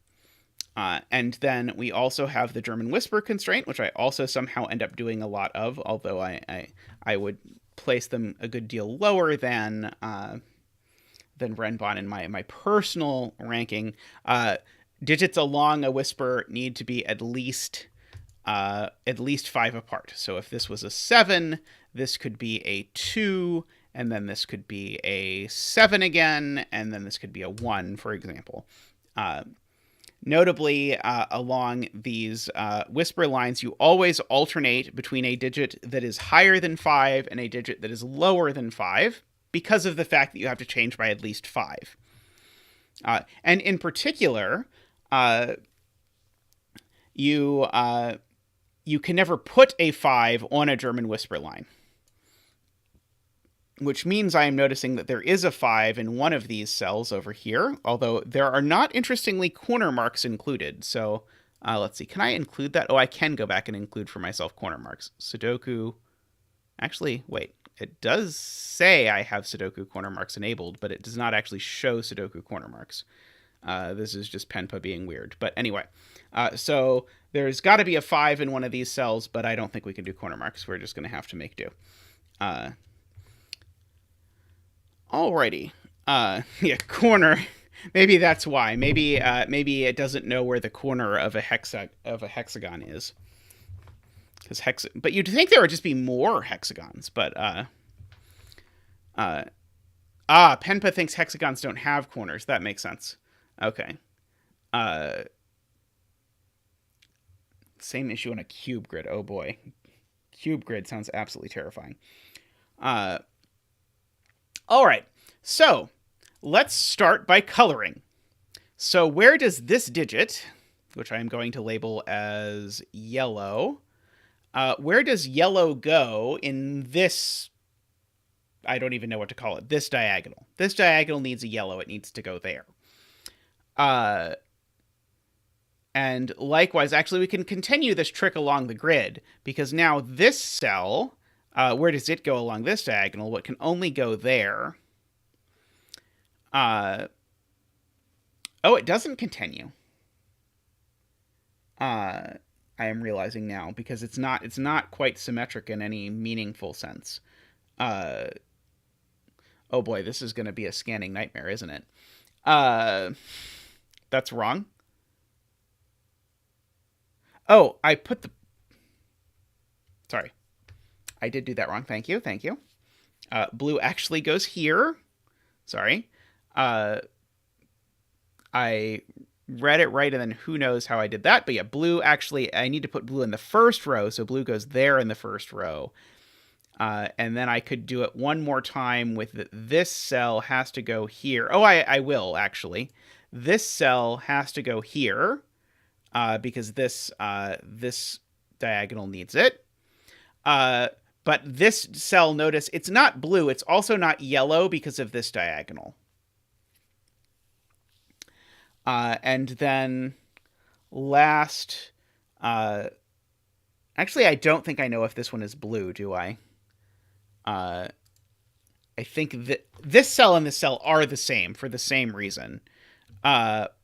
Speaker 1: And then we also have the German whisper constraint, which I also somehow end up doing a lot of, although I would place them a good deal lower than renbon in my personal ranking. Digits along a whisper need to be at least 5 apart. So if this was a 7, this could be a 2, and then this could be a 7 again, and then this could be a 1, for example. Notably, along these whisper lines, you always alternate between a digit that is higher than 5 and a digit that is lower than 5, because of the fact that you have to change by at least 5. And in particular, you can never put a 5 on a German whisper line, which means I am noticing that there is a 5 in one of these cells over here, although there are not, interestingly, corner marks included. So let's see. Can I include that? Oh, I can go back and include for myself corner marks. Sudoku. Actually, wait. It does say I have Sudoku corner marks enabled, but it does not actually show Sudoku corner marks. This is just Penpa being weird. But anyway, so there's got to be a 5 in one of these cells, but I don't think we can do corner marks. We're just going to have to make do. Alrighty. Yeah, corner. Maybe that's why. Maybe it doesn't know where the corner of a hexagon is. But you'd think there would just be more hexagons, but Penpa thinks hexagons don't have corners. That makes sense. Okay. Same issue on a cube grid. Oh boy. Cube grid sounds absolutely terrifying. All right. So, let's start by coloring. So, where does this digit, which I'm going to label as yellow, where does yellow go in this, I don't even know what to call it, this diagonal? This diagonal needs a yellow. It needs to go there. And likewise, actually, we can continue this trick along the grid, because now this cell, where does it go along this diagonal? Well, it can only go there. Oh, it doesn't continue. I am realizing now, because it's not quite symmetric in any meaningful sense. Oh boy, this is going to be a scanning nightmare, isn't it? That's wrong. Oh, sorry. I did do that wrong. Thank you. Blue actually goes here. Sorry. I read it right, and then who knows how I did that. But yeah, blue actually, I need to put blue in the first row, so blue goes there in the first row. And then I could do it one more time with this cell has to go here. Oh, I will, actually. This cell has to go here, because this diagonal needs it. But this cell, notice, it's not blue. It's also not yellow because of this diagonal. And then last, actually, I don't think I know if this one is blue, do I? I think that this cell and this cell are the same for the same reason. But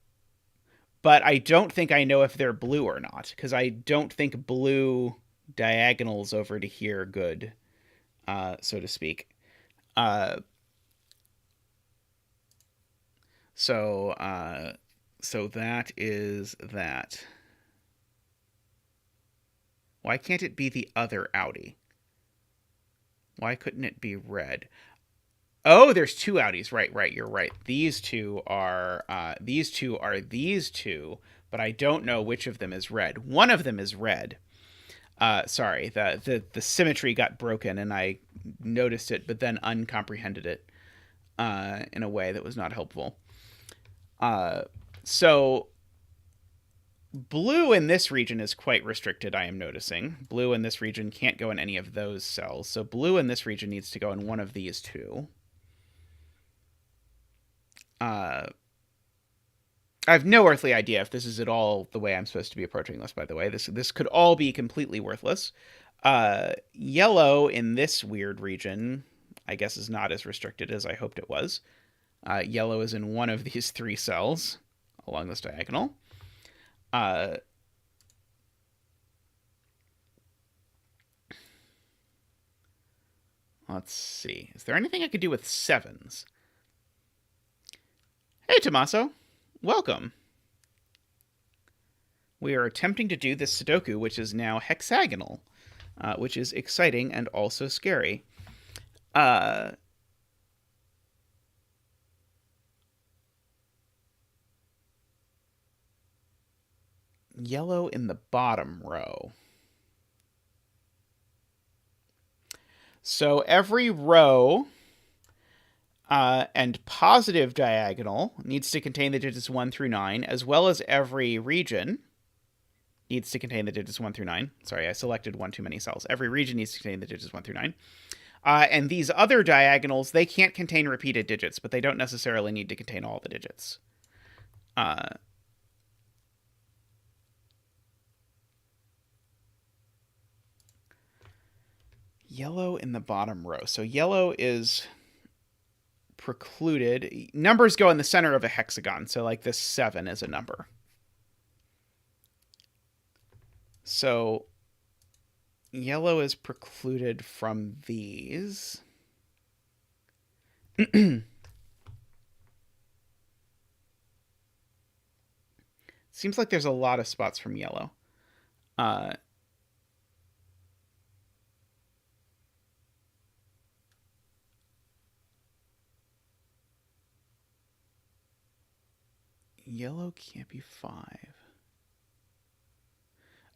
Speaker 1: I don't think I know if they're blue or not, because I don't think blue diagonals over to here are good, so to speak. So So that is that. Why can't it be the other Audi? Why couldn't it be red? Oh, there's two Audis. Right. You're right. These two are these two, but I don't know which of them is red. One of them is red. Sorry, the symmetry got broken, and I noticed it, but then uncomprehended it in a way that was not helpful. So blue in this region is quite restricted, I am noticing. Blue in this region can't go in any of those cells. So blue in this region needs to go in one of these two. I have no earthly idea if this is at all the way I'm supposed to be approaching this, by the way. This could all be completely worthless. Yellow in this weird region, I guess, is not as restricted as I hoped it was. Yellow is in one of these three cells along this diagonal. Let's see. Is there anything I could do with sevens? Hey, Tommaso. Welcome. We are attempting to do this Sudoku, which is now hexagonal, which is exciting and also scary. Yellow in the bottom row. So every row and positive diagonal needs to contain the digits 1 through 9, as well as every region needs to contain the digits 1 through 9. Sorry, I selected one too many cells. Every region needs to contain the digits 1 through 9. And these other diagonals, they can't contain repeated digits, but they don't necessarily need to contain all the digits. Yellow in the bottom row. So yellow is precluded. Numbers go in the center of a hexagon. So like this 7 is a number. So yellow is precluded from these. Seems like there's a lot of spots from yellow. Yellow can't be 5.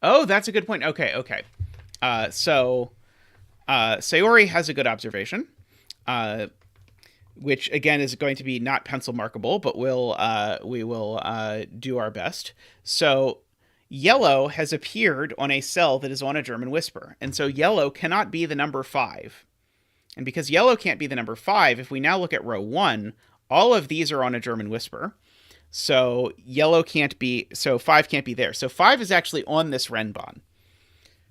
Speaker 1: Oh, that's a good point. Okay. So Sayori has a good observation, which again is going to be not pencil markable, but we will do our best. So yellow has appeared on a cell that is on a German whisper, and so yellow cannot be the number 5. And because yellow can't be the number 5, if we now look at row 1, all of these are on a German whisper. So yellow can't be, so 5 can't be there. So 5 is actually on this Renbahn.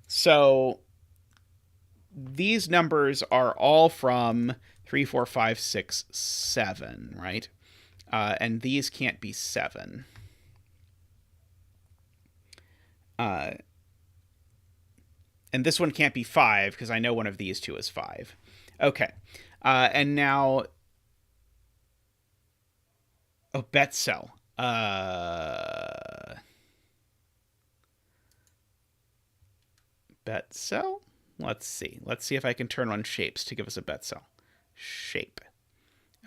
Speaker 1: So these numbers are all from 3, 4, 5, 6, 7, right? And these can't be 7. And this one can't be 5 because I know one of these two is 5. Okay. And now... Oh, bet cell. Bet cell? Let's see. Let's see if I can turn on shapes to give us a bet cell. Shape.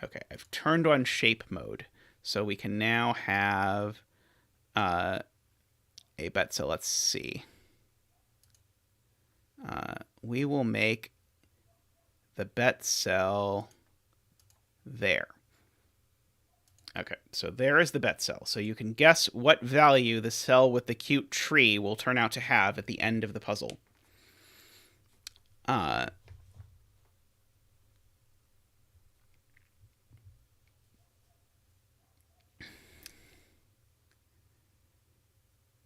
Speaker 1: Okay, I've turned on shape mode. So we can now have a bet cell. Let's see. We will make the bet cell there. Okay, so there is the bet cell. So you can guess what value the cell with the cute tree will turn out to have at the end of the puzzle.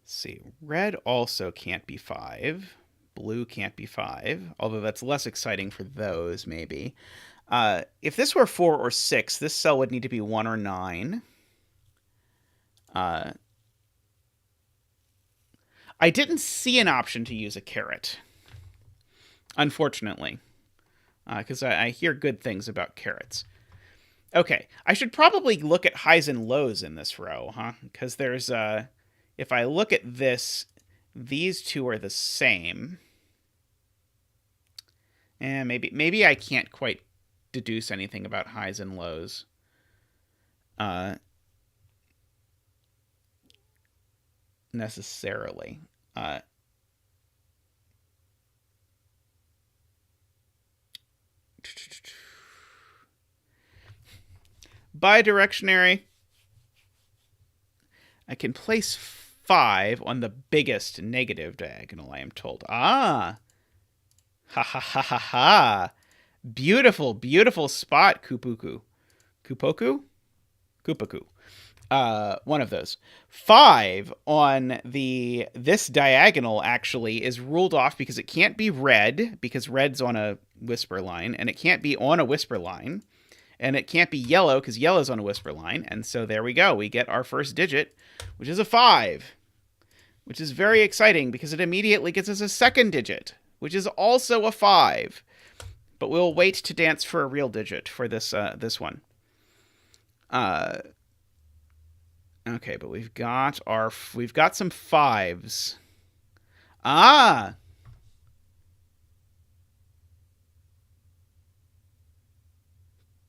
Speaker 1: See, red also can't be 5. Blue can't be 5, although that's less exciting for those, maybe. If this were 4 or 6, this cell would need to be 1 or 9. I didn't see an option to use a caret, unfortunately, because I hear good things about carets. Okay, I should probably look at highs and lows in this row, huh? Because there's if I look at this, these two are the same. And maybe I can't quite deduce anything about highs and lows. Necessarily. Bidirectionary. I can place 5 on the biggest negative diagonal, I am told. Ah! Ha ha ha ha ha! Beautiful, beautiful spot, Kupuku. Kupoku? Kupaku. One of those. 5 on this diagonal actually is ruled off because it can't be red, because red's on a whisper line, and it can't be on a whisper line, and it can't be yellow because yellow's on a whisper line, and so there we go. We get our first digit, which is a 5, which is very exciting because it immediately gets us a second digit, which is also a 5. But we'll wait to dance for a real digit for this one. Okay, but we've got some 5s. Ah!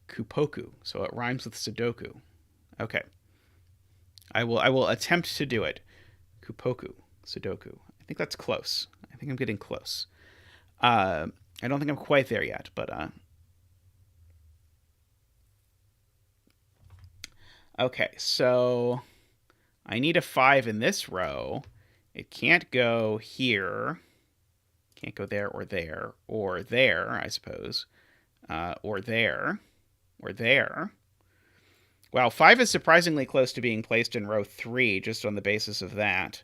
Speaker 1: Kupoku. So it rhymes with Sudoku. Okay. I will attempt to do it. Kupoku. Sudoku. I think that's close. I think I'm getting close. I don't think I'm quite there yet, but okay, so I need a 5 in this row. It can't go here. Can't go there, or there, I suppose. Or there. Wow, 5 is surprisingly close to being placed in row 3, just on the basis of that.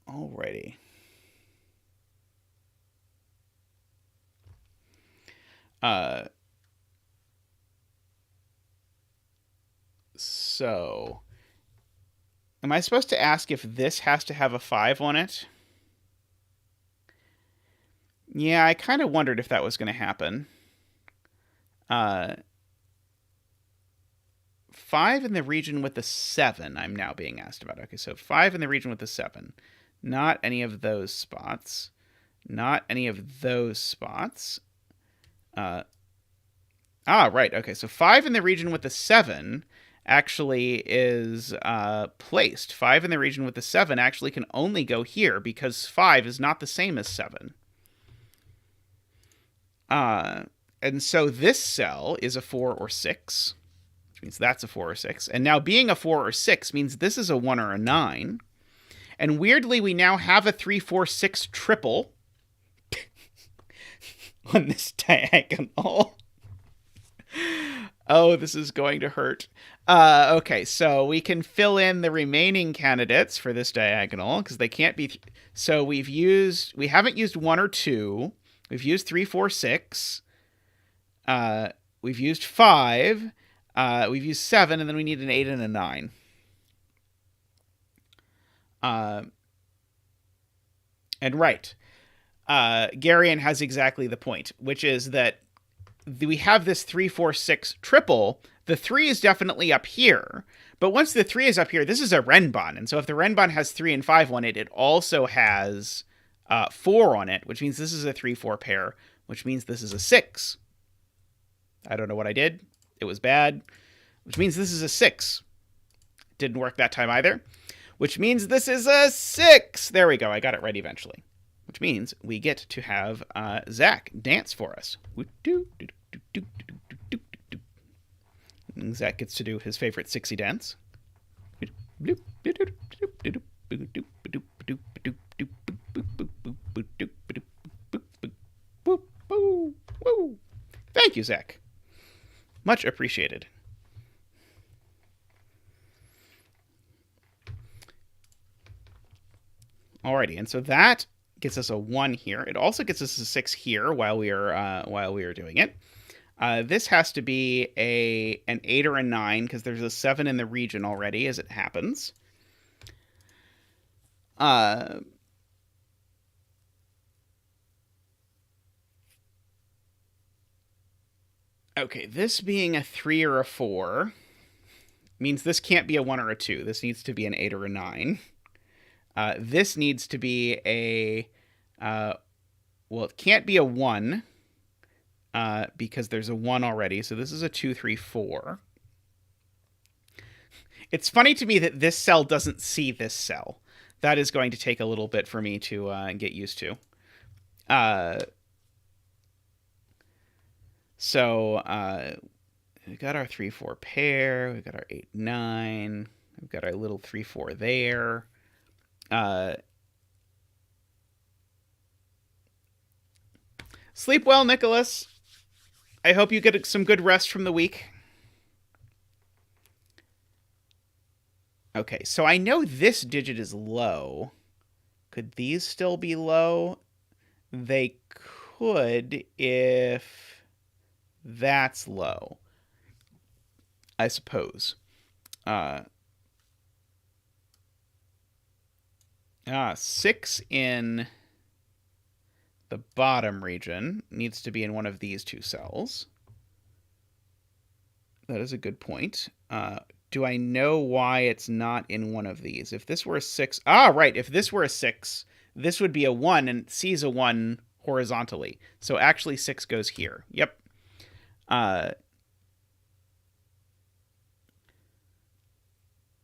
Speaker 1: Alrighty. So, am I supposed to ask if this has to have a 5 on it? Yeah, I kind of wondered if that was going to happen. 5 in the region with the 7, I'm now being asked about. Okay, so 5 in the region with the 7. Not any of those spots. Not any of those spots. Right. Okay, so 5 in the region with the 7 actually is placed. 5 in the region with the 7 actually can only go here because 5 is not the same as 7. And so this cell is a 4 or 6, which means that's a 4 or 6. And now being a 4 or 6 means this is a 1 or a 9. And weirdly, we now have a 3, 4, 6 triple on this diagonal. Oh, this is going to hurt. Okay, so we can fill in the remaining candidates for this diagonal because they can't be. So we haven't used 1 or 2. We've used 3, 4, 6. We've used 5. We've used 7, and then we need an 8 and a 9. And right. Garion has exactly the point, which is that we have this 3, 4, 6 triple. The 3 is definitely up here, but once the 3 is up here, this is a Renbon, and so if the Renbon has 3 and 5 on it, it also has 4 on it, which means this is a 3-4 pair, which means this is a 6. I don't know what I did. It was bad. Which means this is a 6. Didn't work that time either. Which means this is a 6. There we go. I got it right eventually. Which means we get to have Zach dance for us. Zach gets to do his favorite 6y dance. Thank you, Zach. Much appreciated. Alrighty, and so that gets us a 1 here. It also gets us a 6 here while we are doing it. This has to be an 8 or a 9 because there's a 7 in the region already, as it happens. Okay, this being a 3 or a 4 means this can't be a 1 or a 2. This needs to be an 8 or a 9. This needs to be a... well, it can't be a 1 because there's a 1 already. So this is a 2, 3, 4. It's funny to me that this cell doesn't see this cell. That is going to take a little bit for me to get used to. So we got our 3, 4 pair. We got our 8, 9. We've got our little 3, 4 there. Sleep well, Nicholas. I hope you get some good rest from the week. Okay, so I know this digit is low. Could these still be low? They could if that's low, I suppose. 6 in the bottom region needs to be in one of these two cells. That is a good point. Do I know why it's not in one of these? If this were a 6... right. If this were a 6, this would be a 1, and it sees a 1 horizontally. So actually 6 goes here. Yep.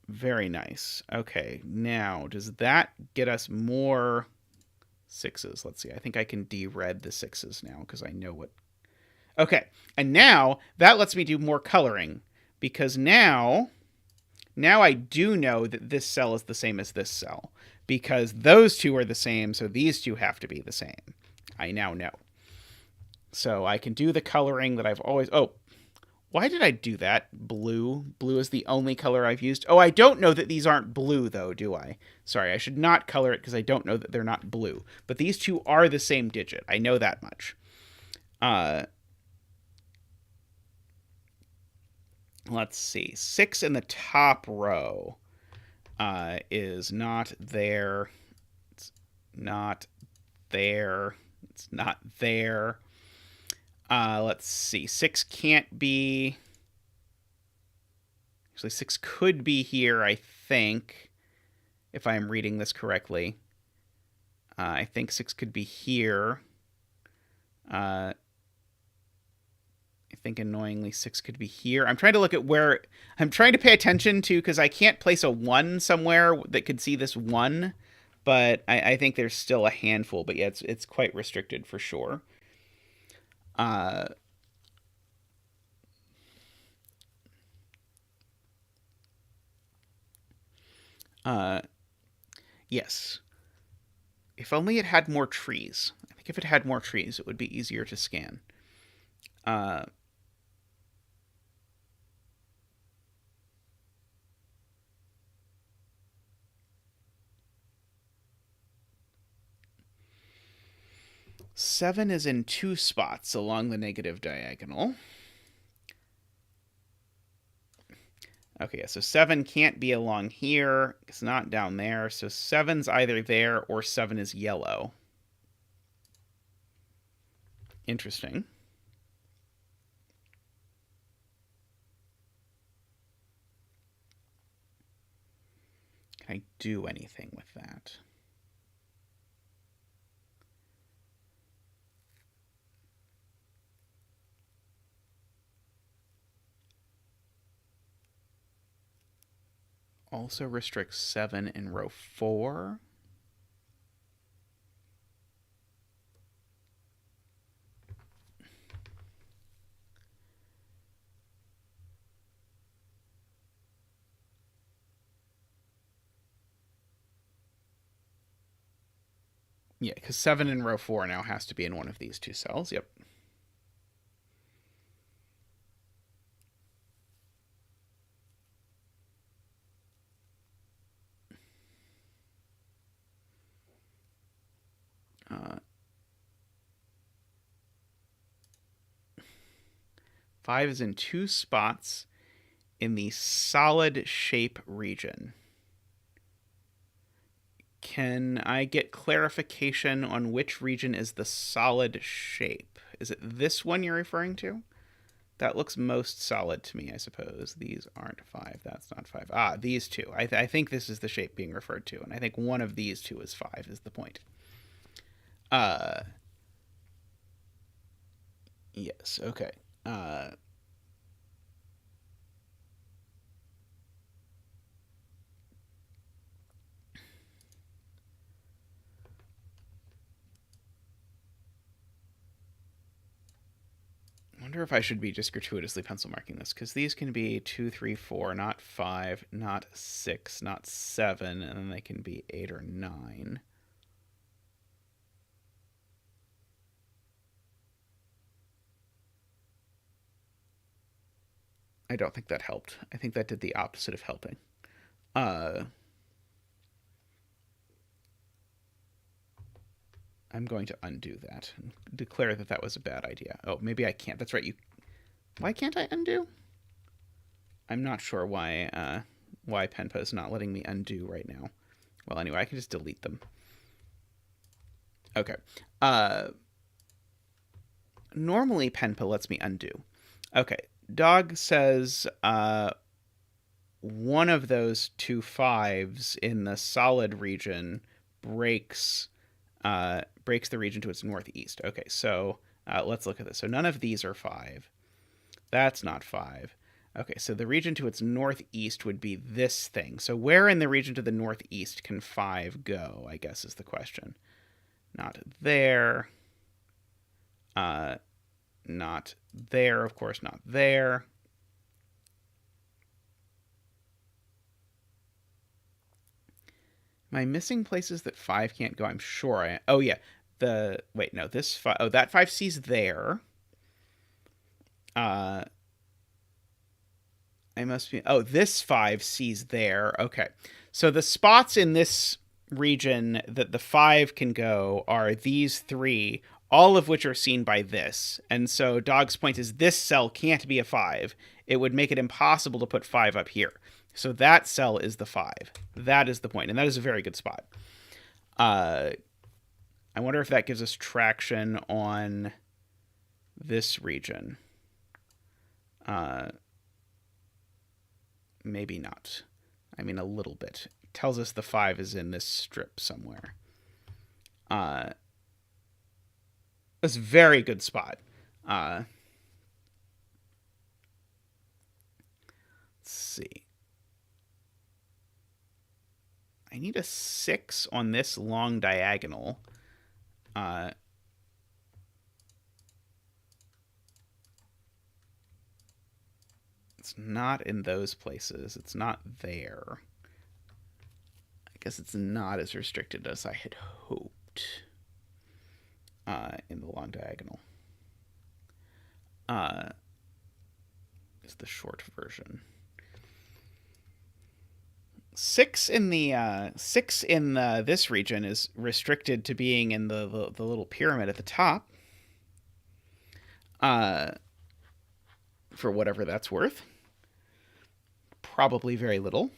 Speaker 1: Very nice. Okay, now, does that get us more 6s? Let's see. I think I can de-red the 6s now because I know what... Okay, and now that lets me do more coloring because now I do know that this cell is the same as this cell because those two are the same, so these two have to be the same. I now know. So I can do the coloring that I've always... Oh, why did I do that? Blue. Blue is the only color I've used. Oh, I don't know that these aren't blue, though, do I? Sorry, I should not color it because I don't know that they're not blue. But these two are the same digit. I know that much. Let's see. 6 in the top row is not there. It's not there. It's not there. Let's see. 6 can't be... Actually, 6 could be here, I think, if I'm reading this correctly. I think 6 could be here. I think annoyingly 6 could be here. I'm trying to look at where... I'm trying to pay attention to, because I can't place a 1 somewhere that could see this 1, but I think there's still a handful. But yeah, it's quite restricted for sure. Yes. If only it had more trees. I think if it had more trees, it would be easier to scan. 7 is in 2 spots along the negative diagonal. Okay, yeah, so 7 can't be along here. It's not down there. So 7's either there or 7 is yellow. Interesting. Can I do anything with that? Also restricts 7 in row 4. Yeah, because 7 in row 4 now has to be in one of these two cells. Yep. 5 is in 2 spots in the solid shape region. Can I get clarification on which region is the solid shape? Is it this one you're referring to? That looks most solid to me, I suppose. These aren't 5. That's not 5. Ah, these two. I think this is the shape being referred to, and I think one of these two is 5 is the point. Yes, okay. I wonder if I should be just gratuitously pencil marking this, because these can be 2, 3, 4, not 5, not 6, not 7, and then they can be 8 or 9. I don't think that helped. I think that did the opposite of helping. I'm going to undo that and declare that that was a bad idea. Oh, maybe I can't. That's right. Why can't I undo? I'm not sure why Penpa is not letting me undo right now. Well, anyway, I can just delete them. Okay. Normally Penpa lets me undo. Okay. Dog says one of those 2 5s in the solid region breaks the region to its northeast. Okay, so let's look at this. So none of these are 5. That's not 5. Okay, so the region to its northeast would be this thing. So where in the region to the northeast can 5 go, I guess is the question. Not there. Not there, of course, not there. Am I missing places that 5 can't go? I'm sure I am. Oh, yeah. Wait, no, this 5. Oh, that 5 sees there. I must be. Oh, this 5 sees there. Okay. So the spots in this region that the 5 can go are these 3, all of which are seen by this. And so Dog's point is this cell can't be a 5. It would make it impossible to put 5 up here. So that cell is the 5. That is the point, and that is a very good spot. I wonder if that gives us traction on this region. Maybe not. I mean, a little bit. It tells us the 5 is in this strip somewhere. That's a very good spot. Let's see. I need a 6 on this long diagonal. It's not in those places. It's not there. I guess it's not as restricted as I had hoped in the long diagonal. Is the short version. 6 in this region is restricted to being in the little pyramid at the top. For whatever that's worth. Probably very little.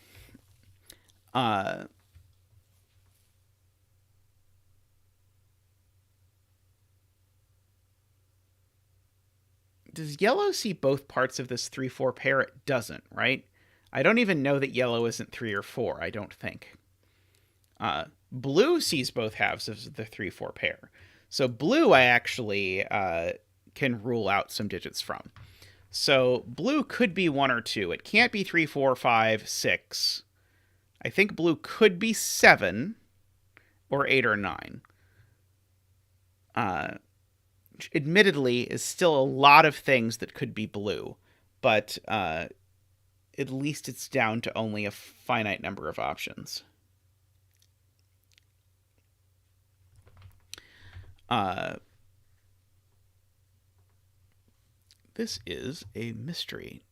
Speaker 1: Does yellow see both parts of this 3-4 pair? It doesn't, right? I don't even know that yellow isn't 3 or 4, I don't think. Blue sees both halves of the 3-4 pair. So blue I actually can rule out some digits from. So blue could be 1 or 2. It can't be 3, 4, 5, 6. I think blue could be 7 or 8 or 9. Which admittedly is still a lot of things that could be blue, but at least it's down to only a finite number of options. This is a mystery.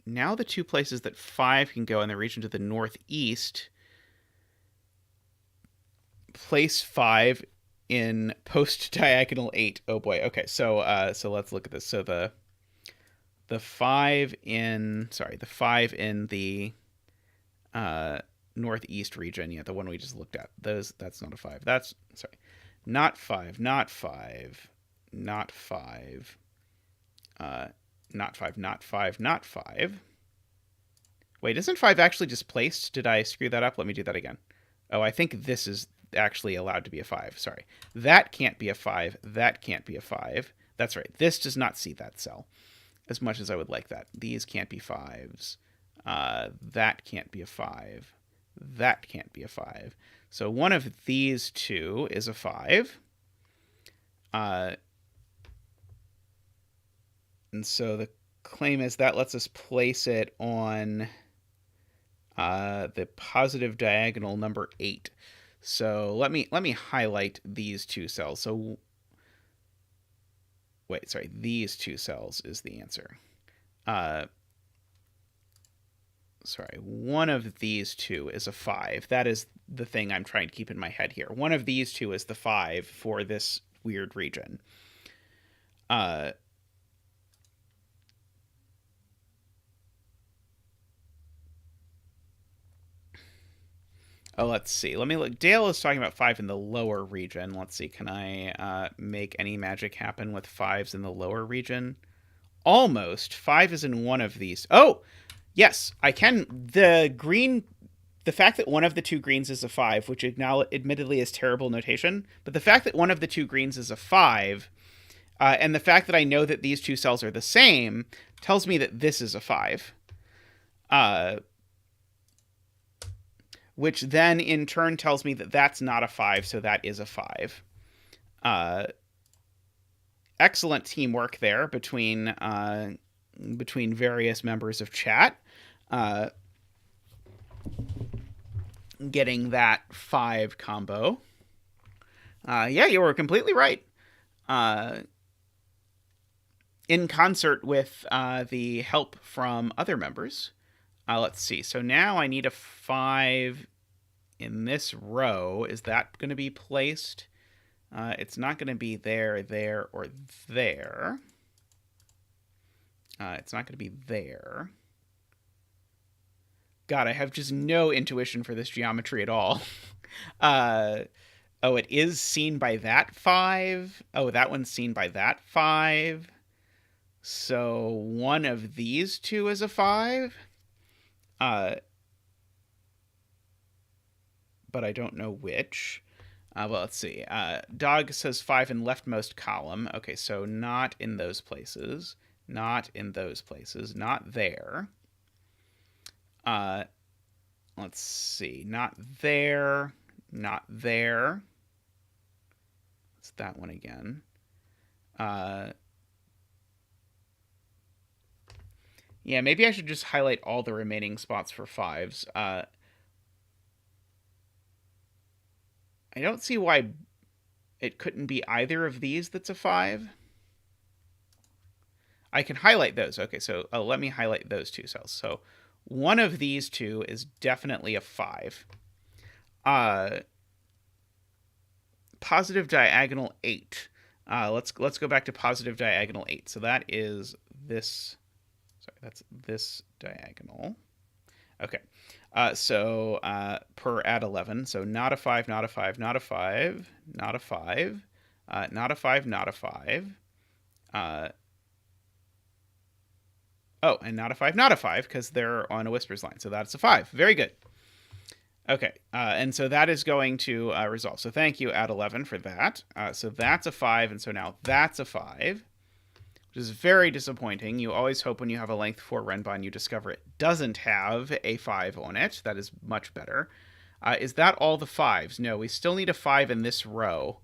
Speaker 1: Now the 2 places that 5 can go in the region to the northeast place 5 in post diagonal 8. Oh boy. Okay, so let's look at this. So the the 5 in the northeast region. Yeah, the one we just looked at. That's not a 5. That's sorry. Not 5, not 5, not 5. Not 5, not 5, not 5. Wait, isn't 5 actually displaced? Did I screw that up? Let me do that again. Oh, I think this is actually allowed to be a 5. Sorry. That can't be a 5. That can't be a 5. That's right. This does not see that cell as much as I would like that. These can't be 5s. That can't be a 5. That can't be a 5. So one of these two is a 5. And so the claim is that lets us place it on the positive diagonal number 8. So let me highlight these two cells. So wait, sorry, these two cells is the answer. Sorry, one of these two is a 5. That is the thing I'm trying to keep in my head here. One of these two is the 5 for this weird region. Oh, let's see. Let me look. Dale is talking about 5 in the lower region. Let's see. Can I make any magic happen with 5s in the lower region? Almost. 5 is in one of these. Oh, yes, I can. The fact that one of the two greens is a 5, which admittedly is terrible notation, but the fact that one of the two greens is a 5, and the fact that I know that these two cells are the same, tells me that this is a 5. Which then in turn tells me that that's not a 5, so that is a 5. Excellent teamwork there between various members of chat. Getting that 5 combo. Yeah, you were completely right. In concert with the help from other members. Let's see. So now I need a 5 in this row. Is that going to be placed? It's not going to be there, there, or there. It's not going to be there. God, I have just no intuition for this geometry at all. Oh, it is seen by that 5. Oh, that one's seen by that 5. So one of these two is a 5. But I don't know which. Well, let's see. Dog says 5 in leftmost column. Okay, so not in those places. Not in those places. Not there. Let's see. Not there. Not there. It's that one again. Yeah, maybe I should just highlight all the remaining spots for 5s. I don't see why it couldn't be either of these that's a 5. I can highlight those. Okay, so let me highlight those two cells. So one of these two is definitely a 5. Positive diagonal 8. Let's go back to positive diagonal 8. So that is this. Sorry, that's this diagonal. Okay. So per add 11. So not a 5, not a 5, not a 5, not a 5, not a 5, not a 5. Oh, and not a 5, not a 5, because they're on a whispers line. So that's a 5. Very good. Okay, and so that is going to resolve. So thank you, add 11, for that. So that's a 5, and so now that's a 5. Which is very disappointing. You always hope when you have a length 4 Renbon, you discover it doesn't have a 5 on it. That is much better. Is that all the 5s? No, we still need a 5 in this row.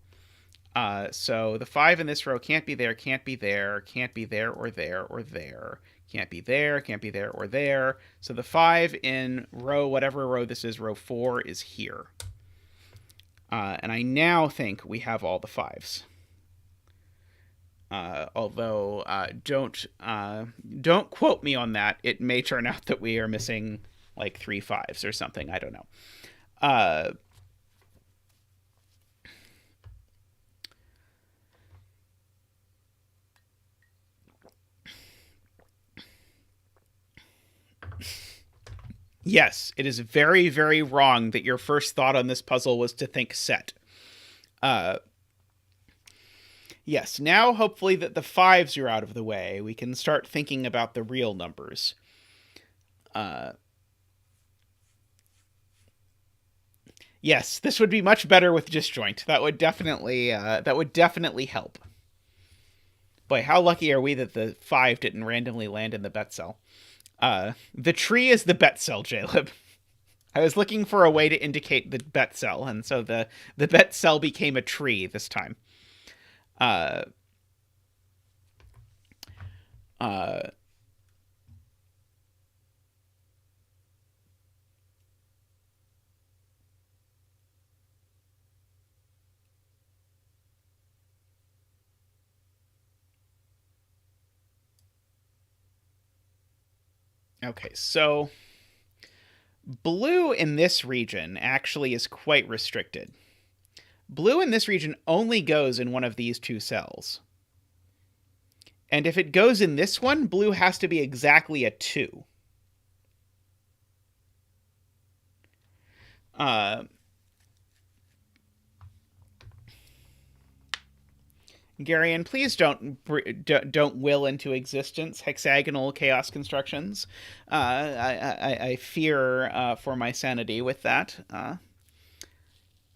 Speaker 1: So the 5 in this row can't be there, can't be there, can't be there, or there, or there. Can't be there, can't be there, or there. So the 5 in row, whatever row this is, row 4, is here. And I now think we have all the 5s. Although don't quote me on that. It may turn out that we are missing like 3 5s or something. I don't know. Yes, it is very, very wrong that your first thought on this puzzle was to think set. Uh, yes, now hopefully that the fives are out of the way, we can start thinking about the real numbers. Yes, this would be much better with disjoint. That would definitely help. Boy, how lucky are we that the 5 didn't randomly land in the bet cell. The tree is the bet cell, Jaleb. I was looking for a way to indicate the bet cell, and so the bet cell became a tree this time. Uh, uh, okay, so blue in this region actually is quite restricted. Blue in this region only goes in one of these two cells. And if it goes in this one, blue has to be exactly a 2. Garion, please don't will into existence hexagonal chaos constructions. I fear for my sanity with that.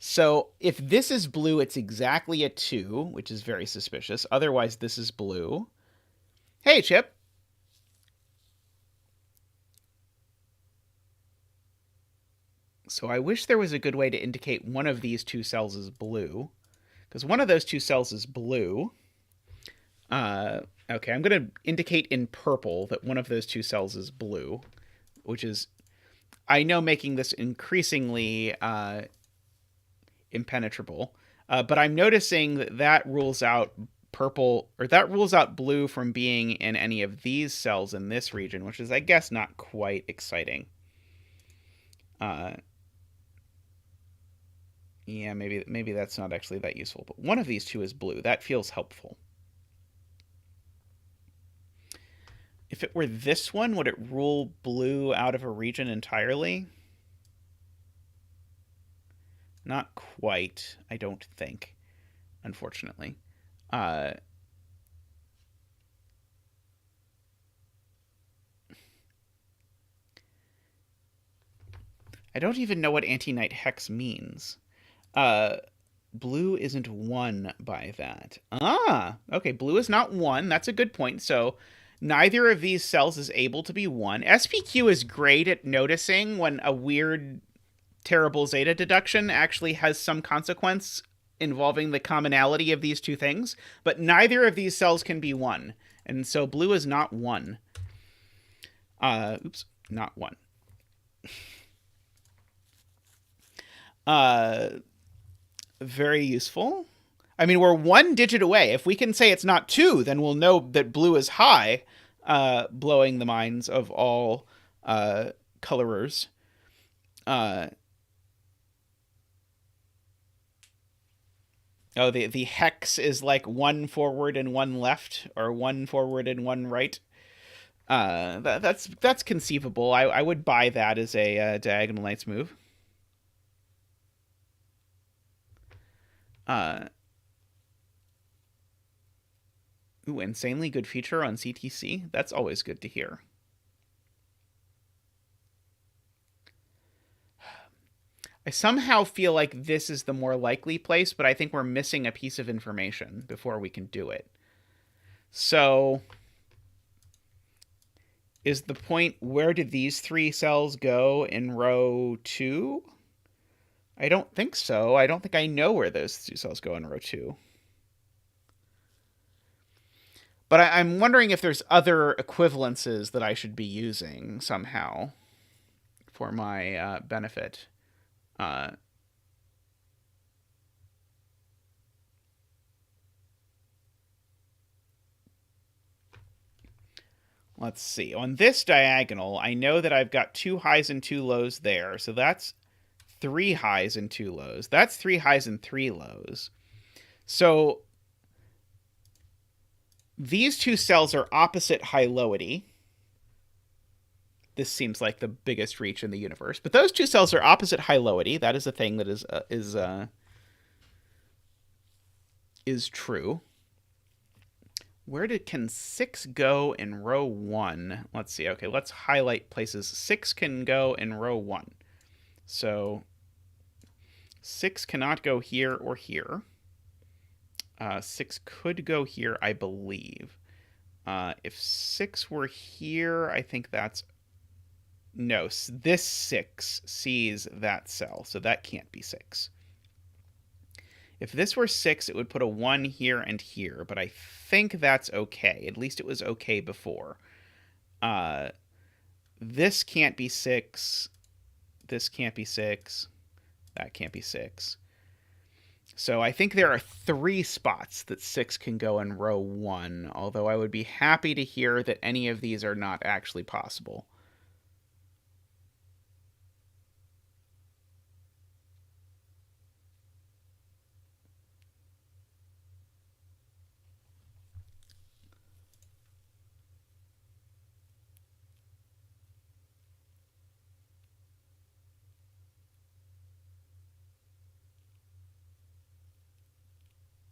Speaker 1: So if this is blue, it's exactly a 2, which is very suspicious. Otherwise, this is blue. Hey, Chip. So I wish there was a good way to indicate one of these two cells is blue, because one of those two cells is blue. Okay, I'm going to indicate in purple that one of those two cells is blue, which is, I know, making this increasingly impenetrable. But I'm noticing that rules out purple, or that rules out blue from being in any of these cells in this region, which is, I guess, not quite exciting. Yeah, maybe that's not actually that useful, but one of these two is blue. That feels helpful. If it were this one, would it rule blue out of a region entirely? Not quite, I don't think, unfortunately. I don't even know what anti-knight hex means. Blue isn't 1 by that. Okay, blue is not 1. That's a good point. So neither of these cells is able to be 1. SPQ is great at noticing when a weird, terrible zeta deduction actually has some consequence involving the commonality of these two things, but neither of these cells can be 1. And so blue is not 1. Oops, not 1. Very useful. I mean, we're 1 digit away. If we can say it's not 2, then we'll know that blue is high, blowing the minds of all colorers. The hex is like 1 forward and 1 left, or 1 forward and 1 right. That's conceivable. I would buy that as a Diagonal Knights move. Insanely good feature on CTC. That's always good to hear. I somehow feel like this is the more likely place, but I think we're missing a piece of information before we can do it. So is the point, where did these 3 cells go in row 2? I don't think so. I don't think I know where those 2 cells go in row 2. But I'm wondering if there's other equivalences that I should be using somehow for my benefit. Let's see. On this diagonal, I know that I've got 2 highs and 2 lows there. So that's 3 highs and 2 lows. That's 3 highs and 3 lows. So these 2 cells are opposite high-lowity. this seems like the biggest reach in the universe. But those two cells are opposite hyloity. That is a thing that is true. Where can 6 go in row 1? Let's see. Okay, let's highlight places 6 can go in row 1. So 6 cannot go here or here. 6 could go here, I believe. If 6 were here, I think that's... No, this 6 sees that cell, so that can't be 6. If this were 6, it would put a 1 here and here, but I think that's okay. At least it was okay before. This can't be 6. This can't be 6. That can't be 6. So I think there are 3 spots that 6 can go in row 1, although I would be happy to hear that any of these are not actually possible.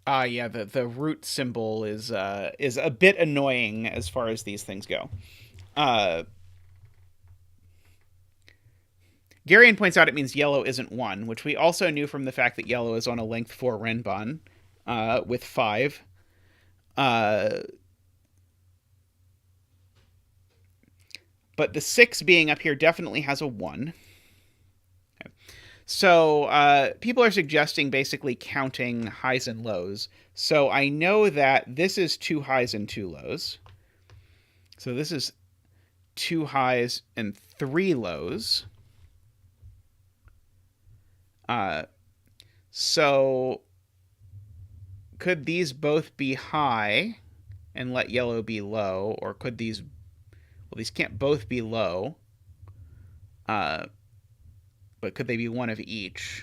Speaker 1: Yeah, the root symbol is a bit annoying as far as these things go. Garion points out it means yellow isn't 1, which we also knew from the fact that yellow is on a length 4 Renban with 5. But the 6 being up here definitely has a 1. Okay. So people are suggesting basically counting highs and lows. So I know that this is 2 highs and 2 lows. So this is 2 highs and 3 lows. So could these both be high and let yellow be low, or could these... Well, these can't both be low. But could they be one of each?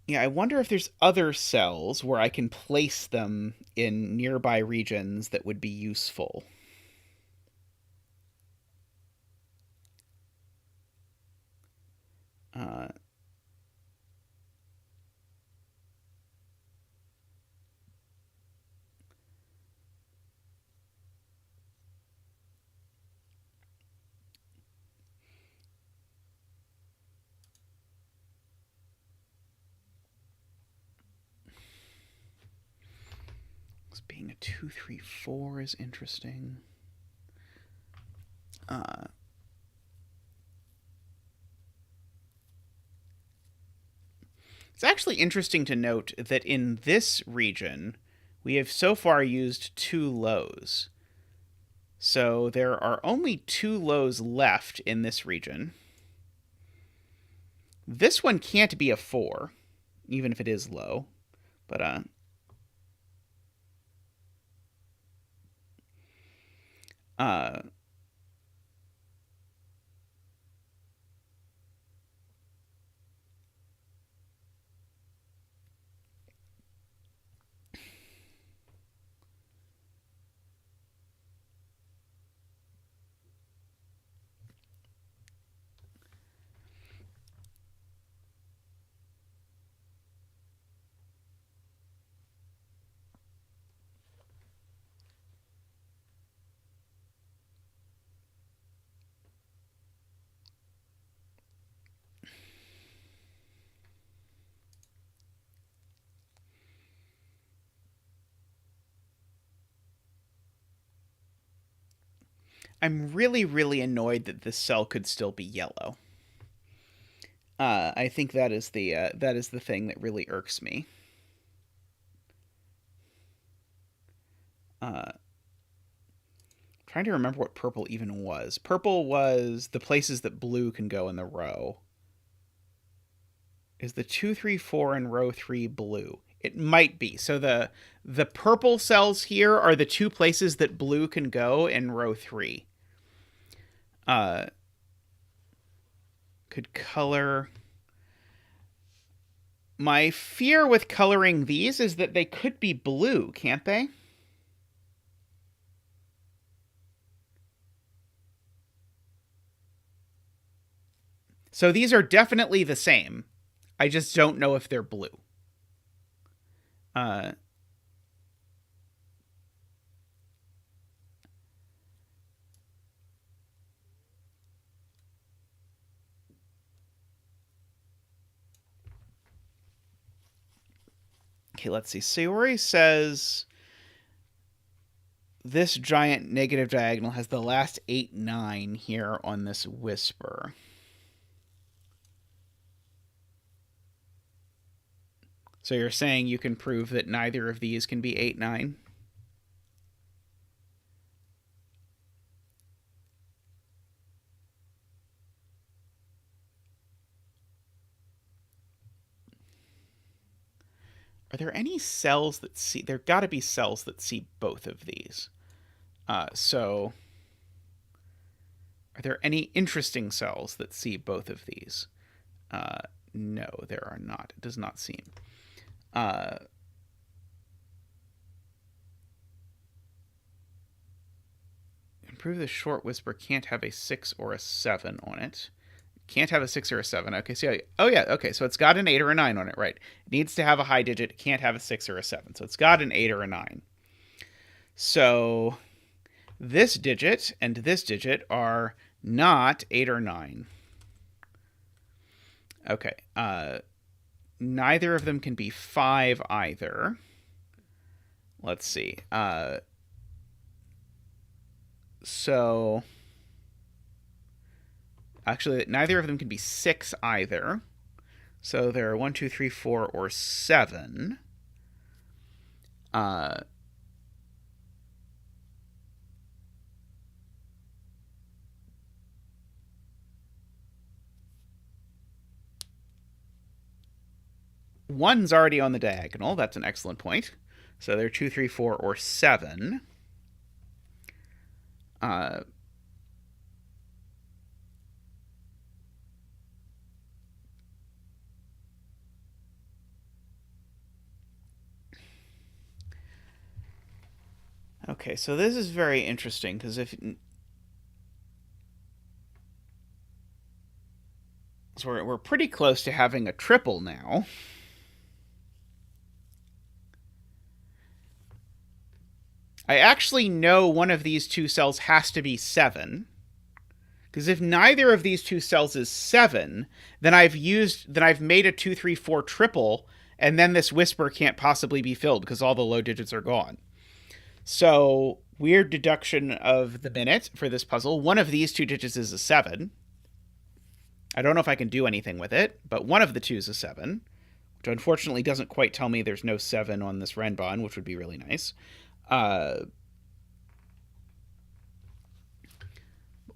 Speaker 1: Yeah, I wonder if there's other cells where I can place them in nearby regions that would be useful. Being a 2, 3, 4 is interesting. It's actually interesting to note that in this region, we have so far used 2 lows. So there are only 2 lows left in this region. This one can't be a 4, even if it is low. But, I'm really, really annoyed that this cell could still be yellow. I think that is the thing that really irks me. Trying to remember what purple even was. Purple was the places that blue can go in the row. Is the 2, 3, 4 in row 3 blue? It might be. So the purple cells here are the two places that blue can go in row 3. Could color. My fear with coloring these is that they could be blue, can't they? So these are definitely the same. I just don't know if they're blue. Okay, let's see. Sayori says this giant negative diagonal has the last 8, 9 here on this whisper. So you're saying you can prove that neither of these can be 8, 9? Are there any cells that see... There got to be cells that see both of these. So are there any interesting cells that see both of these? No, there are not. It does not seem. Improve the short whisper can't have a 6 or a 7 on it. Can't have a 6 or a 7. Okay, so okay, so it's got an 8 or a 9 on it, right? It needs to have a high digit. It can't have a 6 or a 7. So it's got an 8 or a 9. So this digit and this digit are not 8 or 9. Okay. Neither of them can be 5 either. Let's see. So actually, neither of them can be 6 either. So there are 1, 2, 3, 4, or 7. One's already on the diagonal. That's an excellent point. So they're 2, 3, 4, or 7. Okay, so this is very interesting because if so we're pretty close to having a triple now. I actually know one of these two cells has to be 7. Because if neither of these two cells is 7, then I've made a 2, 3, 4 triple, and then this whisper can't possibly be filled because all the low digits are gone. So, weird deduction of the minute for this puzzle. One of these two digits is a 7. I don't know if I can do anything with it, but one of the two is a 7, which unfortunately doesn't quite tell me there's no 7 on this Renbon, which would be really nice.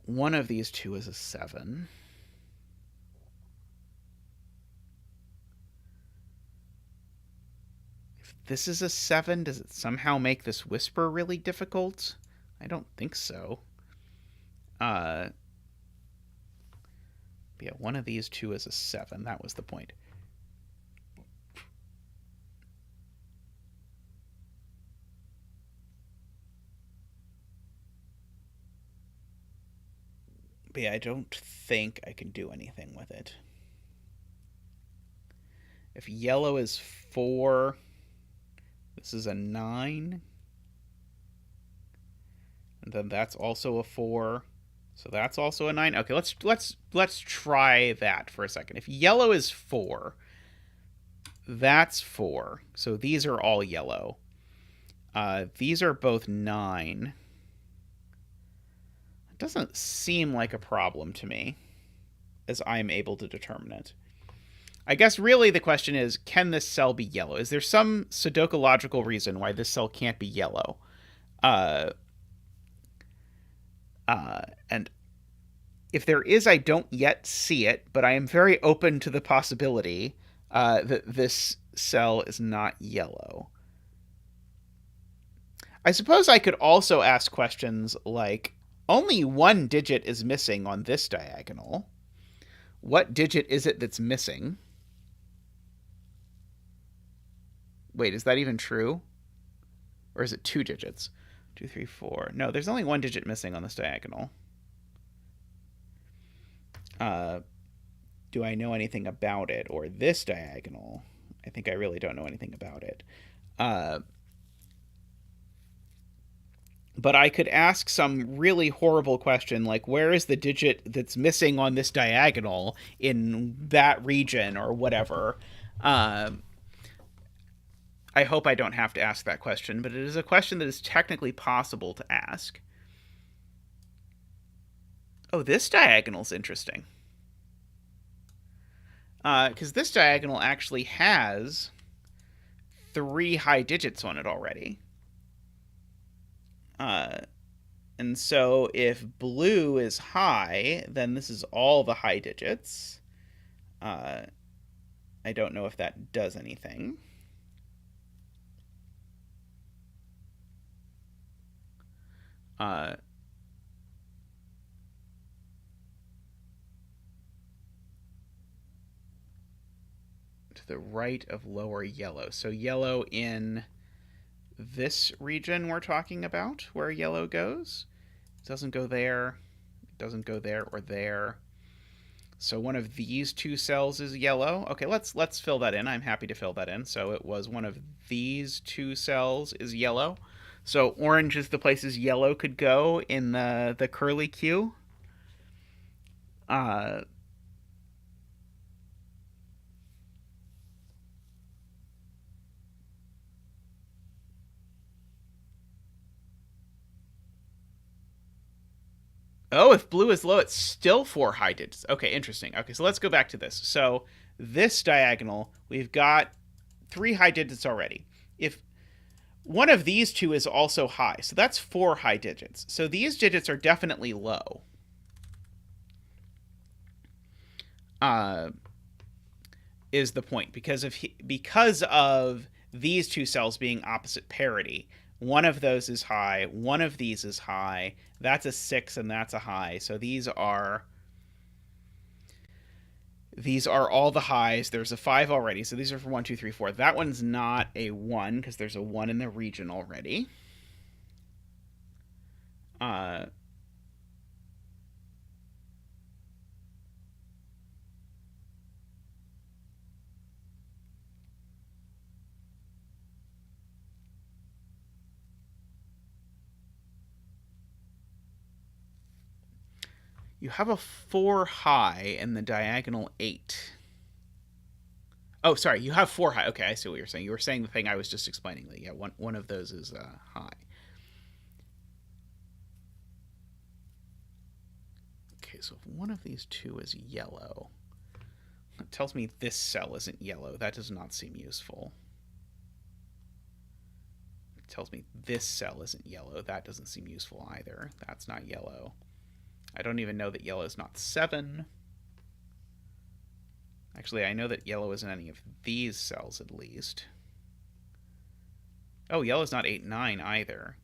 Speaker 1: One of these two is a 7. If this is a 7, does it somehow make this whisper really difficult? I don't think so. Yeah, one of these two is a 7. That was the point. But yeah, I don't think I can do anything with it. If yellow is 4, this is a 9. And then that's also a 4. So that's also a 9. Okay, let's try that for a second. If yellow is 4, that's 4. So these are all yellow. These are both 9. It doesn't seem like a problem to me, as I'm able to determine it. I guess really the question is, can this cell be yellow? Is there some Sudoku logical reason why this cell can't be yellow? And if there is, I don't yet see it, but I am very open to the possibility that this cell is not yellow. I suppose I could also ask questions like, only one digit is missing on this diagonal. What digit is it that's missing? Wait, is that even true? Or is it 2 digits? 2, 3, 4. No, there's only 1 digit missing on this diagonal. Do I know anything about it? Or this diagonal? I think I really don't know anything about it. But I could ask some really horrible question like, where is the digit that's missing on this diagonal in that region or whatever? I hope I don't have to ask that question, but it is a question that is technically possible to ask. Oh, this diagonal's interesting. Because this diagonal actually has 3 high digits on it already. And so if blue is high, then this is all the high digits. I don't know if that does anything. To the right of lower yellow. So yellow in this region we're talking about, where yellow goes. It doesn't go there. It doesn't go there or there. So one of these 2 cells is yellow. Okay, let's fill that in. I'm happy to fill that in. So it was one of these 2 cells is yellow. So orange is the places yellow could go in the curly Q. Oh, if blue is low, it's still 4 high digits. Okay, interesting. Okay, so let's go back to this. So this diagonal, we've got 3 high digits already. If one of these 2 is also high, so that's 4 high digits. So these digits are definitely low. Is the point, because of these 2 cells being opposite parity. One of those is high, one of these is high. That's a 6 and that's a high. So these are all the highs. There's a 5 already. So these are for 1, 2, 3, 4. That one's not a 1 because there's a 1 in the region already. You have a 4 high in the diagonal 8. Oh, sorry, you have 4 high. Okay, I see what you're saying. You were saying the thing I was just explaining. That, yeah, one of those is high. Okay, so if one of these 2 is yellow, it tells me this cell isn't yellow. That does not seem useful. It tells me this cell isn't yellow. That doesn't seem useful either. That's not yellow. I don't even know that yellow is not 7. Actually, I know that yellow isn't any of these cells, at least. Oh, yellow's not 8, 9 either.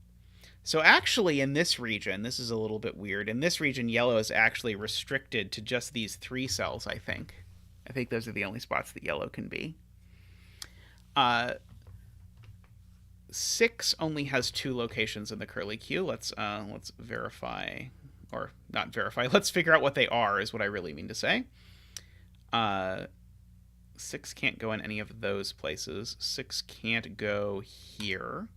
Speaker 1: So actually, in this region, this is a little bit weird. In this region, yellow is actually restricted to just these 3 cells, I think. I think those are the only spots that yellow can be. 6 only has 2 locations in the curly Q. Let's verify... Or not verify. Let's figure out what they are, is what I really mean to say. 6 can't go in any of those places. 6 can't go here.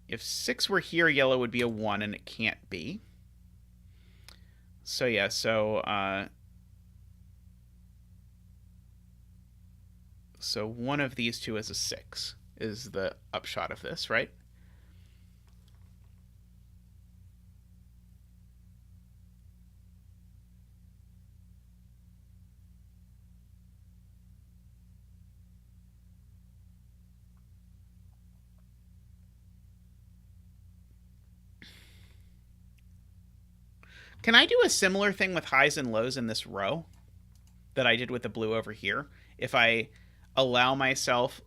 Speaker 1: If 6 were here, yellow would be a 1, and it can't be. So yeah, so one of these 2 is a 6, is the upshot of this, right? Can I do a similar thing with highs and lows in this row that I did with the blue over here? If I allow myself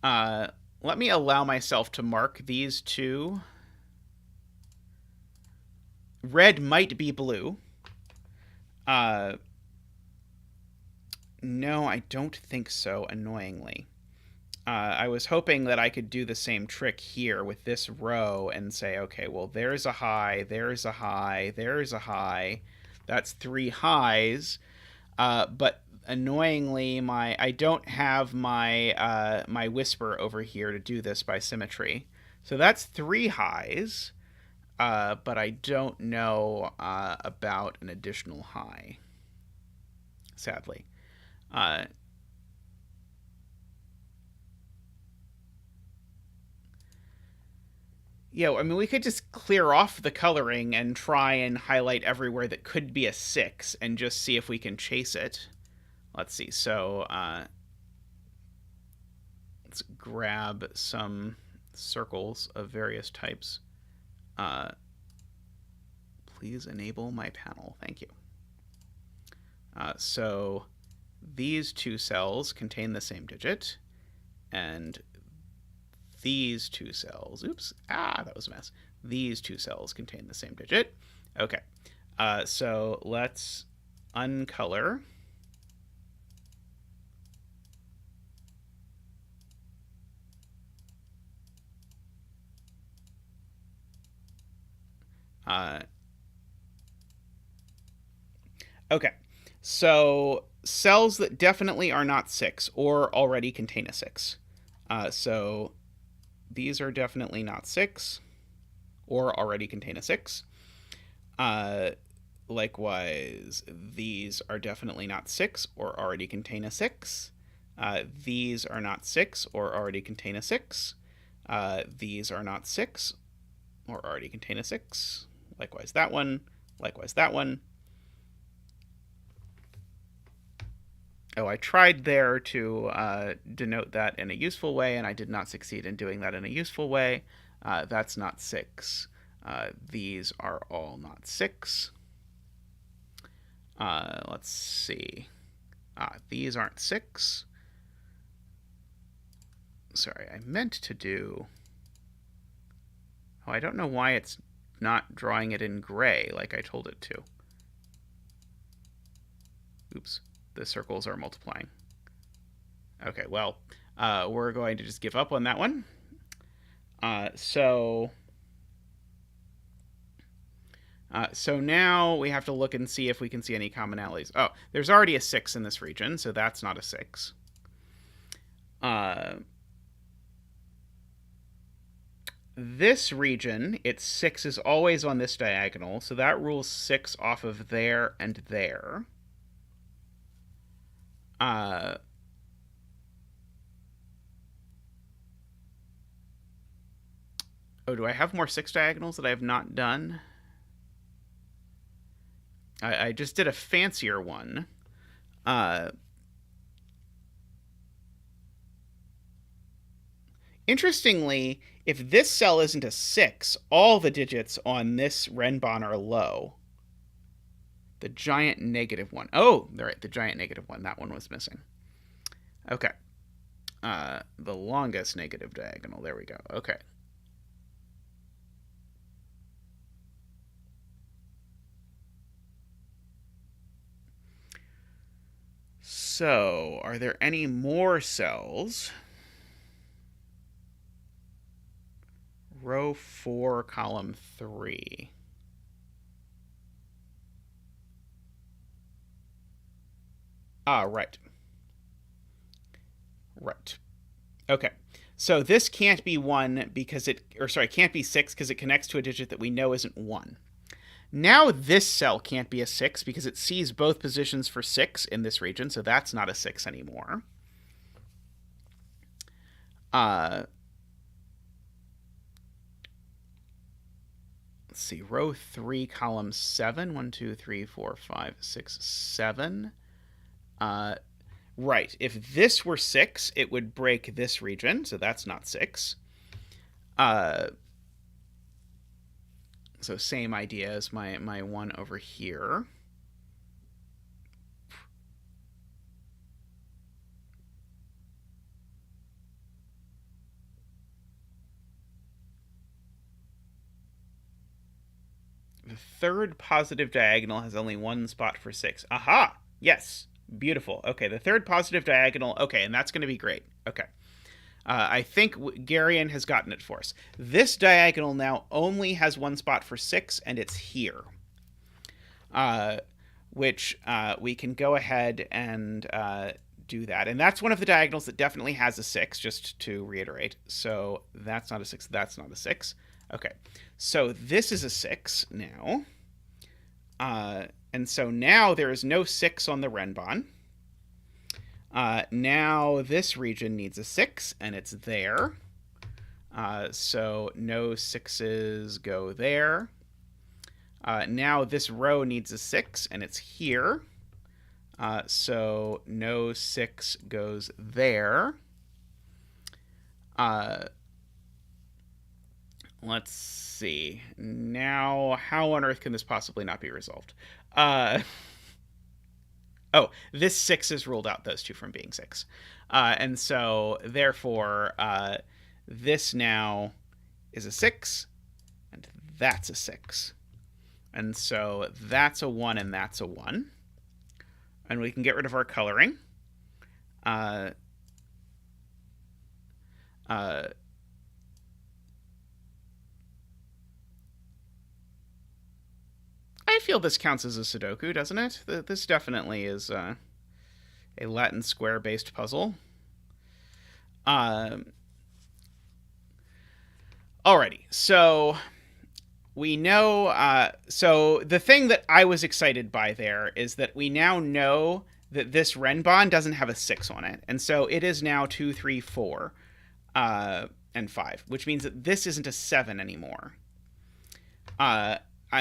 Speaker 1: let me allow myself to mark these two. Red might be blue. No, I don't think so, annoyingly. I was hoping that I could do the same trick here with this row and say, okay, well, there's a high, there's a high, there's a high. That's 3 highs. But annoyingly, I don't have my whisper over here to do this by symmetry. So that's 3 highs, but I don't know about an additional high, sadly. Yeah, I mean, we could just clear off the coloring and try and highlight everywhere that could be a 6 and just see if we can chase it. Let's see. So let's grab some circles of various types. Please enable my panel. Thank you. So these 2 cells contain the same digit, and these 2 cells, oops, that was a mess. These 2 cells contain the same digit. Okay, so let's uncolor. Okay, so cells that definitely are not 6 or already contain a 6. So these are definitely not 6 or already contain a 6. Likewise, these are definitely not 6 or already contain a 6. These are not 6 or already contain a 6. These are not 6 or already contain a 6. Likewise that one. Likewise that one. Oh, I tried there to denote that in a useful way, and I did not succeed in doing that in a useful way. That's not 6. These are all not 6. Let's see. These aren't 6. Sorry, I meant to do... Oh, I don't know why it's not drawing it in gray like I told it to. Oops. The circles are multiplying. Okay, well, we're going to just give up on that one. So now we have to look and see if we can see any commonalities. Oh, there's already a 6 in this region, so that's not a 6. This region, its 6 is always on this diagonal, so that rules 6 off of there and there. Oh, do I have more 6 diagonals that I have not done? I just did a fancier one. Interestingly, if this cell isn't a 6, all the digits on this Renbon are low. The giant negative one. Oh, right, the giant negative one. That one was missing. Okay. The longest negative diagonal. There we go. Okay. So, are there any more cells? Row 4, column 3. Right. Right. Okay. So this can't be 1 because can't be 6 because it connects to a digit that we know isn't 1. Now this cell can't be a 6 because it sees both positions for 6 in this region, so that's not a 6 anymore. Let's see, row 3, column 7. 1, 2, 3, 4, 5, 6, 7. Right. If this were 6, it would break this region, so that's not 6. So same idea as my one over here. The third positive diagonal has only one spot for 6. Aha! Yes. Beautiful. Okay, the third positive diagonal. Okay, and that's going to be great. Okay. I think Garion has gotten it for us. This diagonal now only has one spot for 6, and it's here. Which we can go ahead and do that. And that's one of the diagonals that definitely has a 6, just to reiterate. So that's not a 6, that's not a 6. Okay, so this is a 6 now. And so now there is no 6 on the Renbon. Now this region needs a 6, and it's there. So no 6s go there. Now this row needs a 6, and it's here. So no 6 goes there. Let's see. Now, how on earth can this possibly not be resolved? Oh, this 6 is ruled out those two from being 6. And so, therefore, this now is a 6, and that's a 6. And so that's a 1 and that's a 1. And we can get rid of our coloring. I feel this counts as a Sudoku, doesn't it? This definitely is a Latin square-based puzzle. Alrighty, so we know... so the thing that I was excited by there is that we now know that this Renbon doesn't have a 6 on it. And so it is now 2, 3, 4, and 5, which means that this isn't a 7 anymore.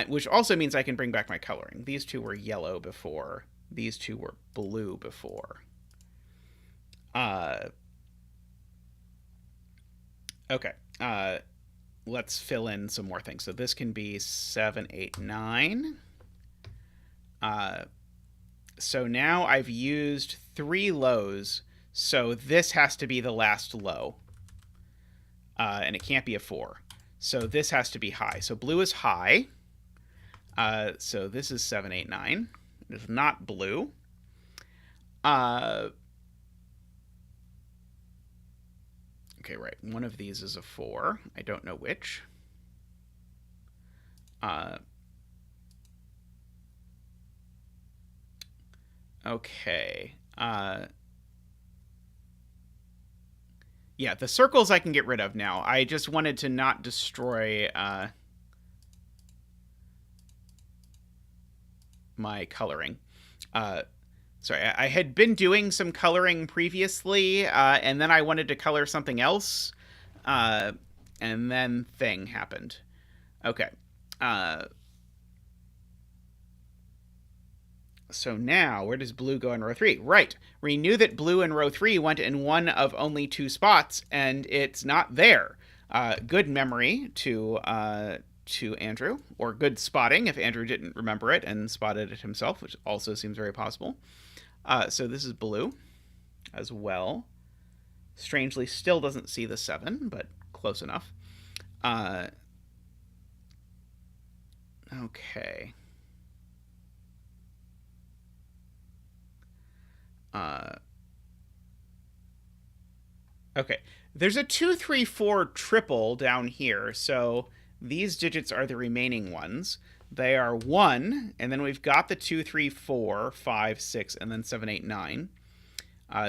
Speaker 1: Which also means I can bring back my coloring. These two were yellow before. These two were blue before. Okay. Let's fill in some more things. So this can be 7, 8, 9. So now I've used 3 lows. So this has to be the last low. And it can't be a 4. So this has to be high. So blue is high. So this is 7, 8, 9. It is not blue. Okay, right. One of these is a 4. I don't know which. Okay. Yeah, the circles I can get rid of now. I just wanted to not destroy my coloring. Sorry, I had been doing some coloring previously, and then I wanted to color something else, and then thing happened. Okay. So now, where does blue go in row 3? Right. We knew that blue in row 3 went in one of only 2 spots, and it's not there. Good memory to Andrew, or good spotting if Andrew didn't remember it and spotted it himself, which also seems very possible. So this is blue as well. Strangely, still doesn't see the 7, but close enough. Okay. Okay. There's a 2, 3, 4 triple down here, so these digits are the remaining ones. They are 1, and then we've got the 2, 3, 4, 5, 6, and then 7, 8, 9.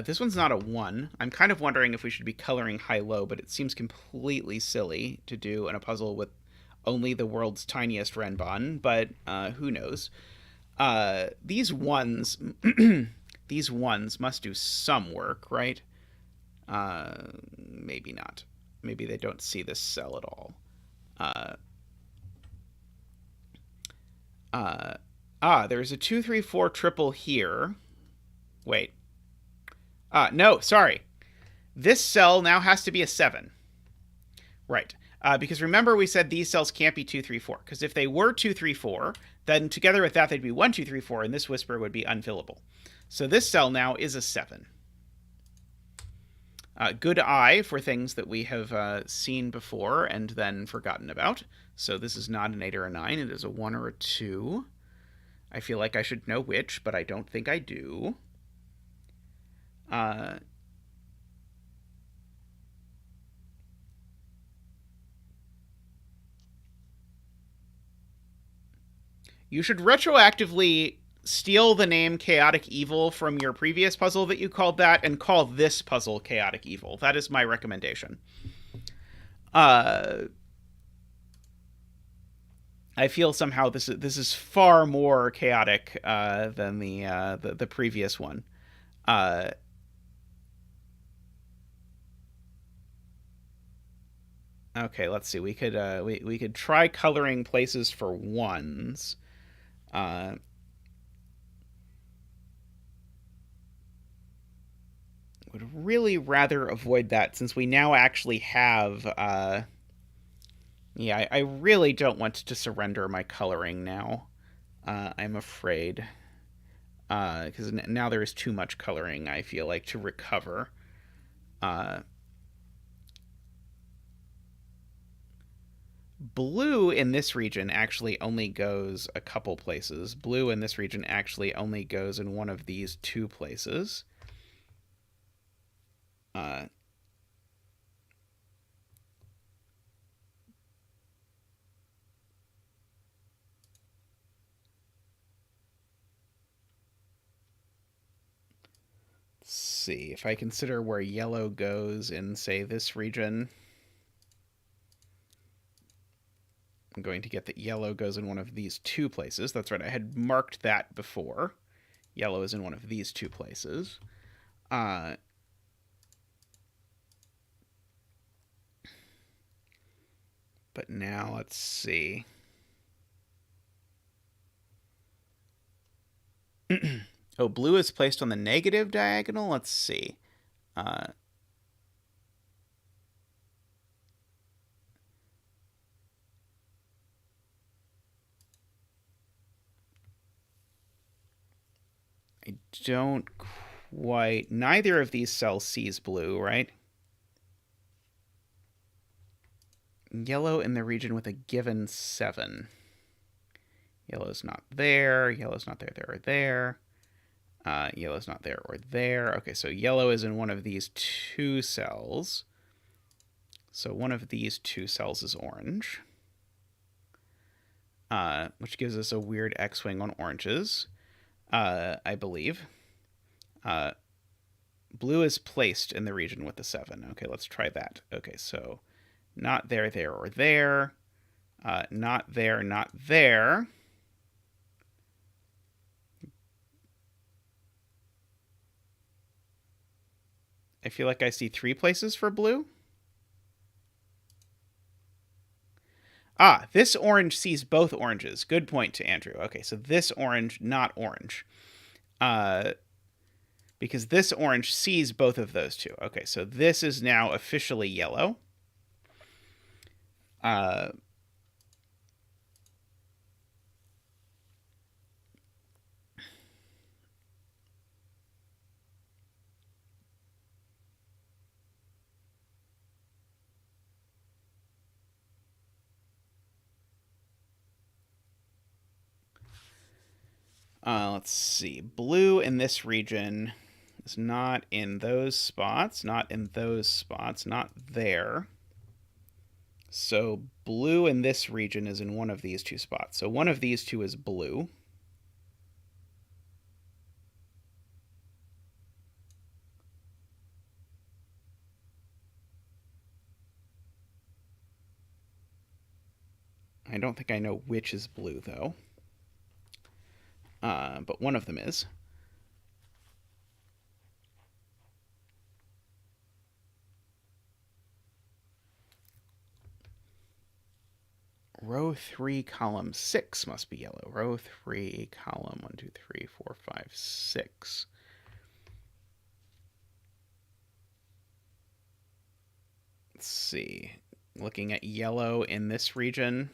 Speaker 1: This one's not a 1. I'm kind of wondering if we should be coloring high-low, but it seems completely silly to do in a puzzle with only the world's tiniest Renbon, but who knows. These ones... these ones must do some work, right? Maybe not. Maybe they don't see this cell at all. There's a 2, 3, 4 triple here. Wait. No, sorry. This cell now has to be a 7. Right. Because remember we said these cells can't be 2, 3, 4. Because if they were 2, 3, 4, then together with that they'd be 1, 2, 3, 4, and this whisper would be unfillable. So this cell now is a 7. Good eye for things that we have seen before and then forgotten about. So this is not an 8 or a 9. It is a 1 or a 2. I feel like I should know which, but I don't think I do. You should retroactively steal the name Chaotic Evil from your previous puzzle that you called that and call this puzzle Chaotic Evil. That is my recommendation. I feel somehow this is far more chaotic than the previous one. Okay, let's see. We could try coloring places for ones. Would really rather avoid that since we now actually have. Yeah, I really don't want to surrender my coloring now. I'm afraid. Because now there is too much coloring, I feel like, to recover. Blue in this region actually only goes a couple places. Blue in this region actually only goes in one of these two places. Let's see. If I consider where yellow goes in, say, this region, I'm going to get that yellow goes in one of these two places. That's right, I had marked that before. Yellow is in one of these two places. But now let's see. Oh, blue is placed on the negative diagonal? Let's see. I don't quite... Neither of these cells sees blue, right? Yellow in the region with a given 7. Yellow's not there. Yellow's not there, there, or there. Yellow's not there or there. Okay, so yellow is in one of these two cells. So one of these two cells is orange. Which gives us a weird X-wing on oranges, I believe. Blue is placed in the region with the 7. Okay, let's try that. Okay, so not there, there, or there. Not there, not there. I feel like I see 3 places for blue. Ah, this orange sees both oranges. Good point to Andrew. Okay, so this orange, not orange. Because this orange sees both of those two. Okay, so this is now officially yellow. Let's see. Blue in this region is not in those spots, not in those spots, not there. So blue in this region is in one of these two spots. So one of these two is blue. I don't think I know which is blue, though. But one of them is. Row 3, column 6 must be yellow. Row 3, column 1, 2, 3, 4, 5, 6. Let's see. Looking at yellow in this region.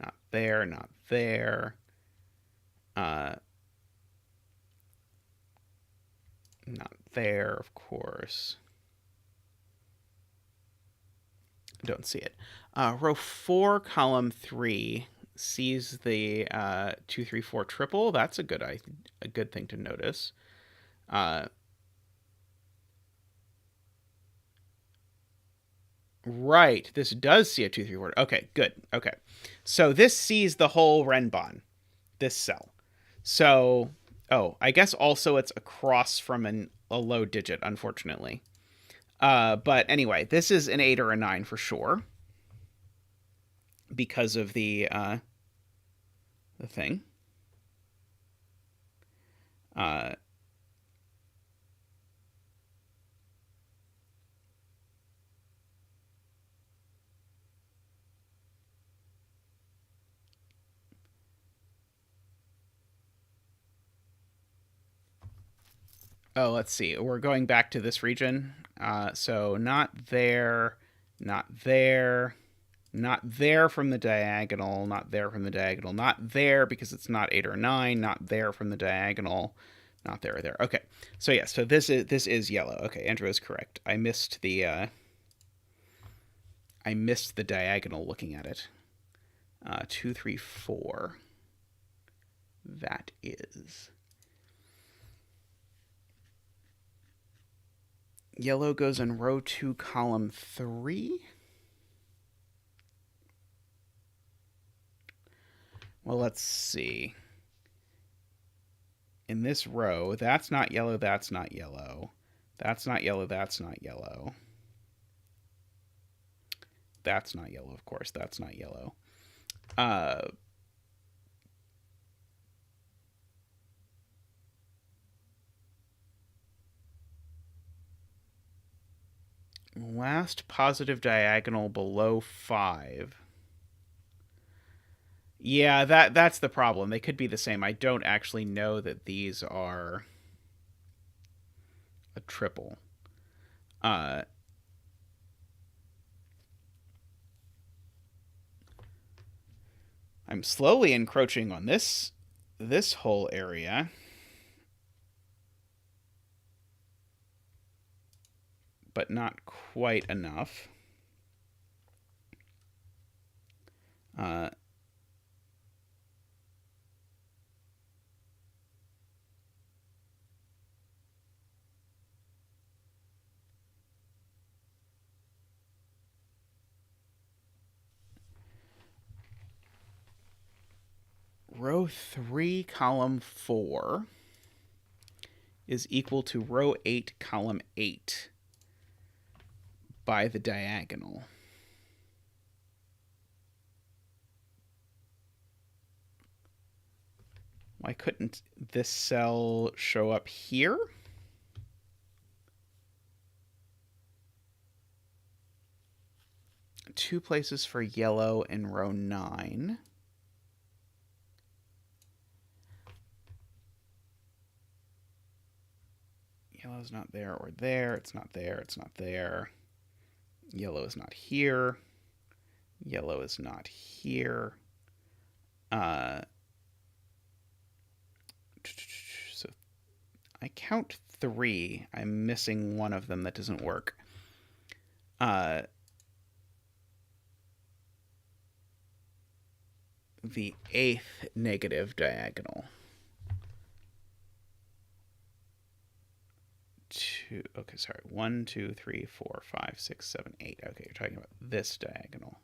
Speaker 1: Not there, not there. Not there, of course. Don't see it. Row 4, column 3 sees the 2, 3, 4 triple. That's a good thing to notice. Right. This does see a 2, 3, 4. Okay, good. Okay. So this sees the whole Renbon, this cell. So, I guess also it's across from a low digit, unfortunately. But anyway, this is an 8 or a 9 for sure because of the thing. Let's see. We're going back to this region. So not there, not there, not there from the diagonal, not there from the diagonal, not there because it's not 8 or 9, not there from the diagonal, not there or there. Okay. So yeah, so this is yellow. Okay, Andrew is correct. I missed the diagonal looking at it. 2, 3, 4. That is. Yellow goes in row 2, column 3. Well, let's see. In this row, that's not yellow, that's not yellow. That's not yellow, that's not yellow. That's not yellow, of course. That's not yellow. Last positive diagonal below 5. Yeah, that's the problem. They could be the same. I don't actually know that these are a triple. I'm slowly encroaching on this whole area. But not quite enough. Row 3, column 4 is equal to row 8, column 8 by the diagonal. Why couldn't this cell show up here? Two places for yellow in row 9. Yellow's not there or there. It's not there. It's not there. Yellow is not here. Yellow is not here. So I count 3. I'm missing one of them that doesn't work. The 8th negative diagonal. 2. Okay, sorry. 1, 2, 3, 4, 5, 6, 7, 8. Okay, you're talking about this diagonal.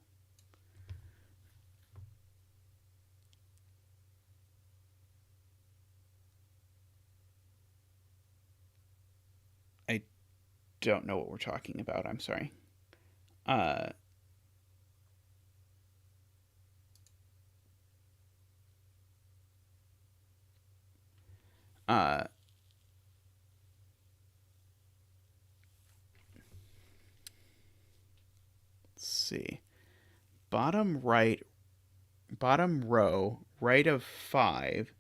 Speaker 1: I don't know what we're talking about. I'm sorry. Let's see. Bottom row, right of 5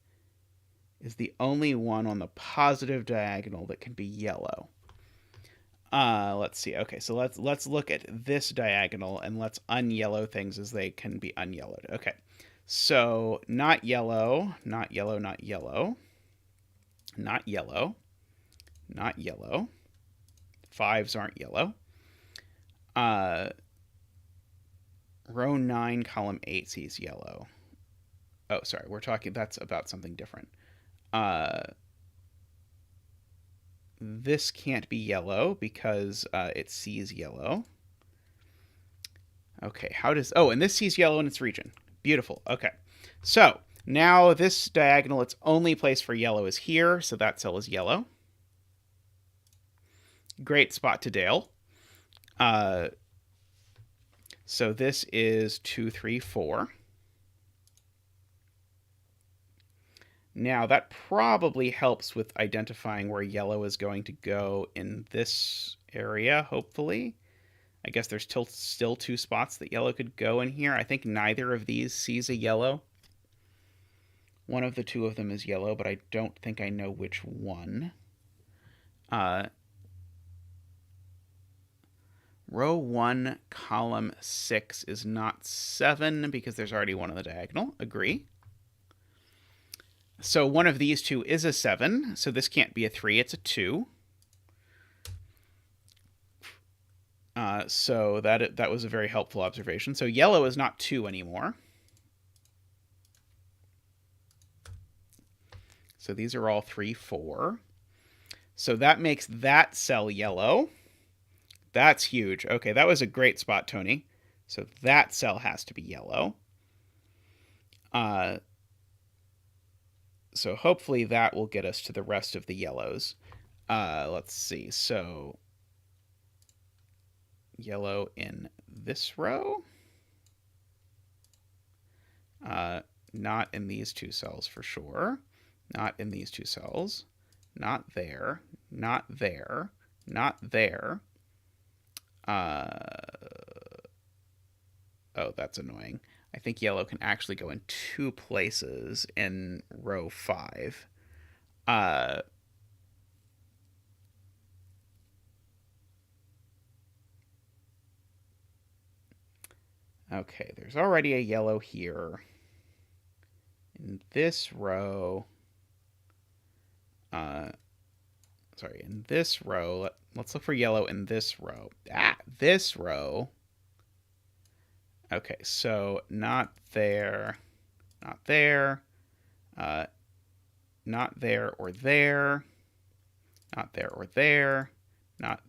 Speaker 1: is the only one on the positive diagonal that can be yellow. Let's see. Okay, so let's look at this diagonal and let's unyellow things as they can be unyellowed. Okay. So not yellow, not yellow, not yellow. Not yellow. Not yellow. 5s aren't yellow. Row 9, column 8 sees yellow. Oh, sorry, that's about something different. This can't be yellow because it sees yellow. Okay, and this sees yellow in its region. Beautiful. Okay, so now this diagonal, its only place for yellow is here, so that cell is yellow. Great spot to Dale. So this is 2, 3, 4. Now, that probably helps with identifying where yellow is going to go in this area, hopefully. I guess there's still 2 spots that yellow could go in here. I think neither of these sees a yellow. One of the 2 of them is yellow, but I don't think I know which one. Row 1, column 6 is not 7 because there's already one on the diagonal. Agree. So one of these 2 is a 7, so this can't be a 3, it's a 2. So that was a very helpful observation. So yellow is not 2 anymore. So these are all 3, 4. So that makes that cell yellow. That's huge. Okay, that was a great spot, Tony. So that cell has to be yellow. So hopefully that will get us to the rest of the yellows. Let's see. So yellow in this row. Not in these 2 cells for sure. Not in these 2 cells. Not there. Not there. Not there. Oh, that's annoying. I think yellow can actually go in 2 places in row 5. Okay, there's already a yellow here. In this row... in this row... Let's look for yellow in this row. This row... Okay, so not there, not there, not there or there, not there or there, not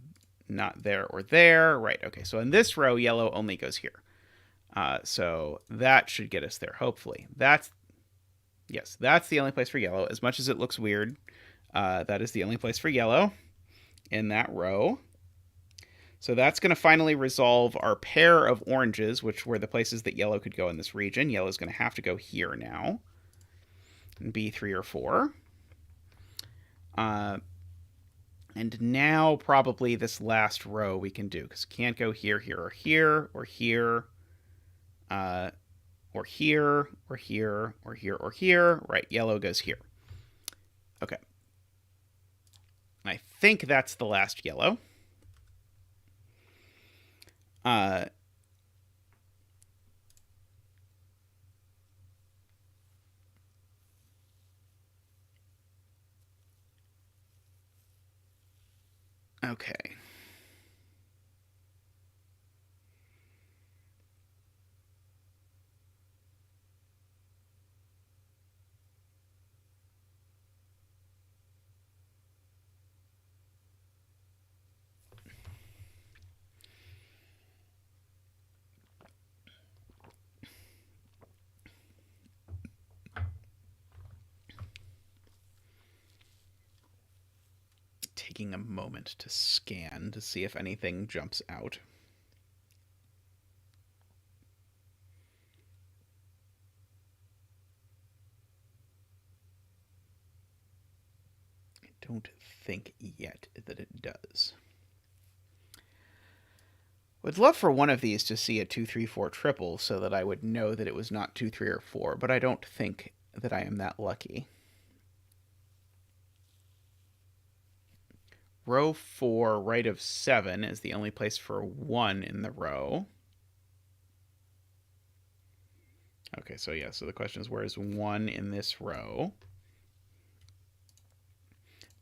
Speaker 1: there or there. Right, okay, so in this row, yellow only goes here. So that should get us there, hopefully. That's the only place for yellow. As much as it looks weird, that is the only place for yellow in that row. So that's going to finally resolve our pair of oranges, which were the places that yellow could go in this region. Yellow is going to have to go here now, and be 3 or 4. And now probably this last row we can do, because can't go here, here, or here, or here, or here, or here, or here, or here. Right, yellow goes here. Okay. And I think that's the last yellow. Okay. Taking a moment to scan to see if anything jumps out. I don't think yet that it does. Would love for one of these to see a 2, 3, 4 triple so that I would know that it was not 2, 3, or 4, but I don't think that I am that lucky. Row 4, right of 7 is the only place for 1 in the row. Okay, so yeah, so the question is, where is 1 in this row?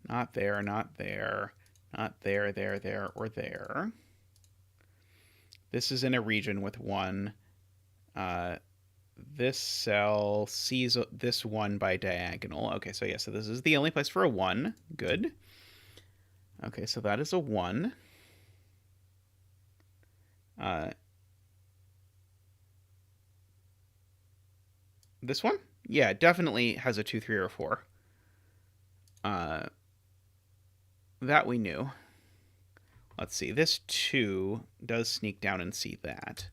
Speaker 1: Not there, not there, not there, there, there, or there. This is in a region with 1. This cell sees this 1 by diagonal. Okay, so yeah, so this is the only place for a 1. Good. Okay, so that is a 1. This one? Yeah, it definitely has a 2, 3, or 4. That we knew. Let's see. This 2 does sneak down and see that.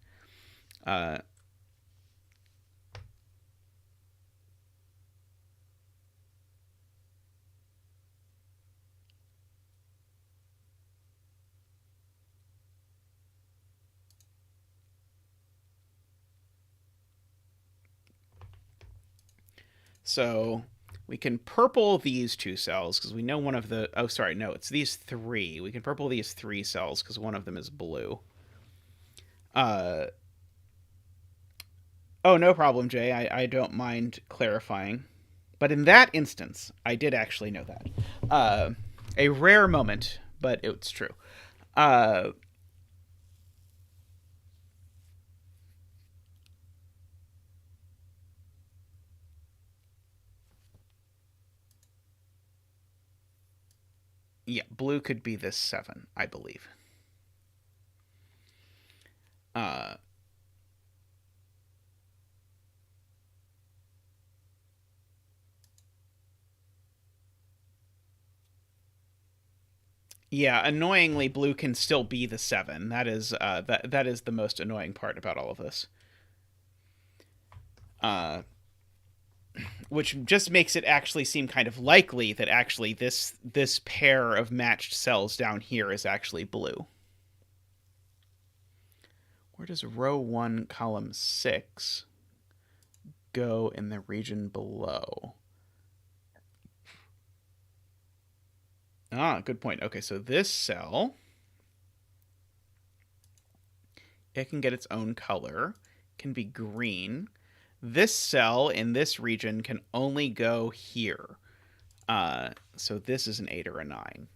Speaker 1: So we can purple these 2 cells because we know one of the... Oh, sorry, no, it's these 3. We can purple these 3 cells because one of them is blue. Oh, no problem, Jay. I don't mind clarifying. But in that instance, I did actually know that. A rare moment, but it's true. Yeah, blue could be this 7, I believe. Yeah, annoyingly, blue can still be the 7. That is that is the most annoying part about all of this. Which just makes it actually seem kind of likely that actually this pair of matched cells down here is actually blue. Where does row 1, column 6 go in the region below? Ah, good point. Okay, so this cell, it can get its own color, can be green. This cell in this region can only go here. So this is an 8 or a 9.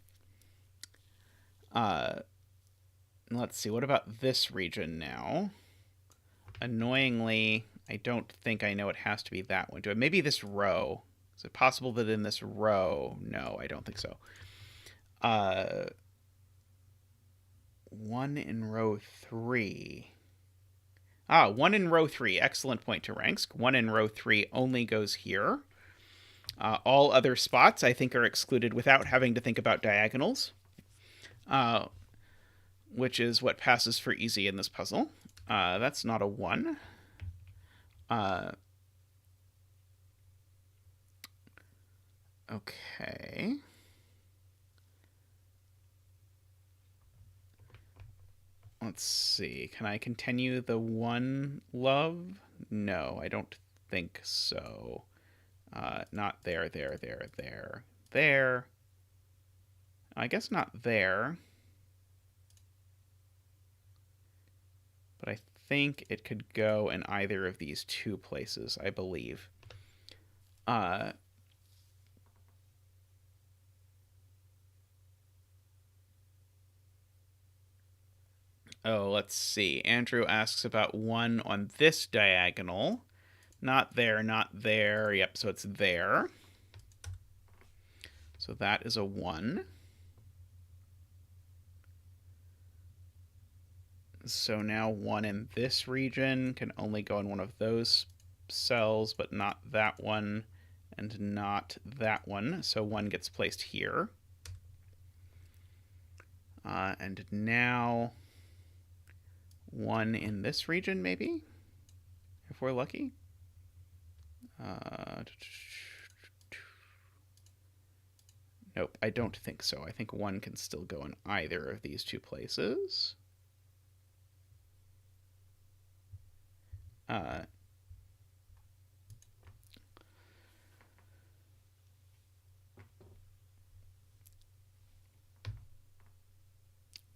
Speaker 1: Let's see, what about this region now? Annoyingly, I don't think I know it has to be that one. Maybe this row. Is it possible that in this row? No, I don't think so. 1 in row 3. 1 in row 3. Excellent point to Ransk. 1 in row 3 only goes here. All other spots, I think, are excluded without having to think about diagonals, which is what passes for easy in this puzzle. That's not a 1. Okay. Let's see. Can I continue the 1 love? No, I don't think so. Not there, there, there, there, there. I guess not there. But I think it could go in either of these 2 places, I believe. Oh, let's see. Andrew asks about 1 on this diagonal. Not there, not there. Yep, so it's there. So that is a 1. So now 1 in this region can only go in one of those cells, but not that one and not that one. So 1 gets placed here. And now 1 in this region, maybe? If we're lucky. Nope, I don't think so. I think 1 can still go in either of these 2 places. Let's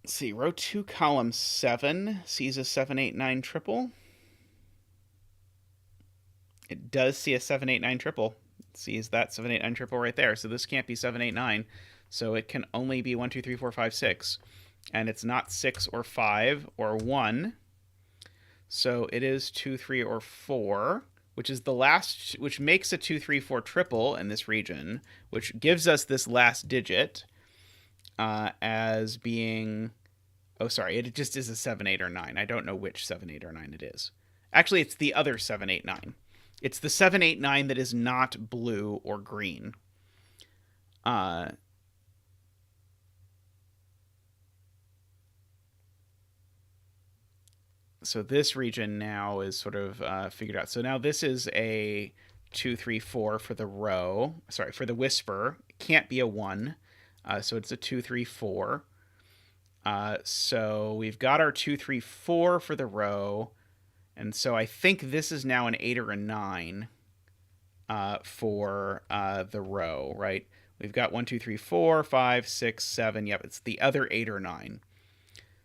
Speaker 1: see, row 2, column 7 sees a 7, 8, 9 triple. It does see a 7, 8, 9 triple. It sees that 7, 8, 9 triple right there. So this can't be 7, 8, 9. So it can only be 1, 2, 3, 4, 5, 6. And it's not 6 or 5 or 1. So it is 2, 3, or 4, which is the last, which makes a 2, 3, 4 triple in this region, which gives us this last digit as being, oh, sorry, it just is a 7, 8, or 9. I don't know which 7, 8, or 9 it is. Actually, it's the other 7, 8, 9. It's the 7, 8, 9 that is not blue or green. So this region now is sort of figured out. So now this is a 2, 3, 4 for the row. Sorry, for the whisper. It can't be a 1. So it's a 2, 3, 4. So we've got our 2, 3, 4 for the row. And so I think this is now an 8 or a 9 for the row, right? We've got 1, 2, 3, 4, 5, 6, 7. Yep, it's the other 8 or 9.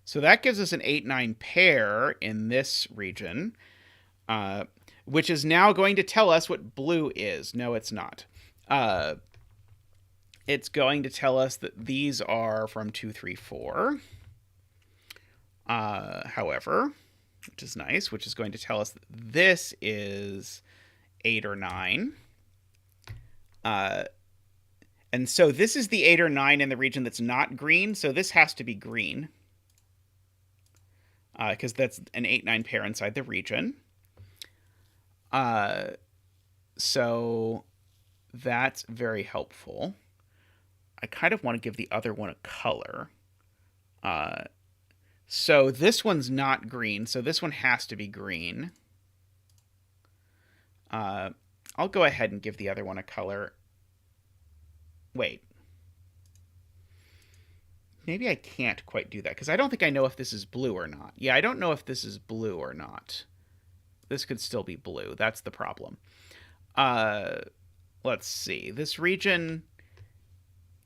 Speaker 1: So that gives us an 8-9 pair in this region, which is now going to tell us what blue is. No, it's not. It's going to tell us that these are from 2, 3, 4. However, which is nice, which is going to tell us that this is 8 or 9. And so this is the 8 or 9 in the region that's not green, so this has to be green. Because that's an 8-9 pair inside the region. So that's very helpful. I kind of want to give the other one a color. So this one's not green, so this one has to be green. I'll go ahead and give the other one a color. Wait. Maybe I can't quite do that, because I don't think I know if this is blue or not. Yeah, I don't know if this is blue or not. This could still be blue. That's the problem. Let's see. This region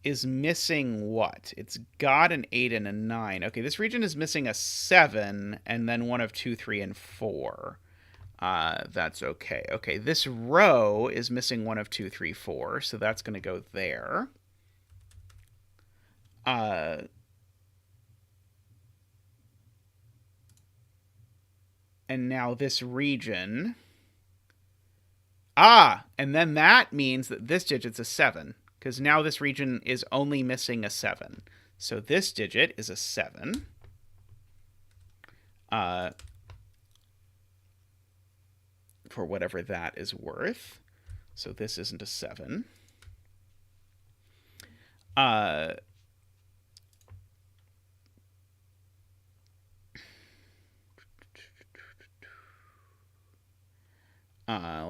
Speaker 1: is missing what? It's got an 8 and a 9. Okay, this region is missing a 7, and then one of 2, 3, and 4. That's okay. Okay, this row is missing one of 2, 3, 4, so that's going to go there. And now this region. And then that means that this digit's a 7, because now this region is only missing a 7. So this digit is a 7. For whatever that is worth. So this isn't a 7.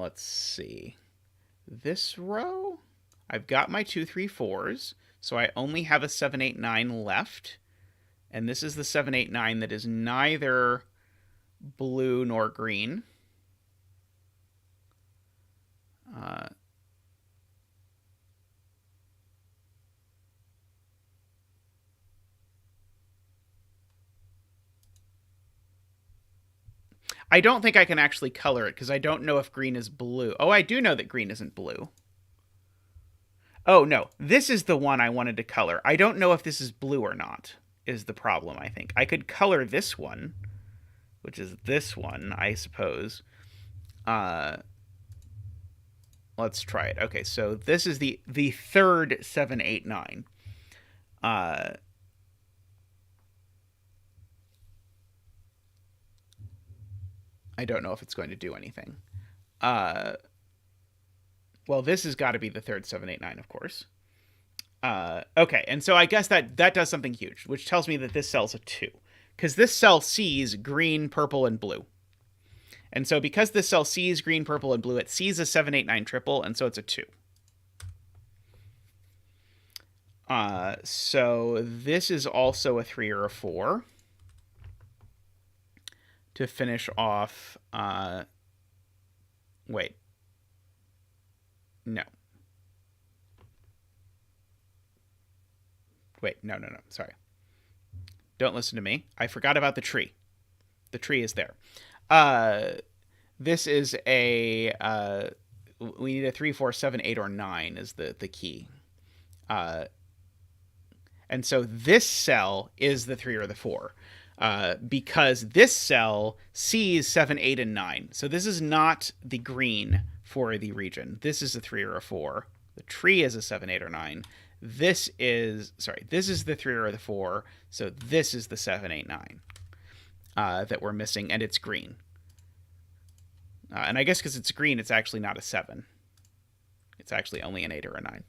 Speaker 1: Let's see. This row, I've got my 2, 3, 4s, so I only have a 7, 8, 9 left. And this is the 7, 8, 9 that is neither blue nor green. I don't think I can actually color it, because I don't know if green is blue. Oh, I do know that green isn't blue. Oh, no. This is the one I wanted to color. I don't know if this is blue or not, is the problem, I think. I could color this one, which is this one, I suppose. Let's try it. Okay, so this is the third 7, 8, 9. I don't know if it's going to do anything. Well, this has got to be the third 7, 8, 9, of course. Okay, and so I guess that does something huge, which tells me that this cell's a 2. Because this cell sees green, purple, and blue. And so because this cell sees green, purple, and blue, it sees a 7, 8, 9 triple, and so it's a 2. So this is also a 3 or a 4. To finish off, wait. No. Wait, no, sorry. Don't listen to me. I forgot about the tree. The tree is there. This is a, we need a 3, 4, 7, 8, or 9 is the key. And so this cell is the 3 or the 4. because this cell sees 7, 8, and 9. So this is not the green for the region. This is a 3 or a 4. The tree is a 7, 8, or 9. This is the 3 or the 4. So this is the 7, 8, 9 that we're missing, and it's green. And I guess because it's green, it's actually not a 7. It's actually only an 8 or a 9.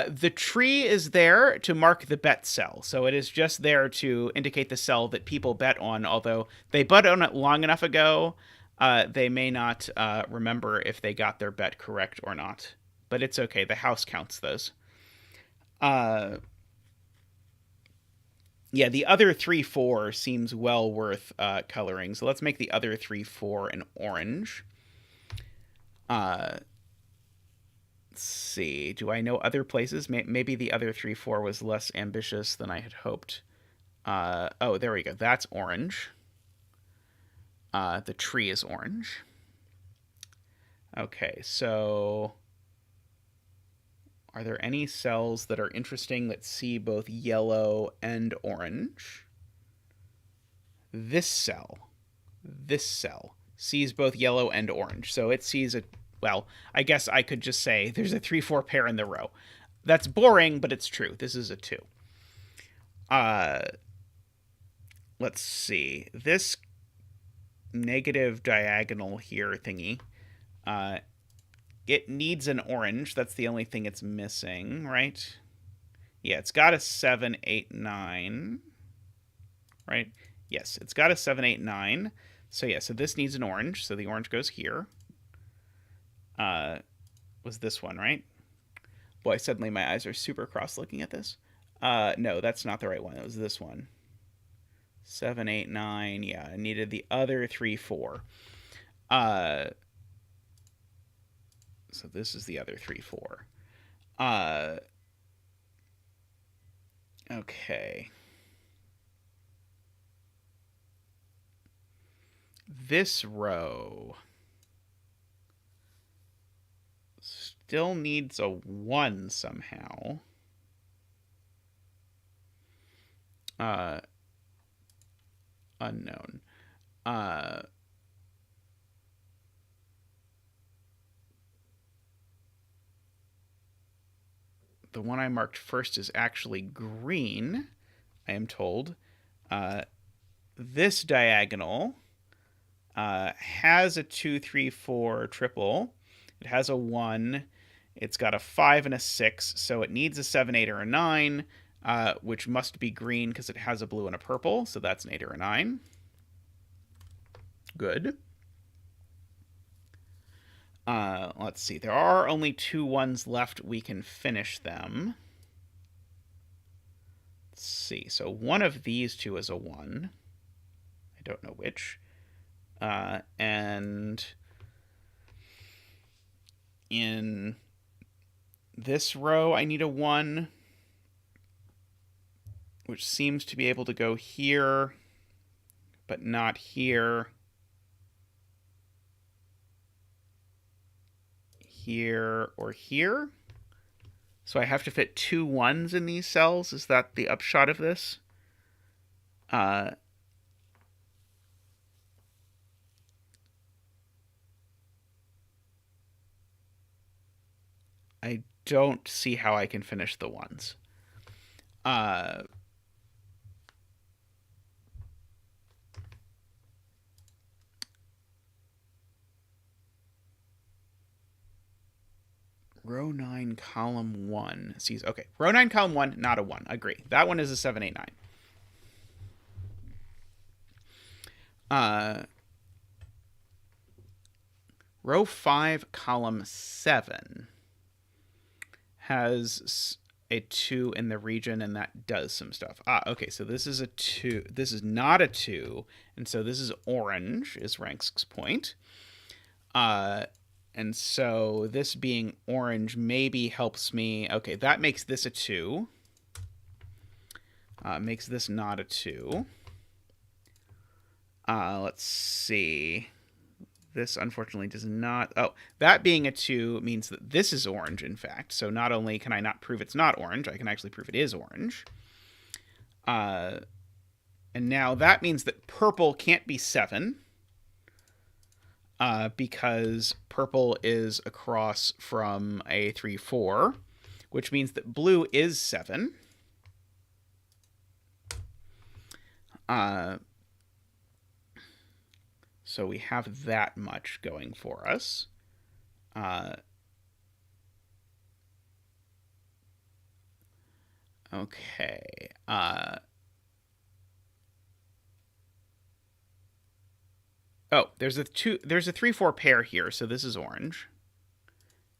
Speaker 1: The tree is there to mark the bet cell. So it is just there to indicate the cell that people bet on, although they bet on it long enough ago, they may not remember if they got their bet correct or not. But it's okay. The house counts those. Yeah, the other 3, 4 seems well worth coloring. So let's make the other 3, 4 an orange. Let's see. Do I know other places? Maybe the other 3, 4 was less ambitious than I had hoped. Oh, there we go. That's orange. The tree is orange. Okay, so are there any cells that are interesting that see both yellow and orange? This cell sees both yellow and orange. So it sees well, I guess I could just say there's a 3, 4 pair in the row. That's boring, but it's true. This is a 2. Let's see. This negative diagonal here thingy, it needs an orange. That's the only thing it's missing, right? Yeah, it's got a 7, 8, 9. Right? Yes, it's got a 7, 8, 9. So yeah, so this needs an orange. So the orange goes here. Was this one, right? Boy, suddenly my eyes are super cross looking at this. No, that's not the right one. It was this one. 7, 8, 9. Yeah, I needed the other 3, 4. So this is the other 3, 4. Okay. This row still needs a 1 somehow. Unknown. The one I marked first is actually green, I am told. This diagonal has a 2, 3, 4 triple. It has a 1. It's got a 5 and a 6, so it needs a 7, 8, or a 9, which must be green because it has a blue and a purple, so that's an 8 or a 9. Good. Let's see. There are only 2 1s left. We can finish them. Let's see. So one of these 2 is a 1. I don't know which. And in this row, I need a 1, which seems to be able to go here, but not here. Here or here. So I have to fit 2 1s in these cells. Is that the upshot of this? I don't see how I can finish the 1s. Row 9, column 1 sees... Okay, row 9, column 1, not a 1. Agree. That one is a 7, 8, 9. Row 5, column 7 has a 2 in the region, and that does some stuff. Okay, so this is a 2. This is not a 2, and so this is orange, is Rank's point. And so this being orange maybe helps me. Okay, that makes this a 2. Makes this not a 2. Let's see. This unfortunately does not. Oh, that being a 2 means that this is orange, in fact. So not only can I not prove it's not orange, I can actually prove it is orange. And And now that means that purple can't be 7, because purple is across from a 3, 4, which means that blue is 7. So we have that much going for us. Okay. Oh, there's a 3, 4 pair here, so this is orange.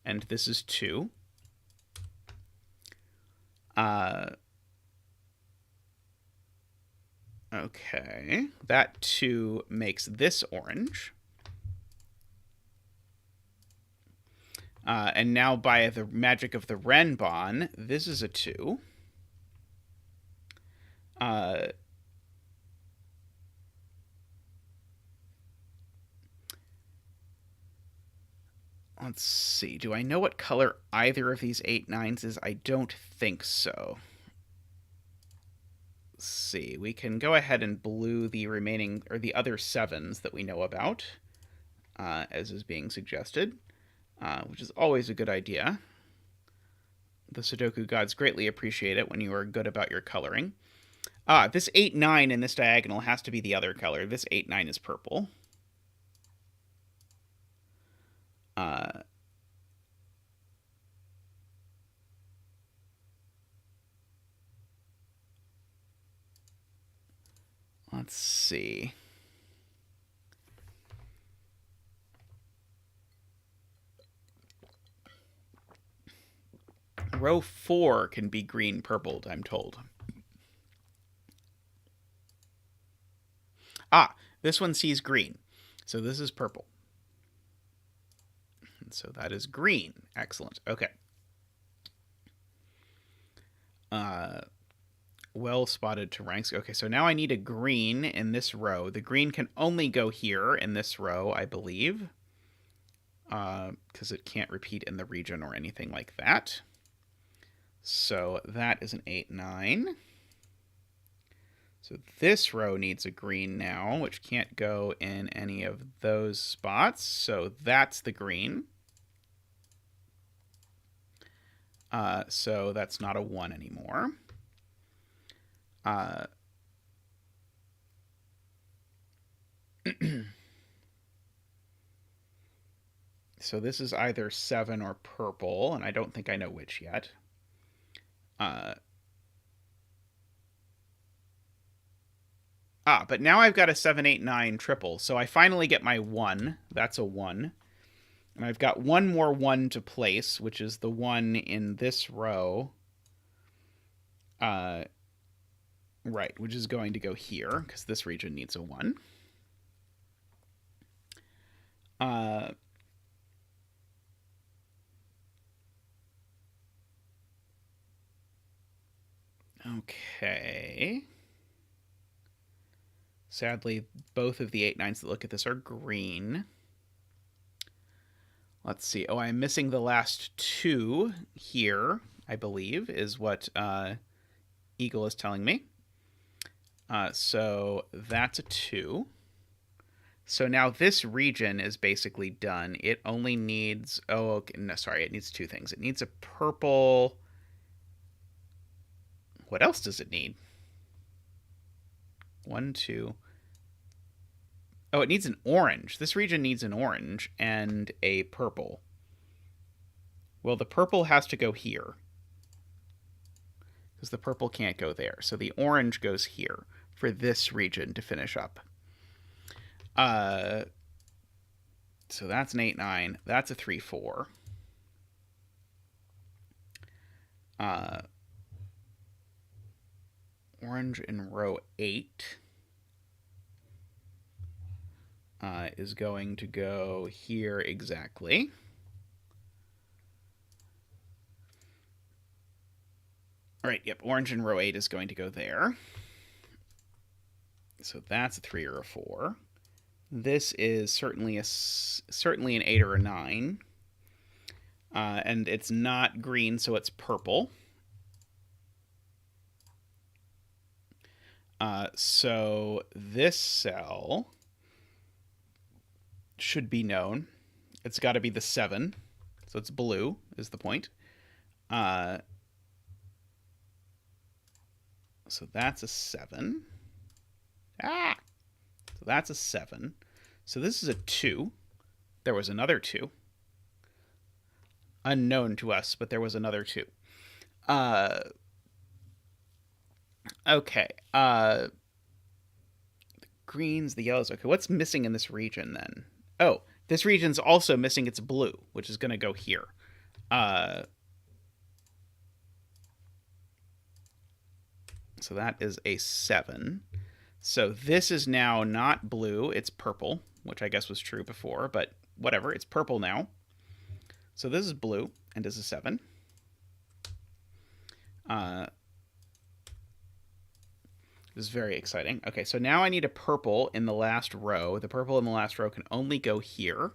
Speaker 1: And this is 2. Okay. That 2 makes this orange. And now by the magic of the Renbon, this is a 2. Let's see. Do I know what color either of these 8 9s is? I don't think so. Let's see. We can go ahead and blue the remaining, or the other 7s that we know about, as is being suggested, which is always a good idea. The Sudoku gods greatly appreciate it when you are good about your coloring. This 8 9 in this diagonal has to be the other color. This 8 9 is purple. Let's see. Row 4 can be green purpled, I'm told. This one sees green. So this is purple. And so that is green. Excellent. Okay. Well spotted to ranks. Okay, so now I need a green in this row. The green can only go here in this row, I believe, because it can't repeat in the region or anything like that. So that is an 8 9. So this row needs a green now, which can't go in any of those spots. So that's the green. So that's not a 1 anymore. So this is either 7 or purple, and I don't think I know which yet. But now I've got a 7, 8, 9 triple, so I finally get my 1. That's a 1. And I've got one more 1 to place, which is the 1 in this row. Right, which is going to go here, because this region needs a 1. Okay. Sadly, both of the 8 9s that look at this are green. Let's see. Oh, I'm missing the last 2 here, I believe, is what Eagle is telling me. So that's a 2. So now this region is basically done. It only needs... Oh, okay. No, sorry. It needs 2 things. It needs a purple... What else does it need? 1, 2... Oh, it needs an orange. This region needs an orange and a purple. Well, the purple has to go here, because the purple can't go there. So the orange goes here for this region to finish up. So that's an 8 9. That's a 3 4. Orange in row 8. Is going to go here exactly. All right, yep, orange in row 8 is going to go there. So that's a 3 or a 4. This is certainly an 8 or a 9. And it's not green, so it's purple. So this cell should be known. It's got to be the 7. So it's blue is the point. So that's a 7. So that's a 7. So this is a 2. There was another 2. Unknown to us, but there was another 2. Okay. The greens, the yellows. Okay, what's missing in this region then? Oh, this region's also missing its blue, which is going to go here. So that is a 7. So this is now not blue, it's purple, which I guess was true before, but whatever, it's purple now. So this is blue and is a 7. This is very exciting. Okay, so now I need a purple in the last row. The purple in the last row can only go here.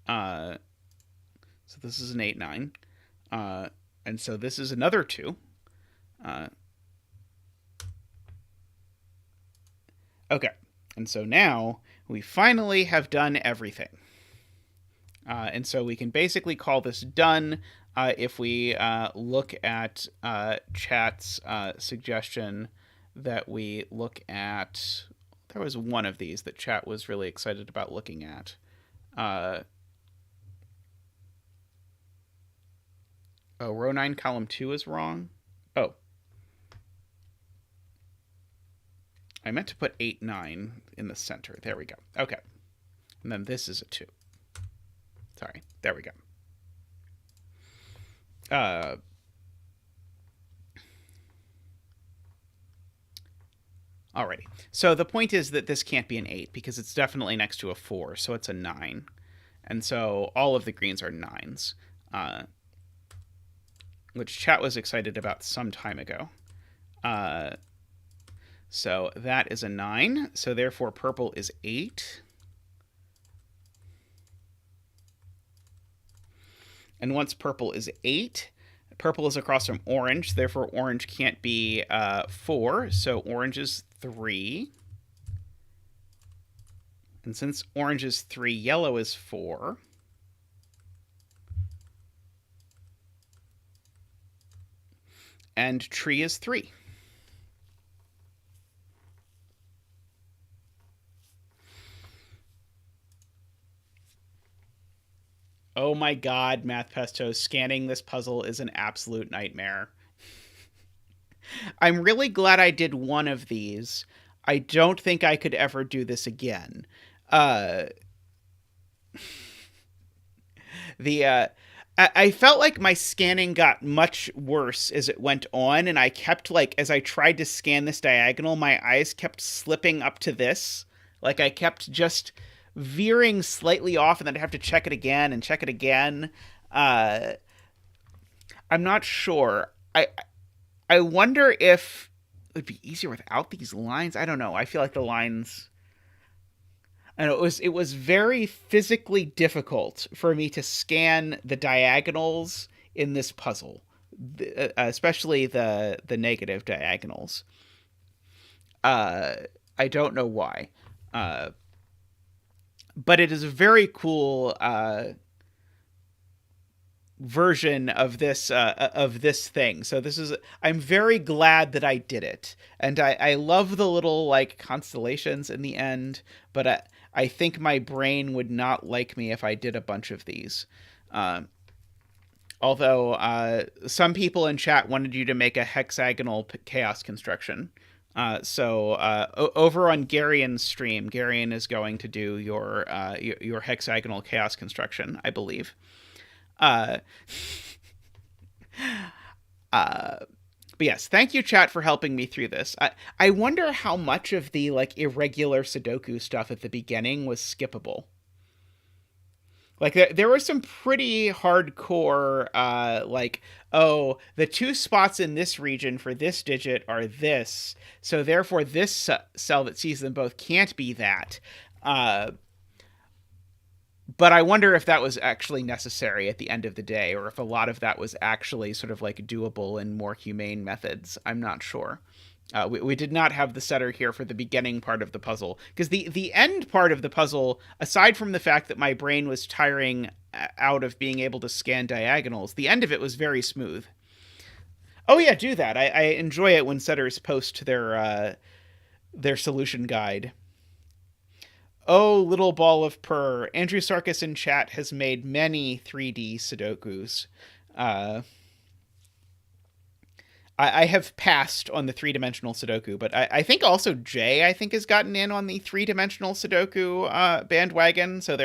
Speaker 1: So this is an 8, 9. And so this is another 2. Okay, and so now we finally have done everything. And so we can basically call this done if we look at chat's suggestion that we look at. There was one of these that chat was really excited about looking at. Row 9, column 2 is wrong. Oh. I meant to put 8, 9 in the center. There we go. Okay. And then this is a 2. Sorry. There we go. Alrighty. So the point is that this can't be an 8 because it's definitely next to a 4, so it's a 9. And so all of the greens are 9s, which chat was excited about some time ago. So that is a 9. So therefore purple is 8. And once purple is 8, purple is across from orange. Therefore orange can't be 4. So orange is 3. And since orange is 3, yellow is 4. And tree is 3. Oh my god, Math Pesto, scanning this puzzle is an absolute nightmare. I'm really glad I did one of these. I don't think I could ever do this again. I felt like my scanning got much worse as it went on, and I kept, like, as I tried to scan this diagonal, my eyes kept slipping up to this. Like, I kept just veering slightly off, and then I'd have to check it again and check it again. I'm not sure. I wonder if it would be easier without these lines. I don't know. I feel like the lines. I know it was very physically difficult for me to scan the diagonals in this puzzle, especially the negative diagonals. I don't know why. But it is a very cool version of this thing. So I'm very glad that I did it, and I love the little, like, constellations in the end. But I think my brain would not like me if I did a bunch of these. Although some people in chat wanted you to make a hexagonal chaos construction. So over on Garian's stream, Garian is going to do your hexagonal chaos construction, I believe. But yes, thank you, chat, for helping me through this. I wonder how much of the, like, irregular Sudoku stuff at the beginning was skippable. Like, there were some pretty hardcore, like, oh, the 2 spots in this region for this digit are this, so therefore this cell that sees them both can't be that. But I wonder if that was actually necessary at the end of the day, or if a lot of that was actually sort of, like, doable in more humane methods. I'm not sure. We did not have the setter here for the beginning part of the puzzle, because the end part of the puzzle, aside from the fact that my brain was tiring out of being able to scan diagonals, the end of it was very smooth. Oh yeah, do that. I enjoy it when setters post their solution guide. Oh, little ball of purr. Andrew Sarkis in chat has made many 3D Sudokus. Uh, I have passed on the three-dimensional Sudoku, but I think also Jay, I think, has gotten in on the three-dimensional Sudoku bandwagon. So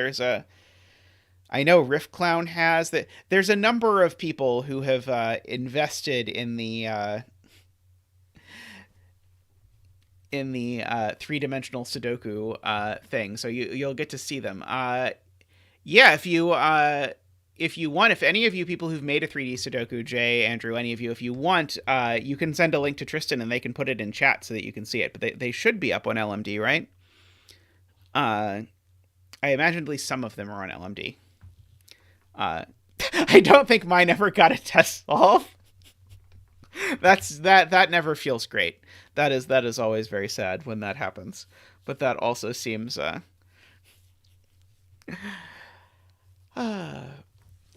Speaker 1: I know Riff Clown has that. There's a number of people who have invested in the three-dimensional Sudoku thing. So you'll get to see them. Yeah, if you want, if any of you people who've made a 3D Sudoku, Jay, Andrew, any of you, if you want, you can send a link to Tristan and they can put it in chat so that you can see it. But they should be up on LMD, right? I imagine at least some of them are on LMD. I don't think mine ever got a test solve. That never feels great. That is always very sad when that happens. But that also seems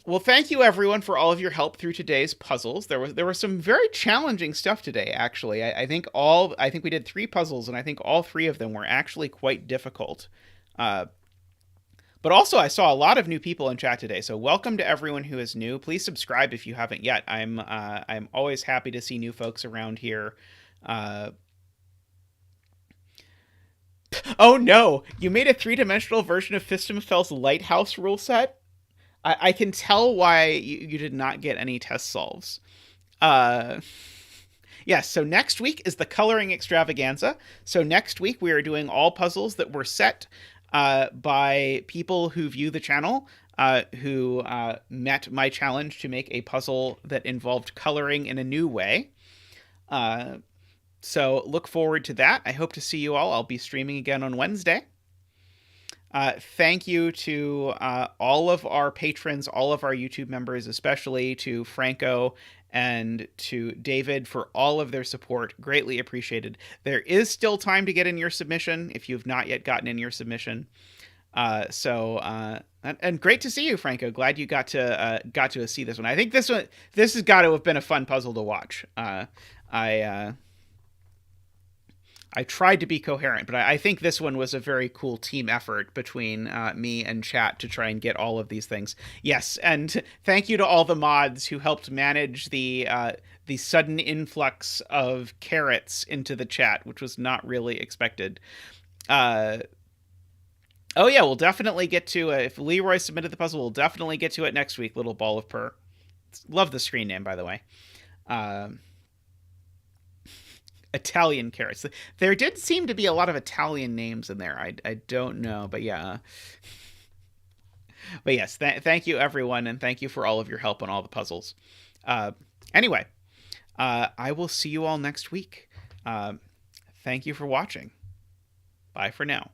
Speaker 1: well, thank you everyone for all of your help through today's puzzles. There was some very challenging stuff today, actually. I think we did 3 puzzles, and I think all 3 of them were actually quite difficult. But also, I saw a lot of new people in chat today, so welcome to everyone who is new. Please subscribe if you haven't yet. I'm always happy to see new folks around here. Oh no! You made a 3-dimensional version of Fistimafel's Lighthouse rule set? I can tell why you did not get any test solves. Yes, so next week is the coloring extravaganza. So next week we are doing all puzzles that were set by people who view the channel, who met my challenge to make a puzzle that involved coloring in a new way. So look forward to that. I hope to see you all. I'll be streaming again on Wednesday. Thank you to all of our patrons, all of our YouTube members, especially to Franco and to David for all of their support. Greatly appreciated. There is still time to get in your submission if you've not yet gotten in your submission. And great to see you, Franco. Glad you got to see this one. I think this has got to have been a fun puzzle to watch. I tried to be coherent, but I think this one was a very cool team effort between me and chat to try and get all of these things. Yes, and thank you to all the mods who helped manage the sudden influx of carrots into the chat, which was not really expected. Oh yeah, we'll definitely get to if Leroy submitted the puzzle, we'll definitely get to it next week. Little ball of purr. Love the screen name, by the way. Italian carrots. There did seem to be a lot of Italian names in there. I don't know, but yeah. But yes, thank you everyone, and thank you for all of your help on all the puzzles. Anyway, I will see you all next week. Thank you for watching. Bye for now.